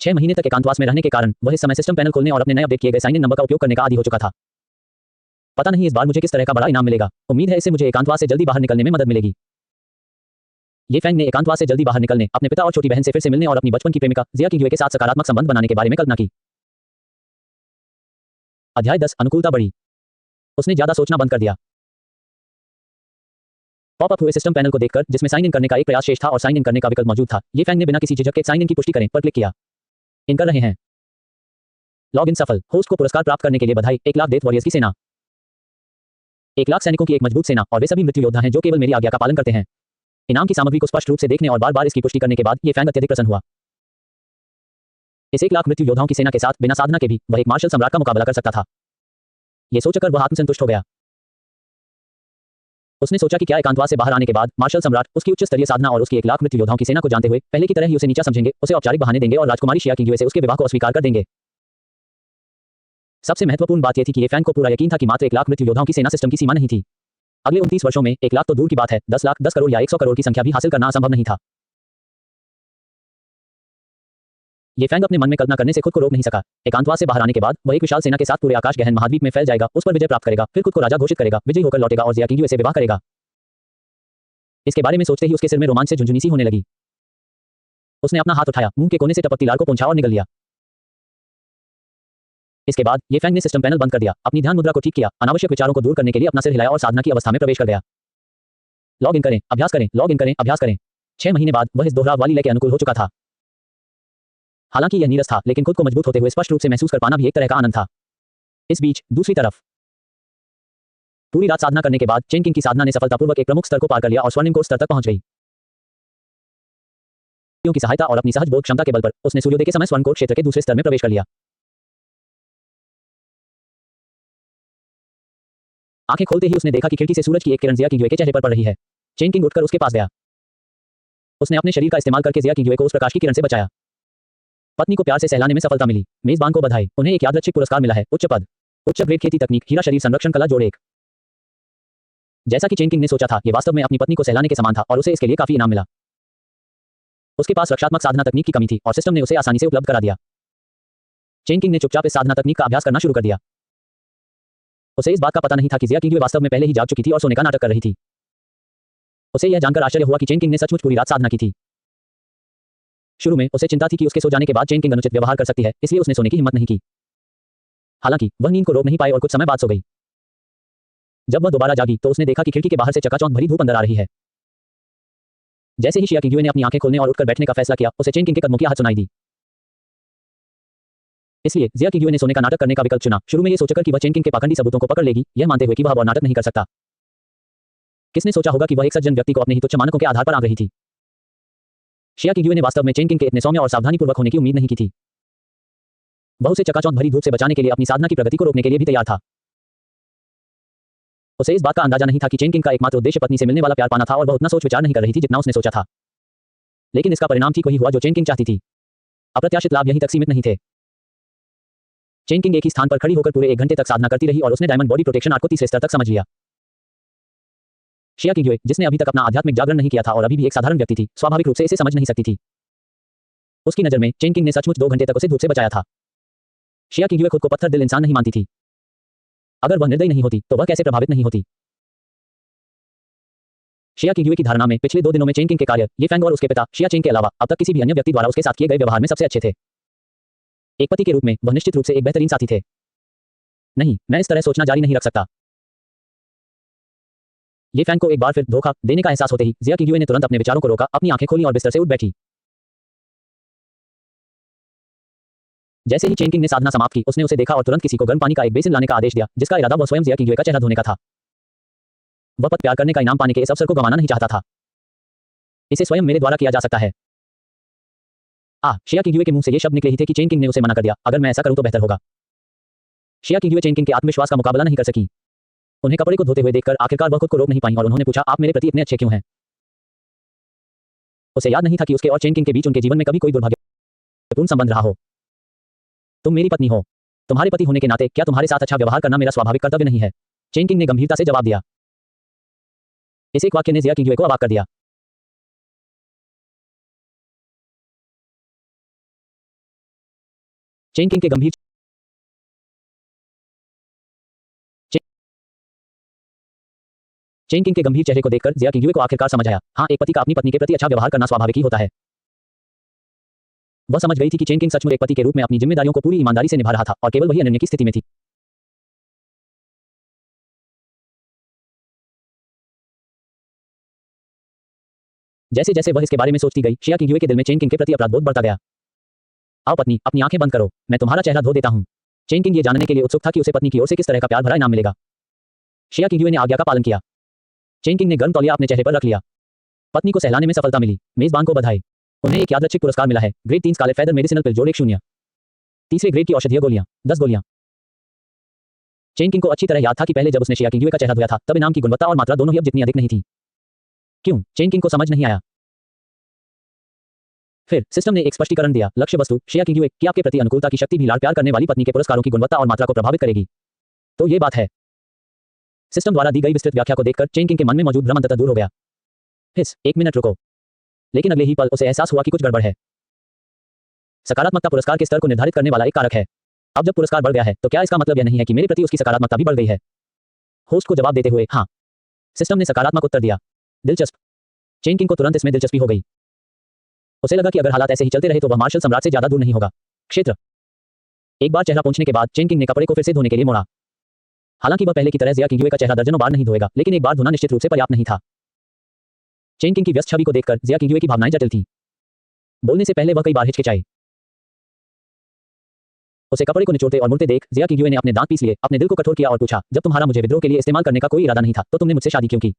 6 महीने तक एकांतवास में रहने के कारण वह इस समय सिस्टम पैनल खोलने और अपने नए अपडेट किए गए साइन इन नंबर का उपयोग करने का आदी हो चुका था। पता नहीं इस बार मुझे किस तरह का बड़ा इनाम मिलेगा। उम्मीद है इससे मुझे एकांतवास से जल्दी बाहर निकलने में मदद मिलेगी। ये फैंग ने एकांतवास से जल्दी बाहर निकलने, अपने पिता और छोटी बहन से फिर से मिलने और अपनी बचपन की प्रेमिका जिया किंगयुए के साथ सकारात्मक संबंध बनाने के बारे में कल्पना की। अध्याय 10 अनुकूलता बढ़ी। उसने ज्यादा सोचना बंद कर दिया। पॉपअप हुए सिस्टम पैनल को देखकर, जिसमें साइन इन करने का एक प्रयास शेष था और साइन इन करने का विकल्प मौजूद था, ये फैंग ने बिना किसी झिझक के साइन इन की पुष्टि करें पर क्लिक किया। इन कर रहे हैं। लॉग इन सफल। होस्ट को पुरस्कार प्राप्त करने के लिए बधाई। 1 लाख डेथ वॉरियर्स की सेना। 1 लाख सैनिकों की एक मजबूत सेना, और वे सभी मृत्यु योद्धा हैं जो केवल मेरी आज्ञा का पालन करते हैं। इनाम की सामग्री को स्पष्ट रूप से देखने और बार-बार इसकी पुष्टि करने के बाद ये फैंग अत्यधिक प्रसन्न हुआ। इस 1 लाख मृत्यु योद्धाओं की सेना के साथ बिना साधना के भी वह एक मार्शल सम्राट का मुकाबला कर सकता था। यह सोचकर वह आत्मसंतुष्ट हो गया। उसने सोचा कि क्या एकांतवास से बाहर आने के बाद मार्शल सम्राट उसकी उच्च स्तरीय साधना और उसकी 1 लाख मृत्यु योद्धाओं की सेना को जानते हुए पहले की तरह ही उसे नीचा समझेंगे, उसे औपचारिक बहाने देंगे और राजकुमारी शिया किंगयुए से उसके विवाह को अस्वीकार कर देंगे। सबसे महत्वपूर्ण बात यह थी कि ये फैंग को पूरा यकीन था कि मात्र 1 लाख मृत्यु योद्धाओं की सेना सिस्टम की सीमा नहीं थी। अगले 29 वर्षों में 1 लाख तो दूर की बात है, 10 लाख, 10 करोड़ या 100 करोड़ की संख्या भी हासिल करना असंभव नहीं था। ये फैंग अपने मन में कल्पना करने से खुद को रोक नहीं सका। एकांतवास से बाहर आने के बाद वह एक विशाल सेना के साथ पूरे आकाश गहन महाद्वीप में फैल जाएगा, उस पर विजय प्राप्त करेगा, फिर खुद को राजा घोषित करेगा, विजयी होकर लौटेगा और जिया किंगयुए से विवाह करेगा। इसके बारे में सोचते ही उसके सिर में रोमांच से झुंझुनी सी होने लगी। उसने अपना हाथ उठाया, मुंह के कोने से टपकती लार को पोंछा और निगल लिया। इसके बाद ये फैंग ने सिस्टम पैनल बंद कर दिया, अपनी ध्यान मुद्रा को ठीक किया, अनावश्यक विचारों को दूर करने के लिए अपना सिर हिलाया और साधना की अवस्था में प्रवेश कर गया। लॉग इन करें, अभ्यास करें, लॉग इन करें, अभ्यास करें। 6 महीने बाद वह इस दोहराव वाली लय के अनुकूल हो चुका था। हालांकि यह नीरस था, लेकिन खुद को मजबूत होते हुए स्पष्ट रूप से महसूस कर पाना भी एक तरह का आनंद था। इस बीच दूसरी तरफ पूरी रात साधना करने के बाद चेन किंग की साधना ने सफलतापूर्वक एक प्रमुख स्तर को पार कर लिया और स्वर्णिम कोर स्तर तक पहुंच गई। की सहायता और अपनी सहज बोध क्षमता के बल पर उसने सूर्योदय के समय स्वर्ण कोर क्षेत्र के दूसरे स्तर में प्रवेश कर लिया। आंखें खोलते ही उसने देखा कि खिड़की से सूरज की एक किरण जिया किंगयुए के चेहरे पर पड़ रही है। चेन किंग उठकर उसके पास गया। उसने अपने शरीर का इस्तेमाल करके जिया किंगयुए को उस प्रकाश की किरण से बचाया। पत्नी को प्यार से सहलाने में सफलता मिली। मेजबान को बधाई, उन्हें एक यादृच्छिक पुरस्कार मिला है, उच्च पद, उच्च ग्रेड खेती तकनीक, हीरा शरीर संरक्षण कला जोड़ 1। जैसा कि चेन किंग ने सोचा था, यह वास्तव में अपनी पत्नी को सहलाने के समान था और उसे इसके लिए काफी इनाम मिला। उसके पास रक्षात्मक साधना तकनीक की कमी थी और सिस्टम ने उसे आसानी से उपलब्ध करा दिया। चेन किंग ने चुपचाप इस साधना तकनीक का अभ्यास करना शुरू कर दिया। उसे इस बात का पता नहीं था कि जिया किंगयुए वास्तव में पहले ही जाग चुकी थी और सोने का नाटक कर रही थी। उसे यह जानकर आश्चर्य हुआ कि चेन किंग ने सचमुच पूरी रात साधना की थी। शुरू में उसे चिंता थी कि उसके सो जाने के बाद चेन किंग अनुचित व्यवहार कर सकती है, इसलिए उसने सोने की हिम्मत नहीं की। हालांकि वह नींद को रोक नहीं पाई और कुछ समय बाद सो गई। जब वह दोबारा जागी तो उसने देखा कि खिड़की के बाहर से चकाचौंध भरी धूप अंदर आ रही है। जैसे ही शिया किंगयुए ने अपनी आंखें खोलने और उठकर बैठने का फैसला किया, उसे चेन किंग के कदमों की आहट सुनाई दी। इसलिए जिया किंगयुए ने सोने का नाटक करने का विकल्प चुना, शुरू में यह सोचकर कि वह चेन किंग के पाखंडी सबूतों को पकड़ लेगी, यह मानते हुए कि वह अब और नाटक नहीं कर सकता। किसने सोचा होगा कि वह एक सज्जन व्यक्ति को अपने ही तुच्छ मानकों के आधार पर आंक रही थी। शिया किंगयुए ने वास्तव में चेन किंग के इतने सौम्य और सावधानीपूर्वक होने की उम्मीद नहीं की थी। वह उसे चकाचौंध भरी धूप से बचाने के लिए अपनी साधना की प्रगति को रोकने के लिए भी तैयार था। उसे इस बात का अंदाजा नहीं था कि चेन किंग का एकमात्र उद्देश्य पत्नी से मिलने वाला प्यार पाना था और वह उतना सोच विचार नहीं कर रही थी जितना उसने सोचा था। लेकिन इसका परिणाम ठीक वही हुआ जो चेन किंग चाहती थी। अप्रत्याशित लाभ यहीं तक सीमित नहीं थे। चेन किंग एक ही स्थान पर खड़ी होकर पूरे 1 घंटे तक साधना करती रही और उसने डायमंड बॉडी प्रोटेक्शन आर्ट को तीसरे स्तर तक समझ लिया। शिया किंगयुए, जिसने अभी तक अपना आध्यात्मिक जागरण नहीं किया था और अभी भी एक साधारण व्यक्ति थी, स्वाभाविक रूप से इसे समझ नहीं सकती थी। उसकी नजर में चेन किंग ने सचमुच 2 घंटे तक उसे धूप से बचाया था। शिया किंगयुए खुद को पत्थर दिल इंसान नहीं मानती थी। अगर वह निर्दयी नहीं होती तो वह कैसे प्रभावित नहीं होती। शिया किंगयुए की धारणा में पिछले 2 दिनों में चेन किंग के कार्य ये फैंग और उसके पिता शिया चेन के अलावा अब तक किसी भी अन्य व्यक्ति द्वारा उसके साथ किए गए व्यवहार में सबसे अच्छे थे। एक पति के रूप में वह निश्चित रूप से एक बेहतरीन साथी थे। नहीं, मैं इस तरह सोचना जारी नहीं रख सकता। ये फैंग को एक बार फिर धोखा देने का एहसास होते ही जिया किंगयुए ने तुरंत अपने विचारों को रोका, अपनी आंखें खोली और बिस्तर से उठ बैठी। जैसे ही चेन किंग ने साधना समाप्त की, उसने उसे देखा और तुरंत किसी को गर्म पानी का एक बेसिन लाने का आदेश दिया, जिसका इरादा वह स्वयं जिया किंगयुए का चेहरा धोने का था। वह पति प्यार करने का इनाम पाने के इस अवसर को गंवाना नहीं चाहता था। इसे स्वयं मेरे द्वारा किया जा सकता है। शिया किंगयुए के मुंह से ये शब्द निकले ही थे कि चेन किंग ने उसे मना कर दिया, अगर मैं ऐसा करूं तो बेहतर होगा। शिया किंगयुए चेन किंग के आत्मविश्वास का मुकाबला नहीं कर सकी। उन्हें कपड़े को धोते हुए देखकर आखिरकार वह खुद को रोक नहीं पाई और उन्होंने पूछा, आप मेरे प्रति इतने अच्छे क्यों हैं? उसे याद नहीं था कि उसके और चेन किंग के बीच उनके जीवन में कभी कोई दुर्भाग्यपूर्ण संबंध रहा हो। तुम मेरी पत्नी हो। तुम्हारे पति होने के नाते क्या तुम्हारे साथ अच्छा व्यवहार करना मेरा स्वाभाविक कर्तव्य नहीं है? चेन किंग ने गंभीरता से जवाब दिया। इस एक वाक्य ने जिया किंगयुए को अवाक कर दिया। चेन किंग के गंभीर चेन किंग के गंभीर चेहरे को देखकर जिया किंगयुए को आखिरकार समझ आया। हाँ, एक पति का अपनी पत्नी के प्रति अच्छा व्यवहार करना स्वाभाविक ही होता है। वह समझ गई थी कि चेन किंग सचमुच एक पति के रूप में अपनी जिम्मेदारियों को पूरी ईमानदारी से निभा रहा था और केवल वही अनन्य की स्थिति में थी। जैसे जैसे वह इसके बारे में सोचती गई, शिया किंगयुए के दिल में चेन किंग के प्रति अपराध बोध बढ़ता गया। आओ पत्नी, अपनी आंखें बंद करो, मैं तुम्हारा चेहरा धो देता हूं। चेन किंग ये जानने के लिए उत्सुक था कि उसे पत्नी की ओर से किस तरह का प्यार भरा इनाम मिलेगा। शिया किंगयुए ने आज्ञा का पालन किया। चेन किंग ने गर्म तौलिया अपने चेहरे पर रख लिया। पत्नी को सहलाने में सफलता मिली। मेजबान को बधाई। उन्हें एक यादृच्छिक पुरस्कार मिला है। ग्रेड 3 स्कारलेट फेदर मेडिसिनल पिल जोड़ 1-0। तीसरे ग्रेड की औषधीय गोलियां 10 गोलियां। चेन किंग को अच्छी तरह याद था कि पहले जब उसने शिया किंगयुए का चेहरा धोया था, तब इनाम की गुणवत्ता और मात्रा दोनों ही अब जितनी अधिक नहीं थी। क्यों? चेन किंग को समझ नहीं आया। फिर सिस्टम ने एक स्पष्टीकरण दिया, लक्ष्य वस्तु शिया किंगयुए की आपके प्रति अनुकूलता की शक्ति भी लाड़ प्यार करने वाली पत्नी के पुरस्कारों की गुणवत्ता और मात्रा को प्रभावित करेगी। तो ये बात है। सिस्टम द्वारा दी गई विस्तृत व्याख्या को देखकर चेन किंग के मन में मौजूद भ्रम अंततः दूर हो गया। 1 मिनट रुको। लेकिन अगले ही पल उसे एहसास हुआ कि कुछ गड़बड़ है। सकारात्मकता पुरस्कार के स्तर को निर्धारित करने वाला एक कारक है। अब जब पुरस्कार बढ़ गया है, तो क्या इसका मतलब यह नहीं है कि मेरे प्रति उसकी सकारात्मकता भी बढ़ गई है? होस्ट को जवाब देते हुए, हाँ। सिस्टम ने सकारात्मक उत्तर दिया। दिलचस्प। चेन किंग को तुरंत इसमें दिलचस्पी हो गई। उसे लगा कि अगर हालात ऐसे ही चलते रहे तो वह मार्शल सम्राट से ज्यादा दूर नहीं होगा। क्षेत्र। एक बार चेहरा पहुंचने के बाद चेन किंग ने कपड़े को फिर से धोने के लिए मोड़ा। हालांकि वह पहले की तरह जिया किंगयुए का चेहरा दर्जनों बार नहीं धोएगा, लेकिन एक बार धोना निश्चित रूप से पर्याप्त नहीं था। चेन किंग की व्यस्त छवि को देखकर जिया किंगयुए की भावनाएं जटिल थीं। बोलने से पहले वह कई बार हिचकिचाई। उसे कपड़े को निचोड़ते और मुड़ते देख जिया किंगयुए ने अपने दांत पीस लिए, अपने दिल को कठोर किया और पूछा, जब तुम्हारा मुझे विद्रोह के लिए इस्तेमाल करने का कोई इरादा नहीं था, तो तुमने मुझसे शादी क्यों की?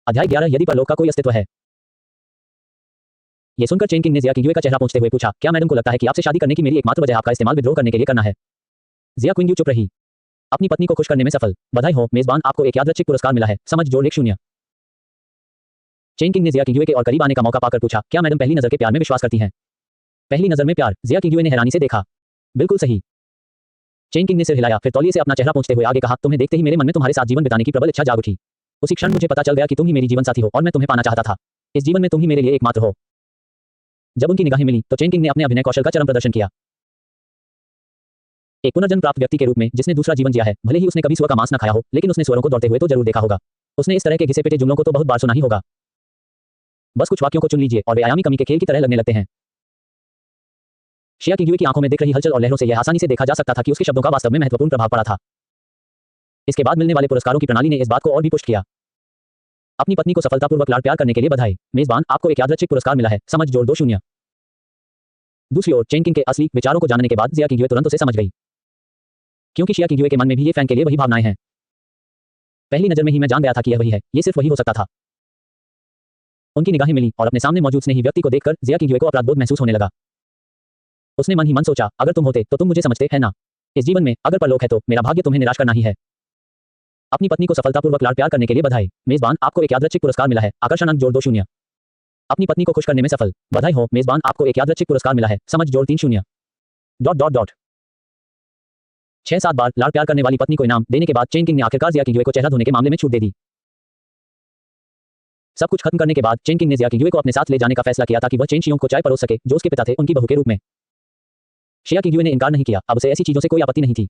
अध्याय 11 यदि परलोक का कोई अस्तित्व है। यह सुनकर चेन किंग ने जिया किंगयुए का चेहरा पोंछते हुए पूछा, क्या मैडम को लगता है कि आपसे शादी करने की मेरी एकमात्र वजह आपका इस्तेमाल विद्रोह करने के लिए करना है? जिया किंगयू चुप रही। अपनी पत्नी को खुश करने में सफल। बधाई हो मेजबान, आपको एक यादृच्छिक पुरस्कार मिला है। समझ जोड़ 1-0। चेन किंग ने जिया किंगयुए के और करीब आने का मौका पाकर पूछा, क्या मैडम पहली नजर के प्यार में विश्वास करती हैं? पहली नजर में प्यार? जिया किंगयुए ने हैरानी से देखा। बिल्कुल सही। चेन किंग ने सिर हिलाया, फिर तौलिए से अपना चेहरा पोंछते हुए आगे कहा, तुम्हें देखते ही मेरे मन में तुम्हारे साथ जीवन बिताने की प्रबल इच्छा जाग उठी। उसी क्षण मुझे पता चल गया कि तुम ही मेरी जीवन साथी हो और मैं तुम्हें पाना चाहता था। इस जीवन में तुम ही मेरे लिए एकमात्र हो। जब उनकी निगाहें मिली तो चेन किंग ने अपने अभिनय कौशल का चरम प्रदर्शन किया। एक पुनर्जन्म प्राप्त व्यक्ति के रूप में जिसने दूसरा जीवन जिया है, भले ही उसने कभी स्वर का मांस न खाया हो, लेकिन उसने स्वरों को दौड़ते हुए तो जरूर देखा होगा। उसने इस तरह के घिसे पिटे जुमलों को तो बहुत बार सुना ही होगा। बस कुछ वाक्यों को चुन लीजिए और वे आयामी कमी के खेल की तरह लगने लगते हैं। शिया किंगयुए की आंखों में दिख रही हलचल और लहरों से यह आसानी से देखा जा सकता था कि उसके शब्दों का वास्तव में महत्वपूर्ण प्रभाव पड़ा था। इसके बाद मिलने वाले पुरस्कारों की प्रणाली ने इस बात को और भी पुष्ट किया। अपनी पत्नी को सफलतापूर्वक लाड़ प्यार करने के लिए बधाई। मेजबान, आपको एक यादृच्छिक पुरस्कार मिला है। समझ जोड़ 2-0। दूसरी ओर चेन किंग के असली विचारों को जानने के बाद जिया किंगयुए तुरंत उसे समझ गई, क्योंकि शिया किंगयुए के मन में भी ये फैन के लिए वही भावनाएं हैं। पहली नजर में ही मैं जान गया था कि यह वही है, ये सिर्फ वही हो सकता था। उनकी निगाहें मिली और अपने सामने मौजूद स्नेही व्यक्ति को देखकर जिया किंगयुए को अपराधबोध महसूस होने लगा। उसने मन ही मन सोचा, अगर तुम होते तो तुम मुझे समझते, है ना? इस जीवन में अगर परलोक है तो मेरा भाग्य तुम्हें निराश करना ही है। अपनी पत्नी को सफलतापूर्वक लाड़ प्यार करने के लिए बधाई। मेजबान, आपको एक यादृच्छिक पुरस्कार मिला है। आकर्षण अंक जोड़ 2 शून्य। अपनी पत्नी को खुश करने में सफल। बधाई हो मेजबान, आपको एक यादृच्छिक पुरस्कार मिला है। समझ जोड़ 3 शून्य। ... 6-7 बार लाड़ प्यार करने वाली पत्नी को इनाम देने के बाद चेन किंग ने आखिरकार जिया किंगयुए को चेहरा धोने के मामले में छूट दे दी। सब कुछ खत्म करने के बाद चेन किंग ने जिया किंगयुए को अपने साथ ले जाने का फैसला किया ताकि वह चेन शियोंग को चाय परोस सके, जो उसके पिता थे उनकी बहू के रूप में। शिया किंगयुए ने इनकार नहीं किया, अब उसे ऐसी चीजों से कोई आपत्ति नहीं थी।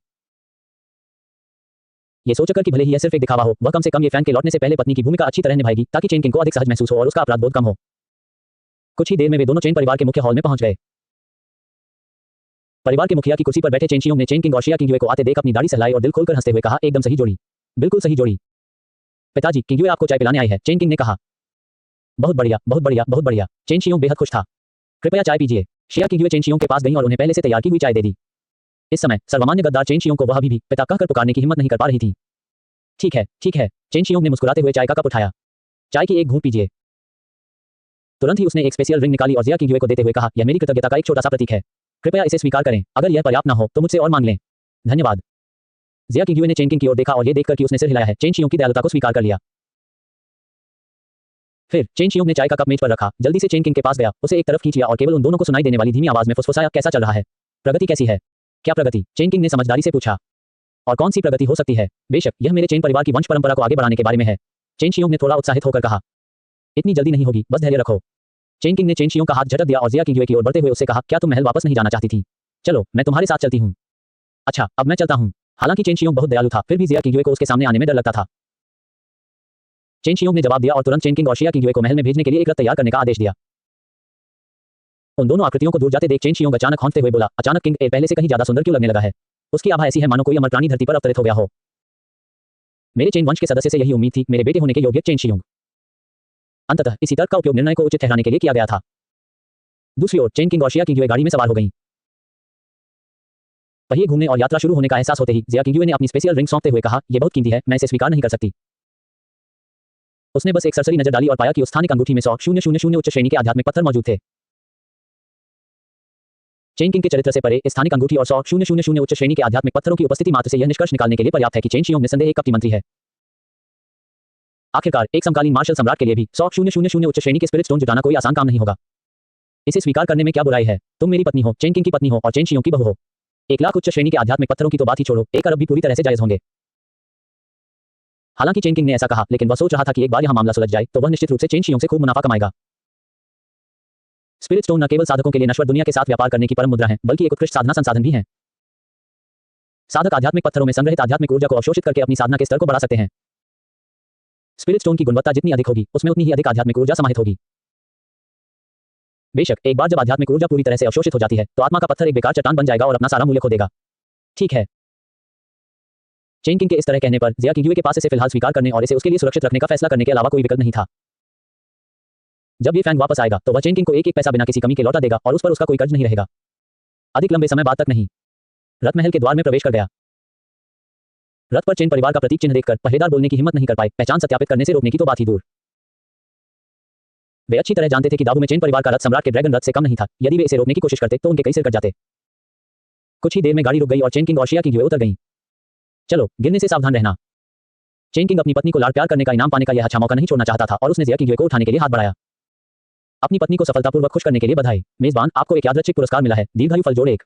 ये सोचकर कि भले ही यह सिर्फ एक दिखावा हो, वह कम से कम ये फैन के लौटने से पहले पत्नी की भूमिका अच्छी तरह निभाएगी ताकि चेन किंग को अधिक सहज महसूस हो और उसका अपराध बोध कम हो। कुछ ही देर में वे दोनों चेन परिवार के मुख्य हॉल में पहुंच गए। परिवार के मुखिया की कुर्सी पर बैठे चेन शियोंग ने चेन किंग और शिया किंगयुए को आते देख अपनी दाढ़ी सहलाई और दिल खोलकर हंसते हुए कहा, एकदम सही जोड़ी, बिल्कुल सही जोड़ी। पिताजी, किंगयुए आपको चाय पिलाने आई है, चेन किंग ने कहा। बहुत बढ़िया, बहुत बढ़िया, बहुत बढ़िया। चेन शियोंग बेहद खुश था। कृपया चाय पीजिए। शिया किंगयुए चेन शियोंग के पास गईं और उन्हें पहले से तैयार की हुई चाय दे दी। इस समय सर्वमान्य गद्दार चेन शियोंग को वह अभी भी पिता कहकर पुकारने की हिम्मत नहीं कर पा रही थी। ठीक है, ठीक है। चेन शियोंग ने मुस्कुराते हुए चाय का कप उठाया। चाय की एक घूंट पीजिए। तुरंत ही उसने एक स्पेशल रिंग निकाली और जिया किंगयुए को देते हुए कहा, यह मेरी कृतज्ञता का एक छोटा सा प्रतीक है। कृपया इसे स्वीकार करें। अगर यह पर्याप्त ना हो तो मुझसे और मांग लें। धन्यवाद। जिया किंगयुए ने चेन किंग की ओर देखा और ये देखकर कि उसने सिर हिलाया है, चेन शियोंग की दयालुता को स्वीकार कर लिया। फिर चेन शियोंग ने चाय का कप मेज पर रखा, जल्दी से चेन किंग के पास गया, उसे एक तरफ खींच लिया और केवल उन दोनों को सुनाई देने वाली धीमी आवाज में फुसफुसाया, कैसा चल रहा है? प्रगति कैसी है? क्या प्रगति? चेन किंग ने समझदारी से पूछा। और कौन सी प्रगति हो सकती है? बेशक, यह मेरे चेन परिवार की वंश परंपरा को आगे बढ़ाने के बारे में है। चेन शियोंग ने थोड़ा उत्साहित होकर कहा। इतनी जल्दी नहीं होगी, बस धैर्य रखो। चेन किंग ने चेन शियोंग का हाथ झटक दिया और जिया किंगयुए की ओर बढ़ते हुए उससे कहा, क्या तुम महल वापस नहीं जाना चाहती थी? चलो, मैं तुम्हारे साथ चलती हूँ। अच्छा, अब मैं चलता हूँ। हालांकि चेन शियोंग बहुत दयालु था, फिर भी जिया किंगयुए को उसके सामने आने में डर लगता था। चेन शियोंग ने जवाब दिया और तुरंत चेन किंग और शिया किंगयुए को महल में भेजने के लिए एक रथ तैयार करने का आदेश दिया। उन दोनों आकृतियों को दूर जाते देख चेन शियोंग अचानक हौंकते हुए बोला, अचानक किंग ए पहले से कहीं ज्यादा सुंदर क्यों लगने लगा है? उसकी आभा ऐसी है मानो कोई अमर प्राणी धरती पर अवतरित हो गया हो। मेरे चेन वंश के सदस्य से यही उम्मीद थी, मेरे बेटे होने के योग्य चेन शियोंग। अंततः इसी तर्क का उपयोग निर्णय को उचित ठहराने के लिए किया गया था। दूसरी ओर चेन किंग और शिया किंगयुए गाड़ी में सवार हो गईं। पहिए घूमने और यात्रा शुरू होने का एहसास होते ही जिया किंगयुए ने अपनी स्पेशल रिंग सौंपते हुए कहा, यह बहुत कीमती है, मैं इसे स्वीकार नहीं कर सकती। उसने बस एक सरसरी नजर डाली और पाया कि उस स्थानिक अंगूठी में 100,000 उच्च श्रेणी के आध्यात्मिक पत्थर मौजूद थे। चेन किंग के चरित्र से परे स्थानिक अंगूठी और 100,000 उच्च श्रेणी के आध्यात्मिक पत्थरों की उपस्थिति मात्र से यह निष्कर्ष निकालने के लिए पर्याप्त है कि चेन शियोंग निस्संदेह एक कपटी मंत्री है। आखिरकार एक समकालीन मार्शल सम्राट के लिए भी 100,000 उच्च श्रेणी के स्पिरिट स्टोन जुटाना कोई आसान काम नहीं होगा। इसे स्वीकार करने में क्या बुराई है? तुम मेरी पत्नी हो, चेन किंग की पत्नी हो और चेन शियोंग की बहू हो। 1,00,000 उच्च श्रेणी के आध्यात्मिक पत्थरों की तो बात ही छोड़ो, 1 अरब भी पूरी तरह से जायज होंगे। हालांकि चेन किंग ने ऐसा कहा, लेकिन वह सोच रहा था कि एक बार यह मामला सुलझ जाए तो वह निश्चित रूप से चेन शियोंग से खूब मुनाफा कमाएगा। स्पिरिट स्टोन न केवल साधकों के लिए नश्वर दुनिया के साथ व्यापार करने की परम मुद्रा है, बल्कि एक उत्कृष्ट साधना संसाधन भी है। साधक आध्यात्मिक पत्थरों में संग्रहित आध्यात्मिक ऊर्जा को अवशोषित करके अपनी साधना के स्तर को बढ़ा सकते हैं। स्पिरिट स्टोन की गुणवत्ता जितनी अधिक होगी, उसमें उतनी ही अधिक आध्यात्मिक ऊर्जा समाहित होगी। बेशक, एक बार जब आध्यात्मिक ऊर्जा पूरी तरह से अवशोषित हो जाती है, तो आत्मा का पत्थर एक बेकार चट्टान बन जाएगा और अपना सारा मूल्य खो देगा। ठीक है। चेन किंग के इस तरह कहने पर जिया किंगयुए के पास इसे फिलहाल स्वीकार करने और इसे उसके लिए सुरक्षित रखने का फैसला करने के अलावा कोई विकल्प नहीं था। जब ये फैंग वापस आएगा तो वह चेन किंग को एक एक पैसा बिना किसी कमी के लौटा देगा और उस पर उसका कोई कर्ज नहीं रहेगा। अधिक लंबे समय बाद तक नहीं। रथ महल के द्वार में प्रवेश कर गया। रथ पर चेन परिवार का प्रतीक चिन्ह देखकर पहरेदार बोलने की हिम्मत नहीं कर पाए, पहचान सत्यापित करने से रोकने की तो बात ही दूर। वे अच्छी तरह जानते थे कि दाबू में चेन परिवार का रथ सम्राट के ड्रैगन रथ से कम नहीं था। यदि वे इसे रोकने की कोशिश करते तो उनके कई सिर कट जाते। कुछ ही देर में गाड़ी रुक गई और चेन किंग और शिया किंगयुए उतर गईं। चलो, गिरने से सावधान रहना। चेन किंग अपनी पत्नी को लाड़ प्यार करने का इनाम पाने का यह अच्छा मौका नहीं छोड़ना चाहता था और उसने जिया किंगयुए को उठाने के लिए हाथ बढ़ाया। अपनी पत्नी को सफलतापूर्वक खुश करने के लिए बधाई। मेजबान, आपको एक यादृच्छिक पुरस्कार मिला है, दीर्घायु फल जोड़ 1।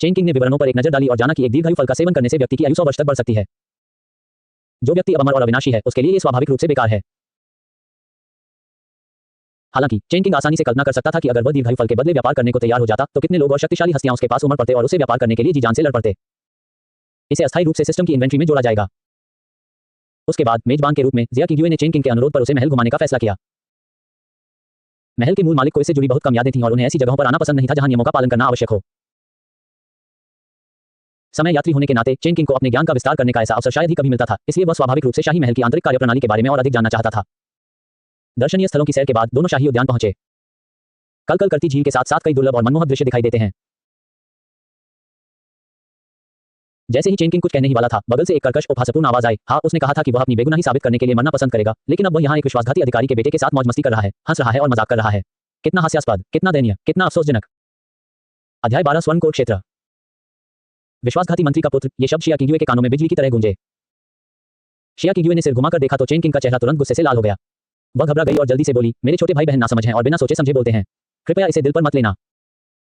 चेन किंग ने विवरणों पर एक नजर डाली और जाना कि एक दीर्घायु फल का सेवन करने से व्यक्ति की आयु 100 वर्ष तक बढ़ सकती है। जो व्यक्ति अब अमर और अविनाशी है, उसके लिए ये स्वाभाविक रूप से बेकार है। हालांकि चेन किंग आसानी से कल्पना कर सकता था कि अगर वह दीर्घायु फल के बदले व्यापार करने को तैयार हो जाता तो कितने लोग और शक्तिशाली हस्तियां उसके पास उमड़ पड़ते और उसे व्यापार करने के लिए जी जान से लड़ पड़ते। इसे अस्थायी रूप से सिस्टम की इन्वेंट्री में जोड़ा जाएगा। उसके बाद मेजबान के रूप में जिया किंगयुए ने चेन किंग के अनुरोध पर उसे महल घुमाने का फैसला किया। महल के मूल मालिक को इससे जुड़ी बहुत कम यादें थीं और उन्हें ऐसी जगहों पर आना पसंद नहीं था जहां नियमों का पालन करना आवश्यक हो। समय यात्री होने के नाते चेन किंग को अपने ज्ञान का विस्तार करने का ऐसा अवसर शायद ही कभी मिलता था, इसलिए वह स्वाभाविक रूप से शाही महल की आंतरिक कार्यप्रणाली के बारे में और अधिक जानना चाहता था। दर्शनीय स्थलों की सैर के बाद दोनों शाही उद्यान पहुंचे। कल कल करती झील के साथ साथ कई दुर्लभ और मनमोहक दृश्य दिखाई देते हैं। जैसे ही चेन किंग कुछ कहने ही वाला था, बगल से एक कर्कश उपहासपूर्ण आवाज आई। हाँ, उसने कहा था कि वह अपनी बेगुनाही साबित करने के लिए मरना पसंद करेगा, लेकिन अब वह यहाँ एक विश्वासघाती अधिकारी के बेटे के साथ मौज मस्ती कर रहा है, हंस रहा है और मजाक कर रहा है। कितना हास्यास्पद, कितना दयनीय, कितना अफसोसजनक। अध्याय 12 स्वर्ण कोट क्षेत्र। विश्वासघाती मंत्री का पुत्र, ये शब्द शिया किंगयुए के कानों में बिजली की तरह गूंजे। शिया किंगयुए ने सिर घुमाकर देखा तो चेन किंग का चेहरा तुरंत गुस्से से लाल हो गया। वह घबरा गई और जल्दी से बोली, मेरे छोटे भाई बहन नासमझ हैं और बिना सोचे समझे बोलते हैं। कृपया इसे दिल पर मत लेना।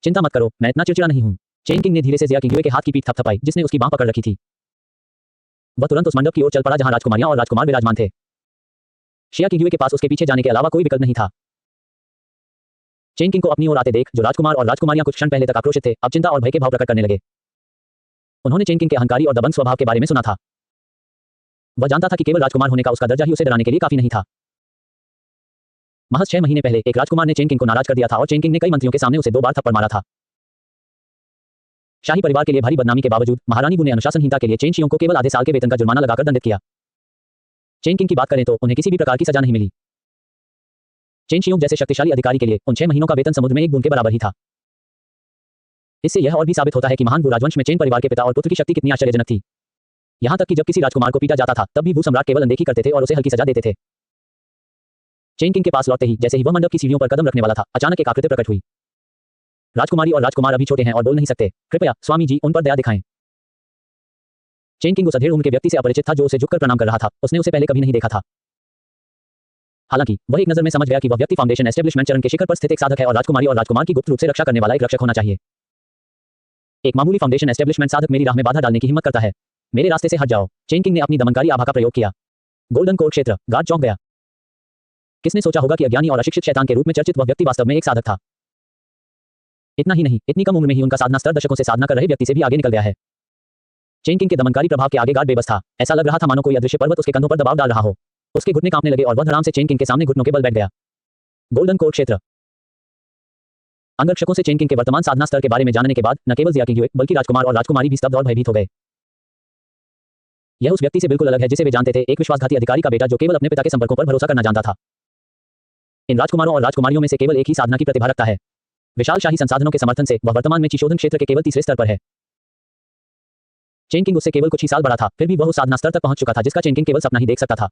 चिंता मत करो, मैं इतना चिड़चिड़ा नहीं हूं। चेन किंग ने धीरे से जिया किंगयुए के हाथ की पीठ थपथपाई, जिसने उसकी बांह पकड़ रखी थी। वह तुरंत उस मंडप की ओर चल पड़ा जहां राजकुमारियां और राजकुमार विराजमान थे। शिया किंगयुए के पास उसके पीछे जाने के अलावा कोई विकल्प नहीं था। चेन किंग को अपनी ओर आते देख जो राजकुमार और राजकुमारियां कुछ क्षण पहले तक आक्रोशित थे, अब चिंता और भय के भाव प्रकट करने लगे। उन्होंने चेन किंग के अहंकारी और दबंग स्वभाव के बारे में सुना था। वह जानता था कि केवल राजकुमार होने का उसका दर्जा ही उसे डराने के लिए काफी नहीं था। महज 6 महीने पहले एक राजकुमार ने चेन किंग को नाराज कर दिया था और चेन किंग ने कई मंत्रियों के सामने उसे 2 बार थप्पड़ मारा था। शाही परिवार के लिए भारी बदनामी के बावजूद महारानी बू ने अनुशासनहीनता के लिए चेन शियोंग को केवल आधे साल के वेतन का जुर्माना लगाकर दंडित किया। चेन किंग की बात करें तो उन्हें किसी भी प्रकार की सजा नहीं मिली। चेन शियोंग जैसे शक्तिशाली अधिकारी के लिए उन 6 महीनों का वेतन समुद्र में एक बूंद के बराबर ही था। इससे यह और भी साबित होता है कि महान बू राजवंश में चेन परिवार के पिता और पुत्र की शक्ति कितनी आश्चर्यजनक थी। यहां तक कि जब किसी राजकुमार को पीटा जाता था, तब भी बू सम्राट केवल अनदेखी करते थे और उसे हल्की सजा देते थे। चेन किंग के पास लौटते ही जैसे ही वह मंडप की सीढ़ियों पर कदम रखने वाला था, अचानक एक आकृति प्रकट हुई। राजकुमारी और राजकुमार अभी छोटे हैं और बोल नहीं सकते, कृपया स्वामी जी उन पर दया दिखाएं। चेन किंग उस अधेड़ उम्र के व्यक्ति से अपरिचित था जो उसे झुककर प्रणाम कर रहा था। उसने उसे पहले कभी नहीं देखा था। हालांकि वह एक नजर में समझ गया कि वह व्यक्ति फाउंडेशन एस्टेब्लिशमेंट चरण के शिखर पर स्थित एक साधक है और राजकुमारी और राजकुमार की गुप्त रूप से रक्षा करने वाला एक रक्षक होना चाहिए। एक मामूली फाउंडेशन एस्टेब्लिशमेंट साधक मेरी राह में बाधा डालने की हिम्मत करता है। मेरे रास्ते से हट जाओ। चेन किंग ने अपनी दमनकारी आभा का प्रयोग किया। गोल्डन कोर्ट क्षेत्र। गार्ड चौंक गया। किसने सोचा होगा कि अज्ञानी और अशिक्षित शैतान के रूप में चर्चित वह व्यक्ति वास्तव में एक साधक था। इतना ही नहीं, इतनी कम उम्र में ही उनका साधना स्तर दशकों से साधना कर रहे व्यक्ति से भी आगे निकल गया है। चेन किंग के दमनकारी प्रभाव के आगे गार्ड बेबस था। ऐसा लग रहा था मानो कोई अदृश्य पर्वत उसके कंधों पर दबाव डाल रहा हो। उसके घुटने कांपने लगे और वह धड़ाम से चेन किंग के सामने घुटनों के बल बैठ गया। गोल्डन कोर्ट क्षेत्र। अंगरक्षकों से चेन किंग के वर्तमान साधना स्तर के बारे में जानने के बाद न केवल जिया किंगयुए बल्कि राजकुमार और राजकुमारी भी स्तब्ध और भयभीत हो गए। यह उस व्यक्ति से बिल्कुल अलग है जिसे वे जानते थे, एक विश्वासघाती अधिकारी का बेटा जो केवल अपने पिता के संपर्कों पर भरोसा करना जानता था। इन राजकुमारों और राजकुमारियों में से केवल एक ही साधना की प्रतिभा रखता है। विशाल शाही संसाधनों के समर्थन से वह वर्तमान में चिशोधन क्षेत्र के केवल तीसरे स्तर पर है। चेन किंग उससे केवल कुछ ही साल बड़ा था, फिर भी वह उस साधना स्तर तक पहुंच चुका था जिसका चेन किंग केवल सपना ही देख सकता था।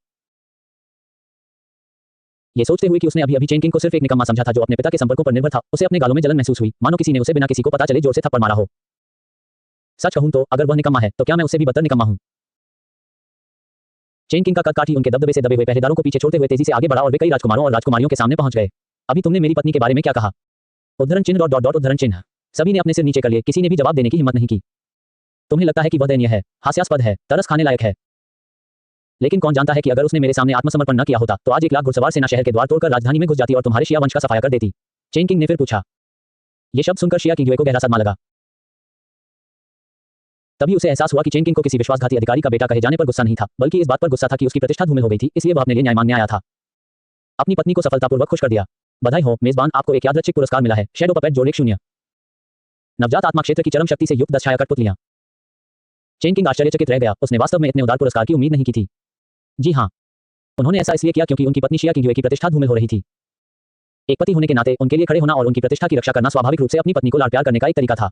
ये सोचते हुए कि उसने अभी चेन किंग को सिर्फ एक निकम्मा समझा था जो अपने पिता के संपर्कों पर निर्भर था, उसे अपने गालों में जलन महसूस हुई, मानो किसी ने उसे बिना किसी को पता चले जोर से थप्पड़ मारा हो। सच कहूं तो अगर वह निकम्मा है तो क्या मैं उससे भी बदतर निकम्मा हूं। चेन किंग का कद काठी उनके दबदबे से दबे हुए पहरेदारों को पीछे छोड़ते हुए तेजी से आगे बढ़ा और वे कई राजकुमारों और राजकुमारियों के सामने पहुंच गए। अभी तुमने मेरी पत्नी के बारे में क्या कहा? उद्धरण चिन्ह डॉट डॉट डॉट उद्धरण चिन्ह। सभी ने अपने सिर नीचे कर लिए, किसी ने भी जवाब देने की हिम्मत नहीं की। तुम्हें लगता है कि वह दयनीय है, हास्यास्पद है, तरस खाने लायक है। लेकिन कौन जानता है कि अगर उसने मेरे सामने आत्मसमर्पण न किया होता तो आज 1 लाख घुड़सवार सेना शहर के द्वार तोड़कर राजधानी में घुस जाती और तुम्हारे शिया वंश का सफाया कर देती। चेन किंग ने फिर पूछा। यह शब्द सुनकर शिया किंगयुए को गहरा सदमा लगा। तभी उसे एहसास हुआ कि चेन किंग को किसी विश्वासघाती अधिकारी का बेटा कहे जाने पर गुस्सा नहीं था, बल्कि इस बात पर गुस्सा था कि उसकी प्रतिष्ठा धूमिल हो गई थी, इसलिए वह अपने लिए न्याय मांगने आया था। अपनी पत्नी को सफलतापूर्वक खुश कर दिया। बधाई हो मेजबान, आपको एक यादृच्छिक पुरस्कार मिला है। शैडो पपेट जोड़ 0। नवजात आत्मा क्षेत्र की चरम शक्ति से युक्त 10 छाया कठपुतलियां। चेन किंग आश्चर्यचकित रह गया। उसने वास्तव में इतने उदार पुरस्कार की उम्मीद नहीं की थी। जी हाँ, उन्होंने ऐसा इसलिए किया क्योंकि उनकी पत्नी शिया किंगयुए की प्रतिष्ठा धूमिल हो रही थी। एक पति होने के नाते उनके लिए खड़े होना और उनकी प्रतिष्ठा की रक्षा करना स्वाभाविक रूप से अपनी पत्नी को लाड़ प्यार करने का एक तरीका था।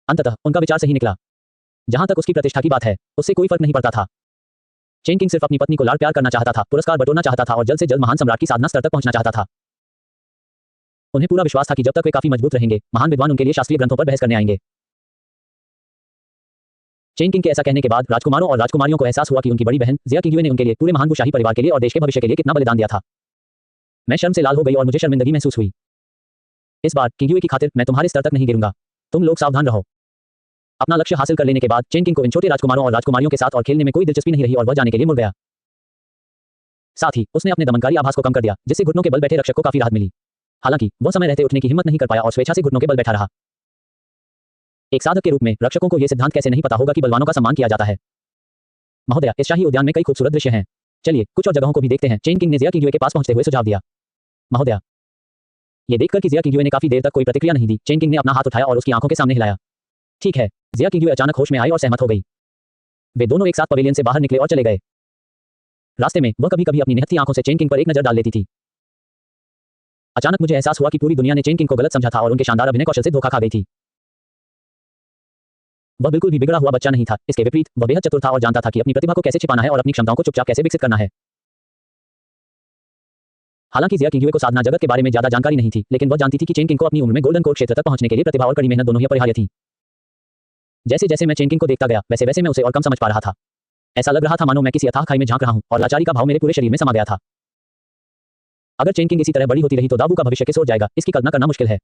अंततः उनका विचार सही निकला। जहां तक उसकी प्रतिष्ठा की बात है, उससे कोई फर्क नहीं पड़ता था। चेन किंग सिर्फ अपनी पत्नी को लाड़ प्यार करना चाहता था, पुरस्कार बटोरना चाहता था और जल्द से जल्द महान सम्राट की साधना स्तर तक पहुंचना चाहता था। उन्हें पूरा विश्वास था कि जब तक वे काफी मजबूत रहेंगे, महान विद्वान उनके लिए शास्त्रीय ग्रंथों पर बहस करने आएंगे। चेन किंग के ऐसा कहने के बाद राजकुमारों और राजकुमारियों को एहसास हुआ कि उनकी बड़ी बहन जिया किंगयुए ने उनके लिए, पूरे महान शाही परिवार के लिए और देश के भविष्य के लिए कितना बलिदान दिया था। मैं शर्म से लाल हो गई और मुझे शर्मिंदगी महसूस हुई। इस बार किंगयुए की खातिर मैं तुम्हारे स्तर तक नहीं गिरूंगा। तुम लोग सावधान रहो। अपना लक्ष्य हासिल कर लेने के बाद चेन किंग को इन छोटे राजकुमारों और राजकुमारियों के साथ और खेलने में कोई दिलचस्पी नहीं रही और वह जाने के लिए मुड़ गया। साथ ही उसने अपने दमनकारी आभास को कम कर दिया, जिससे घुटनों के बल बैठे रक्षक को काफी राहत मिली। हालांकि वह समय रहते उठने की हिम्मत नहीं कर पाया और स्वेच्छा से घुटनों के बल बैठा रहा। एक साधक के रूप में रक्षकों को यह सिद्धांत कैसे नहीं पता होगा कि बलवानों का सम्मान किया जाता है। महोदया, इस शाही उद्यान में कई खूबसूरत दृश्य हैं। चलिए कुछ और जगहों को भी देखते हैं। चेन किंग ने जिया किंगयुए के पास पहुंचते हुए सुझाव दिया। महोदया, यह देखकर कि जिया किंगयुए ने काफी देर तक कोई प्रतिक्रिया नहीं दी, चेन किंग ने अपना हाथ उठाया और उसकी आंखों के सामने हिलाया। ठीक है। जिया किंगयुए अचानक होश में आई और सहमत हो गई। वे दोनों एक साथ पवेलियन से बाहर निकले और चले गए। रास्ते में वह कभी कभी अपनी निहत्थी आंखों से चेन किंग पर एक नजर डाल लेती थी। अचानक मुझे एहसास हुआ कि पूरी दुनिया ने चेन किंग को गलत समझा था और उनके शानदार अभिनय कौशल से धोखा खा गई थी। वह बिल्कुल भी बिगड़ा हुआ बच्चा नहीं था, इसके विपरीत वह बेहद चतुर था और जानता था कि अपनी प्रतिभा को कैसे छिपाना है और अपनी क्षमताओं को चुपचाप कैसे विकसित करना है। हालांकि जिया किंगयुए को साधना जगत के बारे में ज्यादा जानकारी नहीं थी, लेकिन वह जानती थी कि चेन किंग को अपनी उम्र में गोल्डन कोर्ट क्षेत्र तक पहुंचने के लिए प्रतिभा और कड़ी मेहनत दोनों ही अपरिहार्य थी। जैसे जैसे मैं चेन किंग को देखता गया, वैसे वैसे मैं उसे और कम समझ पा रहा था। ऐसा लग रहा था मानो मैं किसी अथाह खाई में झांक रहा हूं और लाचारी का भाव मेरे पूरे शरीर में समा गया था। अगर चेन किंग इसी तरह बड़ी होती रही तो दाबू का भविष्य कैसे हो जाएगा, इसकी कल्पना करना मुश्किल है।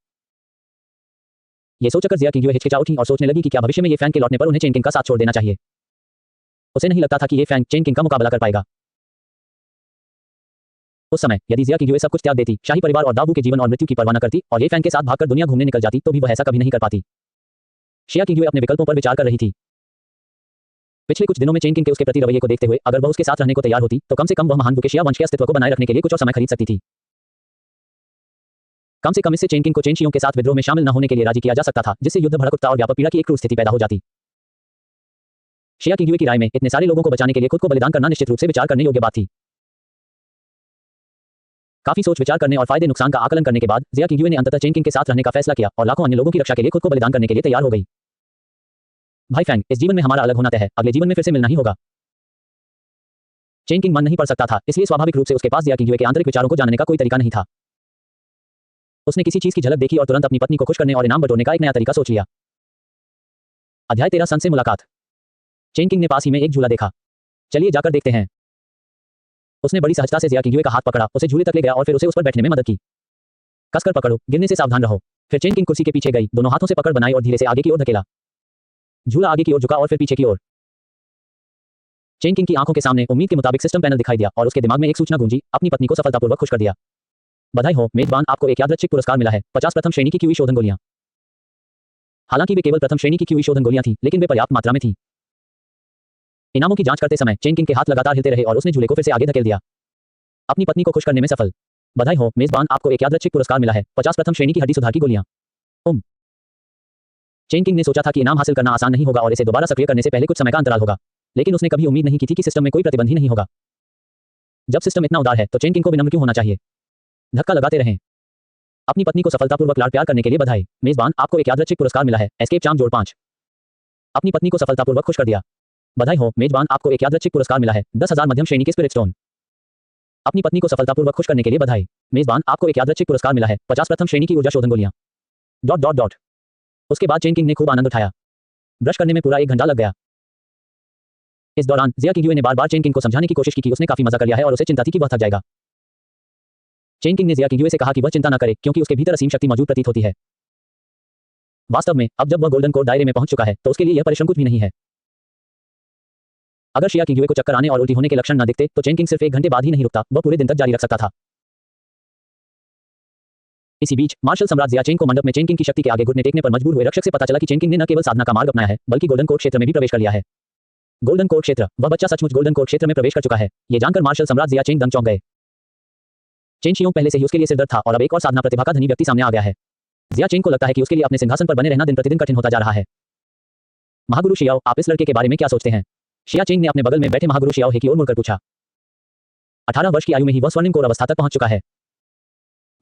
ये सोचकर जिया किंगयुए हिचकिचा उठी और सोचने लगी कि क्या भविष्य में ये फैंग के लौटने पर उन्हें चेन किंग का साथ छोड़ देना चाहिए। उसे नहीं लगता था कि ये फैंग चेन किंग का मुकाबला कर पाएगा। उस समय यदि जिया किंगयुए सब कुछ त्याग देती, शाही परिवार और दाबू के जीवन और मृत्यु की परवाह न करती और ये फैंग के साथ भागकर दुनिया घूमने निकल जाती, तो भी वह ऐसा कभी नहीं कर पाती। शिया किंगयुए अपने विकल्पों पर विचार कर रही थी। पिछले कुछ दिनों में चेन किंग के उसके प्रति रवैये को देखते हुए अगर वह उसके साथ रहने को तैयार होती, तो कम से कम वह महान वुकेशिया वंश के अस्तित्व को बनाए रखने के लिए कुछ और समय खरीद सकती थी। कम से कम इससे चेन किंग को चेनशियों के साथ विद्रोह में शामिल न होने के लिए राजी किया जा सकता था, जिससे युद्ध भड़क उठता और व्यापक पीड़ा की एक क्रूर स्थिति पैदा हो जाती। शिया किंगयुए की राय में इतने सारे लोगों को बचाने के लिए खुद को बलिदान करना निश्चित रूप से विचार करने योग्य बात थी। काफी सोच विचार करने और फायदे नुकसान का आकलन करने के बाद जिया किंगयुए ने अंततः चेन किंग के साथ रहने का फैसला किया और लाखों अन्य लोगों की रक्षा के लिए खुद को बलिदान करने के लिए तैयार हो गई। भाई फैंग, इस जीवन में हमारा अलग होना तय है, अगले जीवन में फिर से मिलना ही होगा। चेन किंग मन नहीं पड़ सकता था, इसलिए स्वाभाविक रूप से उसके पास जिया किंगयुए के आंतरिक विचारों को जानने का कोई तरीका नहीं था। उसने किसी चीज की झलक देखी और तुरंत अपनी पत्नी को खुश करने और इनाम बटोरने का एक नया तरीका सोच लिया। अध्याय 13 सन से मुलाकात। चेन किंग ने पास ही में एक झूला देखा। चलिए जाकर देखते हैं। उसने बड़ी सहजता से जिया किंगयुए का हाथ पकड़ा, उसे झूले तक ले गया और फिर उसे उस पर बैठने में मदद की। कसकर पकड़ो, गिरने से सावधान रहो। फिर चेन किंग कुर्सी के पीछे गई, दोनों हाथों से पकड़ बनाई और धीरे से आगे की ओर धकेला। झूला आगे की ओर झुका और फिर पीछे की ओर। चेन किंग की आंखों के सामने उम्मीद के मुताबिक सिस्टम पैनल दिखाई दिया और उसके दिमाग में एक सूचना गूंजी, अपनी पत्नी को सफलतापूर्वक खुश कर दिया। बधाई हो मेजबान, आपको एक यादृच्छिक पुरस्कार मिला है, 50 प्रथम श्रेणी की क्यूई शोधन गोलियां। हालांकि वे केवल प्रथम श्रेणी की क्यूई शोधन गोलियां थीं, लेकिन वे पर्याप्त मात्रा में थीं। इनामों की जांच करते समय चेन किंग के हाथ लगातार हिलते रहे और उसने झूले को फिर से आगे धकेल दिया। अपनी पत्नी को खुश करने में सफल। बधाई हो मेजबान, आपको एक यादृच्छिक पुरस्कार मिला है, 50 प्रथम श्रेणी की हड्डी सुधार की गोलियां। चेन किंग ने सोचा था कि इनाम हासिल करना आसान नहीं होगा और इसे दोबारा सक्रिय करने से पहले कुछ समय का अंतराल होगा, लेकिन उसने कभी उम्मीद नहीं की थी कि सिस्टम में कोई प्रतिबंध ही नहीं होगा। जब सिस्टम इतना उदार है तो चेन किंग को विनम्र क्यों होना चाहिए। धक्का लगाते रहें। अपनी पत्नी को सफलतापूर्वक लाड़ प्यार करने के लिए बधाई मेजबान, आपको एक यादृच्छिक पुरस्कार मिला है, एस्केप चार्म जोड़ 5। अपनी पत्नी को सफलतापूर्वक खुश कर दिया। बधाई हो मेजबान, आपको एक यादृच्छिक पुरस्कार मिला है, 10,000 मध्यम श्रेणी के स्पिरिट स्टोन। अपनी पत्नी को सफलतापूर्वक खुश करने के लिए बधाई मेजबान, आपको एक यादृच्छिक पुरस्कार मिला है, 50 प्रथम श्रेणी की ऊर्जा शोधन गोलियां। Dot dot dot. उसके बाद चेन किंग ने खूब आनंद उठाया। ब्रश करने में पूरा 1 घंटा लग गया। इस दौरान जिया किंगयुए ने बार-बार चेन किंग को समझाने की कोशिश की कि उसने काफी मजा कर लिया है और उसे चिंता थी कि वह थक जाएगा। चेन किंग ने जिया किंगयुए से कहा कि वह चिंता न करे, क्योंकि उसके भीतर असीम शक्ति मौजूद प्रतीत होती है। वास्तव में अब जब वह गोल्डन कोर दायरे में पहुंच चुका है तो उसके लिए यह परिश्रम कुछ भी नहीं है। अगर शिया किंगयुए को चक्कर आने और उल्टी होने के लक्षण न दिखते तो चेन किंग सिर्फ 1 घंटे बाद ही नहीं रुकता, वह पूरे दिन तक जारी रख सकता था। इसी बीच मार्शल सम्राट जिया चेन को मंडप में चेन किंग की शक्ति के आगे घुटने टेकने पर मजबूर हुए रक्षक से पता चला कि चेन किंग ने न केवल साधना का मार्ग अपनाया है, बल्कि गोल्डन कोर क्षेत्र में भी प्रवेश कर लिया है। गोल्डन कोर क्षेत्र, वह बच्चा सचमुच गोल्डन कोर क्षेत्र में प्रवेश कर चुका है। यह जानकर मार्शल सम्राट जिया चेन दंग चौंक गए। चेन शियोंग पहले से ही उसके लिए सिरदर्द था और अब एक और साधना प्रतिभा का धनी व्यक्ति सामने आ गया है। जिया चेन को लगता है कि उसके लिए अपने सिंहासन पर बने रहना दिन प्रतिदिन कठिन होता जा रहा है। महागुरु शियाओ, आप इस लड़के के बारे में क्या सोचते हैं? शिया चेन ने अपने बगल में बैठे महागुरु शियाओ हे की ओर मुड़कर पूछा। 18 वर्ष की आयु में ही वह स्वर्णिम कोर अवस्था तक पहुंच चुका है।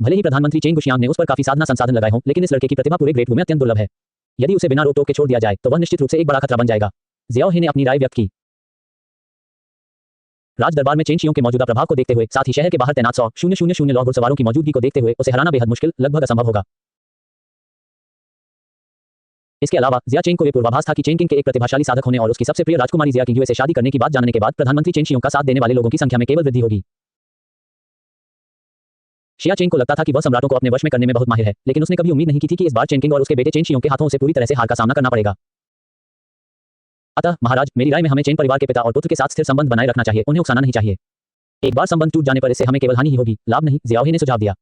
भले ही प्रधानमंत्री चेन गुशियांग ने उस पर काफी साधना संसाधन लगाए हों, लेकिन इस लड़के की प्रतिभा पूरे ग्रेट वू में अत्यंत दुर्लभ है। यदि उसे बिना रोक टोक के छोड़ दिया जाए तो वह निश्चित रूप से एक बड़ा खतरा बन जाएगा। जियाओ हे ने अपनी राय व्यक्त की। राज दरबार में चेन शियों के मौजूदा प्रभाव को देखते हुए, साथ ही शहर के बाहर तैनात 100,000 लौ घुड़सवारों की मौजूदगी को देखते हुए उसे हराना बेहद मुश्किल, लगभग असंभव होगा। इसके अलावा जिया चेन को यह पूर्वाभास था कि चेन किंग के एक प्रतिभाशाली साधक होने और उसकी सबसे प्रिय राजकुमारी जिया किंगयुए से शादी करने की बात जानने के बाद प्रधानमंत्री चेन शियों का साथ देने वाले लोगों की संख्या में केवल वृद्धि होगी। शिया चेन को लगता था कि वह सम्राटों को अपने वश में करने में बहुत माहिर है, लेकिन उसने कभी उम्मीद नहीं की थी कि इस बार चेन किंग और उसके बेटे चेन शियों के हाथों से पूरी तरह से हार का सामना करना पड़ेगा। अतः महाराज, मेरी राय में हमें चेन परिवार के पिता और पुत्र के साथ स्थिर संबंध बनाए रखना चाहिए, उन्हें उकसाना नहीं चाहिए। एक बार संबंध टूट जाने पर इससे हमें केवल हानि ही होगी, लाभ नहीं, जियाओ हे ने सुझाव दिया।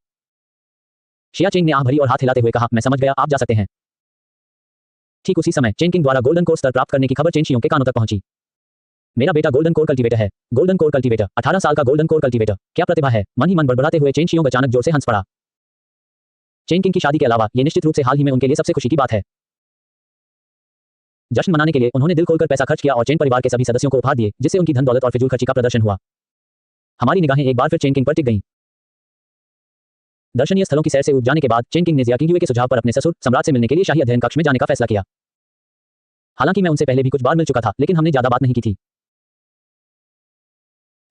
शिया चेन ने आंख भरी और हाथ हिलाते हुए कहा, मैं समझ गया, आप जा सकते हैं। ठीक उसी समय चेन किंग द्वारा गोल्डन कोर स्तर प्राप्त करने की खबर चेन शियों के कानों तक पहुंची। मेरा बेटा गोल्डन कोर कल्टीवेटर है। गोल्डन कोर कल्टीवेटर, 18 साल का गोल्डन कोर कल्टीवेटर, क्या प्रतिभा है। मन ही मन बड़बड़ाते हुए चेन शियों अचानक जोर से हंस पड़ा। चेन किंग की शादी के अलावा यह निश्चित रूप से हाल ही में उनके लिए सबसे खुशी की बात है। जश्न मनाने के लिए उन्होंने दिल खोलकर पैसा खर्च किया और चेन परिवार के सभी सदस्यों को उपहार दिए, जिससे उनकी धन दौलत और फिजूल खर्ची का प्रदर्शन हुआ। हमारी निगाहें एक बार फिर चेन किंग पर टिक गईं। दर्शनीय स्थलों की सैर से ऊब जाने के बाद चेन किंग ने जिया किंगयुए के सुझाव पर अपने ससुर सम्राट से मिलने के लिए शाही अध्ययन कक्ष में जाने का फैसला किया। हालांकि मैं उनसे पहले भी कुछ बार मिल चुका था, लेकिन हमने ज्यादा बात नहीं की थी।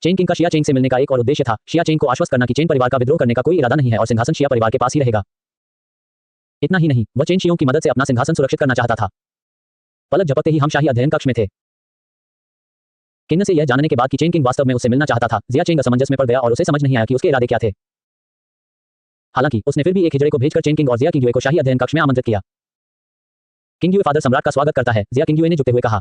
चेन किंग का शिया चेंग से मिलने का एक और उद्देश्य था, शिया चेंग को आश्वस्त करना कि चेन परिवार का विद्रोह करने का कोई इरादा नहीं है और सिंहासन शिया परिवार के पास ही रहेगा। इतना ही नहीं, वह चेन शियों की मदद से अपना सिंहासन सुरक्षित करना चाहता था। पलक झपकते ही हम शाही अध्ययन कक्ष में थे। किंग से यह जानने के बाद कि चेन किंग वास्तव में उससे मिलना चाहता था, जिया चेंग असमंजस में पड़ गया और उसे समझ नहीं आया कि उसके इरादे क्या थे। हालांकि उसने फिर भी एक हिजड़े को भेजकर चेन किंग और जिया किंगयुए को शाही अध्ययन कक्ष में आमंत्रित किया। किंगयुए फादर सम्राट का स्वागत करता है, जिया किंगयुए ने झुकते हुए कहा।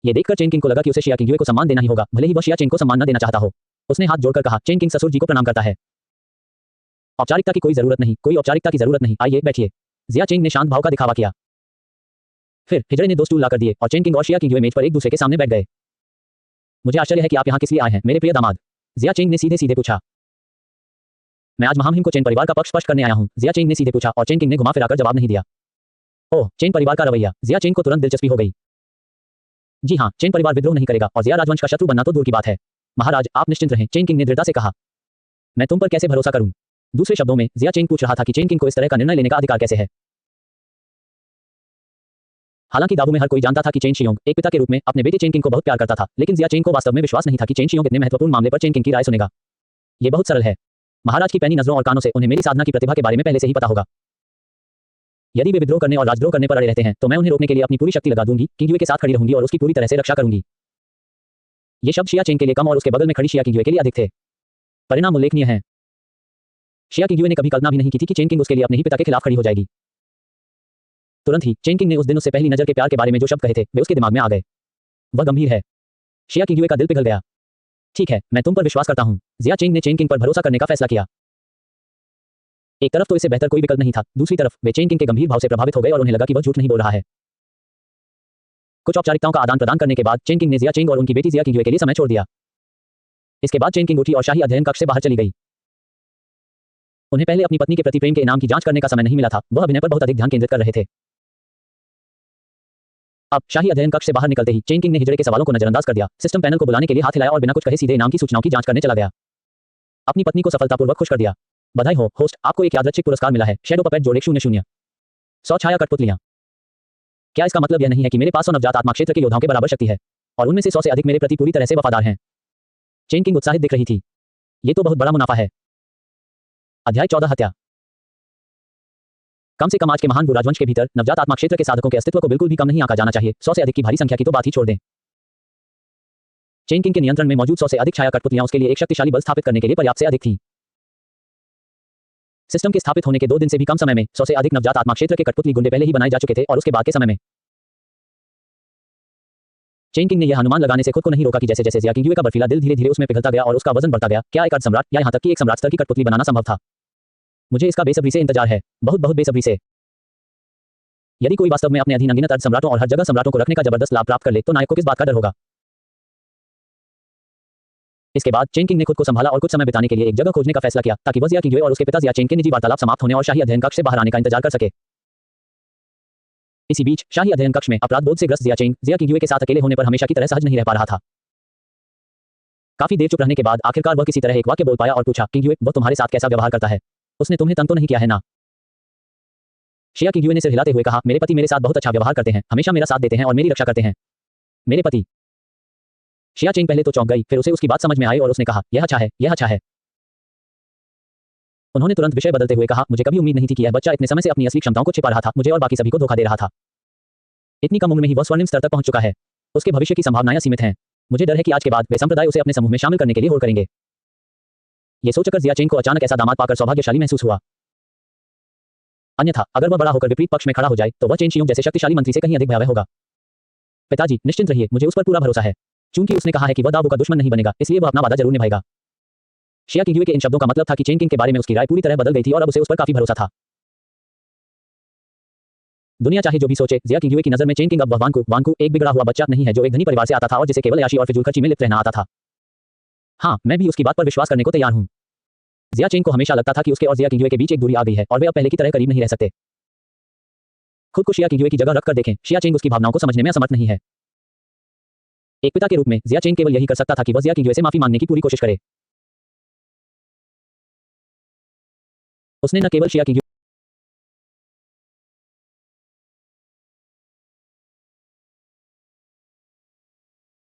यह देखकर चेन किंग को लगा कि उसे शिया किंगयुए को सम्मान देना ही होगा, भले ही वह शिया चेंग को सम्मान न देना चाहता हो। उसने हाथ जोड़कर कहा, चेन किंग ससुर जी को प्रणाम करता है। औपचारिकता की कोई जरूरत नहीं, कोई औपचारिकता की जरूरत नहीं, आइए बैठिए। जिया चेंग ने शांत भाव का दिखावा किया। फिर हिजड़े ने 2 स्टूल लाकर दिए और चेन किंग और शिया किंगयुए मेज पर एक दूसरे के सामने बैठ गए। मुझे आश्चर्य है कि आप यहाँ किस लिए आए हैं, मेरे प्रिय दामाद, जिया चेंग ने सीधे सीधे पूछा। मैं आज महामहिम को चेन परिवार का पक्ष स्पष्ट करने आया हूँ, जिया चेंग ने सीधे पूछा और चेन किंग ने घुमा फिराकर जवाब नहीं दिया। ओह, चेन परिवार का रवैया, जिया चेंग को तुरंत दिलचस्पी हो गई। जी हाँ, चेन परिवार विद्रोह नहीं करेगा और जिया राजवंश का शत्रु बनना तो दूर की बात है। महाराज, आप निश्चिंत रहें, चेन किंग ने दृढ़ता से कहा। मैं तुम पर कैसे भरोसा करूं? दूसरे शब्दों में, जिया चेंग पूछ रहा था कि चेन किंग को इस तरह का निर्णय लेने का अधिकार कैसे है। हालांकि दावों में हर कोई जानता था कि चेन शियोंग एक पिता के रूप में अपने बेटे चेन किंग को बहुत प्यार करता था, लेकिन जिया चेंग को वास्तव में विश्वास नहीं था कि चेन शियोंग इतने महत्वपूर्ण मामले पर चेन किंग की राय सुनेगा। यह बहुत सरल है। महाराज की पैनी नजरों और कानों से उन्हें मेरी साधना की प्रतिभा के बारे में पहले से ही पता होगा। यदि वे विद्रोह करने और राजद्रोह करने पर अड़े रहते हैं, तो मैं उन्हें रोकने के लिए अपनी पूरी शक्ति लगा दूंगी, किंगयुए के साथ खड़ी रहूंगी और उसकी पूरी तरह से रक्षा करूंगी। ये शब्द शिया चेंग के लिए कम और उसके बगल में खड़ी शिया किंगयुए के लिए अधिक थे। परिणाम उल्लेखनीय हैं। शिया किंगयुए ने कभी कल्पना भी नहीं की थी कि चेन किंग उसके लिए अपने ही पिता के खिलाफ खड़ी हो जाएगी। तुरंत ही चेन किंग ने उस दिन उससे पहली नजर के प्यार के बारे में जो शब्द कहे थे, वे उसके दिमाग में आ गए। वह गंभीर है। शिया किंगयुए का दिल पिघल गया। ठीक है, मैं तुम पर विश्वास करता हूं, जिया चेंग ने चेन किंग पर भरोसा करने का फैसला किया। एक तरफ तो इससे बेहतर कोई विकल्प नहीं था, दूसरी तरफ वे चेन किंग के गंभीर भाव से प्रभावित हो गए और उन्हें लगा कि वह झूठ नहीं बोल रहा है। कुछ औपचारिकताओं का आदान प्रदान करने के बाद चेन किंग ने जिया चेंग और उनकी बेटी जिया किंगयुए के लिए समय छोड़ दिया। इसके बाद चेन किंग उठी और शाही अध्ययन कक्ष से बाहर चली गई। उन्हें पहले अपनी पत्नी के प्रति प्रेम के इनाम की जांच करने का समय नहीं मिला था, वह अभिनय पर बहुत अधिक ध्यान केंद्रित कर रहे थे। अब शाही अध्ययन कक्ष से बाहर निकलते ही चेन किंग ने हिजड़े के सवालों को नजरअंदाज कर दिया, सिस्टम पैनल को बुलाने के लिए हाथ हिलाया और बिना कुछ कहे सीधे इनाम की सूचनाओं की जांच करने चला गया। अपनी पत्नी को सफलतापूर्वक खुश कर दिया। बधाई हो होस्ट, आपको एक यादृच्छिक पुरस्कार मिला है, शैडो पपेट जोड़े 00 100 छाया कठपुतलियां। क्या इसका मतलब यह नहीं है कि मेरे पास 100 नवजात आत्मा क्षेत्र के योद्धाओं के बराबर शक्ति है और उनमें से 100 से अधिक मेरे प्रति पूरी तरह से वफादार हैं? चेन किंग उत्साहित दिख रही थी। ये तो बहुत बड़ा मुनाफा है। अध्याय 14 हत्या। कम से कम आज के महान राजवंश के भीतर नवजात आत्मा क्षेत्र के साधकों के अस्तित्व को बिल्कुल भी कम नहीं आंका जाना चाहिए। 100 से अधिक की भारी संख्या की तो बात ही छोड़ दें। चेन किंग के नियंत्रण में मौजूद 100 से अधिक छाया कठपुतलियां उसके लिए एक शक्तिशाली बल स्थापित करने के लिए पर्याप्त से अधिक थी। सिस्टम के स्थापित होने के 2 दिन से भी कम समय में 100 से अधिक नवजात आत्मा क्षेत्र के कठपुतली गुंडे पहले ही बनाए जा चुके थे और उसके बाद के समय में चेन किंग ने यह अनुमान लगाने से खुद को नहीं रोका कि जैसे जैसे जिया किंगयुए का बर्फीला दिल धीरे धीरे उसमें पिघलता गया और उसका वजन बढ़ता गया, क्या एक अर्ध सम्राट या यहां तक कि एक सम्राट स्तर की कठपुतली बनाना संभव था? मुझे इसका बेसब्री से इंतजार है, बहुत बहुत बेसब्री से। यदि कोई वास्तव में अपने अधीन अनगिनत अर्ध सम्राटों और हर जगह सम्राटों को रखने का जबरदस्त लाभ प्राप्त कर ले, तो नायक को किस बात का डर होगा? इसके बाद चेन किंग ने खुद को संभाला और कुछ समय बिताने के लिए एक जगह खोजने का फैसला किया, ताकि वह जिया किंगयुए और उसके पिता जिया चेन के निजी वार्तालाप समाप्त होने और शाही अध्ययन कक्ष से बाहर आने का इंतजार कर सके। इसी बीच शाही अध्ययन कक्ष में अपराध बोध से ग्रस्त जिया चेंग जिया किंगयुए के साथ अकेले होने पर हमेशा की तरह सहज नहीं रह पा रहा था। काफी देर चुप रहने के बाद आखिरकार वह किसी तरह एक वाक्य बोल पाया और पूछा, किंगयुए, वह तुम्हारे साथ कैसा व्यवहार करता है? उसने तुम्हें तंग तो नहीं किया है ना? शिया किंगयुए ने सिर हिलाते हुए कहा, मेरे पति मेरे साथ बहुत अच्छा व्यवहार करते हैं, हमेशा मेरा साथ देते हैं और मेरी रक्षा करते हैं। मेरे पति? शिया चेंग पहले तो चौंक गई, फिर उसे उसकी बात समझ में आई और उसने कहा, यह अच्छा है, यह अच्छा है। उन्होंने तुरंत विषय बदलते हुए कहा, मुझे कभी उम्मीद नहीं थी कि यह बच्चा इतने समय से अपनी असली क्षमताओं को छिपा रहा था, मुझे और बाकी सभी को धोखा दे रहा था। इतनी कम उम्र में ही वह स्वर्णिम स्तर तक पहुंच चुका है। उसके भविष्य की संभावनाएं सीमित हैं। मुझे डर है कि आज के बाद वे संप्रदाय उसे अपने समूह में शामिल करने के लिए होड़ करेंगे। यह सोचकर जिया चेंग को अचानक ऐसा दामाद पाकर सौभाग्यशाली महसूस हुआ। अन्यथा अगर वह बड़ा होकर विपरीत पक्ष में खड़ा हो जाए, तो वह चेन शियोंग जैसे शक्तिशाली मंत्री से कहीं अधिक भयावह होगा। पिताजी, निश्चिंत रहिए, मुझे उस पर पूरा भरोसा है। चूंकि उसने कहा है कि वह दावों का दुश्मन नहीं बनेगा, इसलिए वह अपना वादा जरूर निभाएगा। शिया किंगयुए के इन शब्दों का मतलब था कि चेन किंग के बारे में उसकी राय पूरी तरह बदल गई थी और अब उसे उस पर काफी भरोसा था। दुनिया चाहे जो भी सोचे, जिया किंगयुए की नजर में चेन किंग अब वह वांगकू एक बिगड़ा हुआ बच्चा नहीं है जो एक धनी परिवार से आता था और जिसे केवल याशी और फिजूलखर्ची में लिप्त रहना आता था। हाँ, मैं भी उसकी बात पर विश्वास करने को तैयार हूं। जिया चेंग को हमेशा लगता था कि उसके और जिया किंगयुए के बीच एक दूरी आ गई है और वे अब पहले की तरह करीब नहीं रह सकते। खुद को शिया किंगयुए की जगह रखकर देखें, शिया चेंग उसकी भावनाओं को समझने में असमर्थ नहीं है। एक पिता के रूप में जिया चेंग केवल यही कर सकता था कि वह जिया किंगयुए से माफी मांगने की पूरी कोशिश करे। उसने न केवल शिया की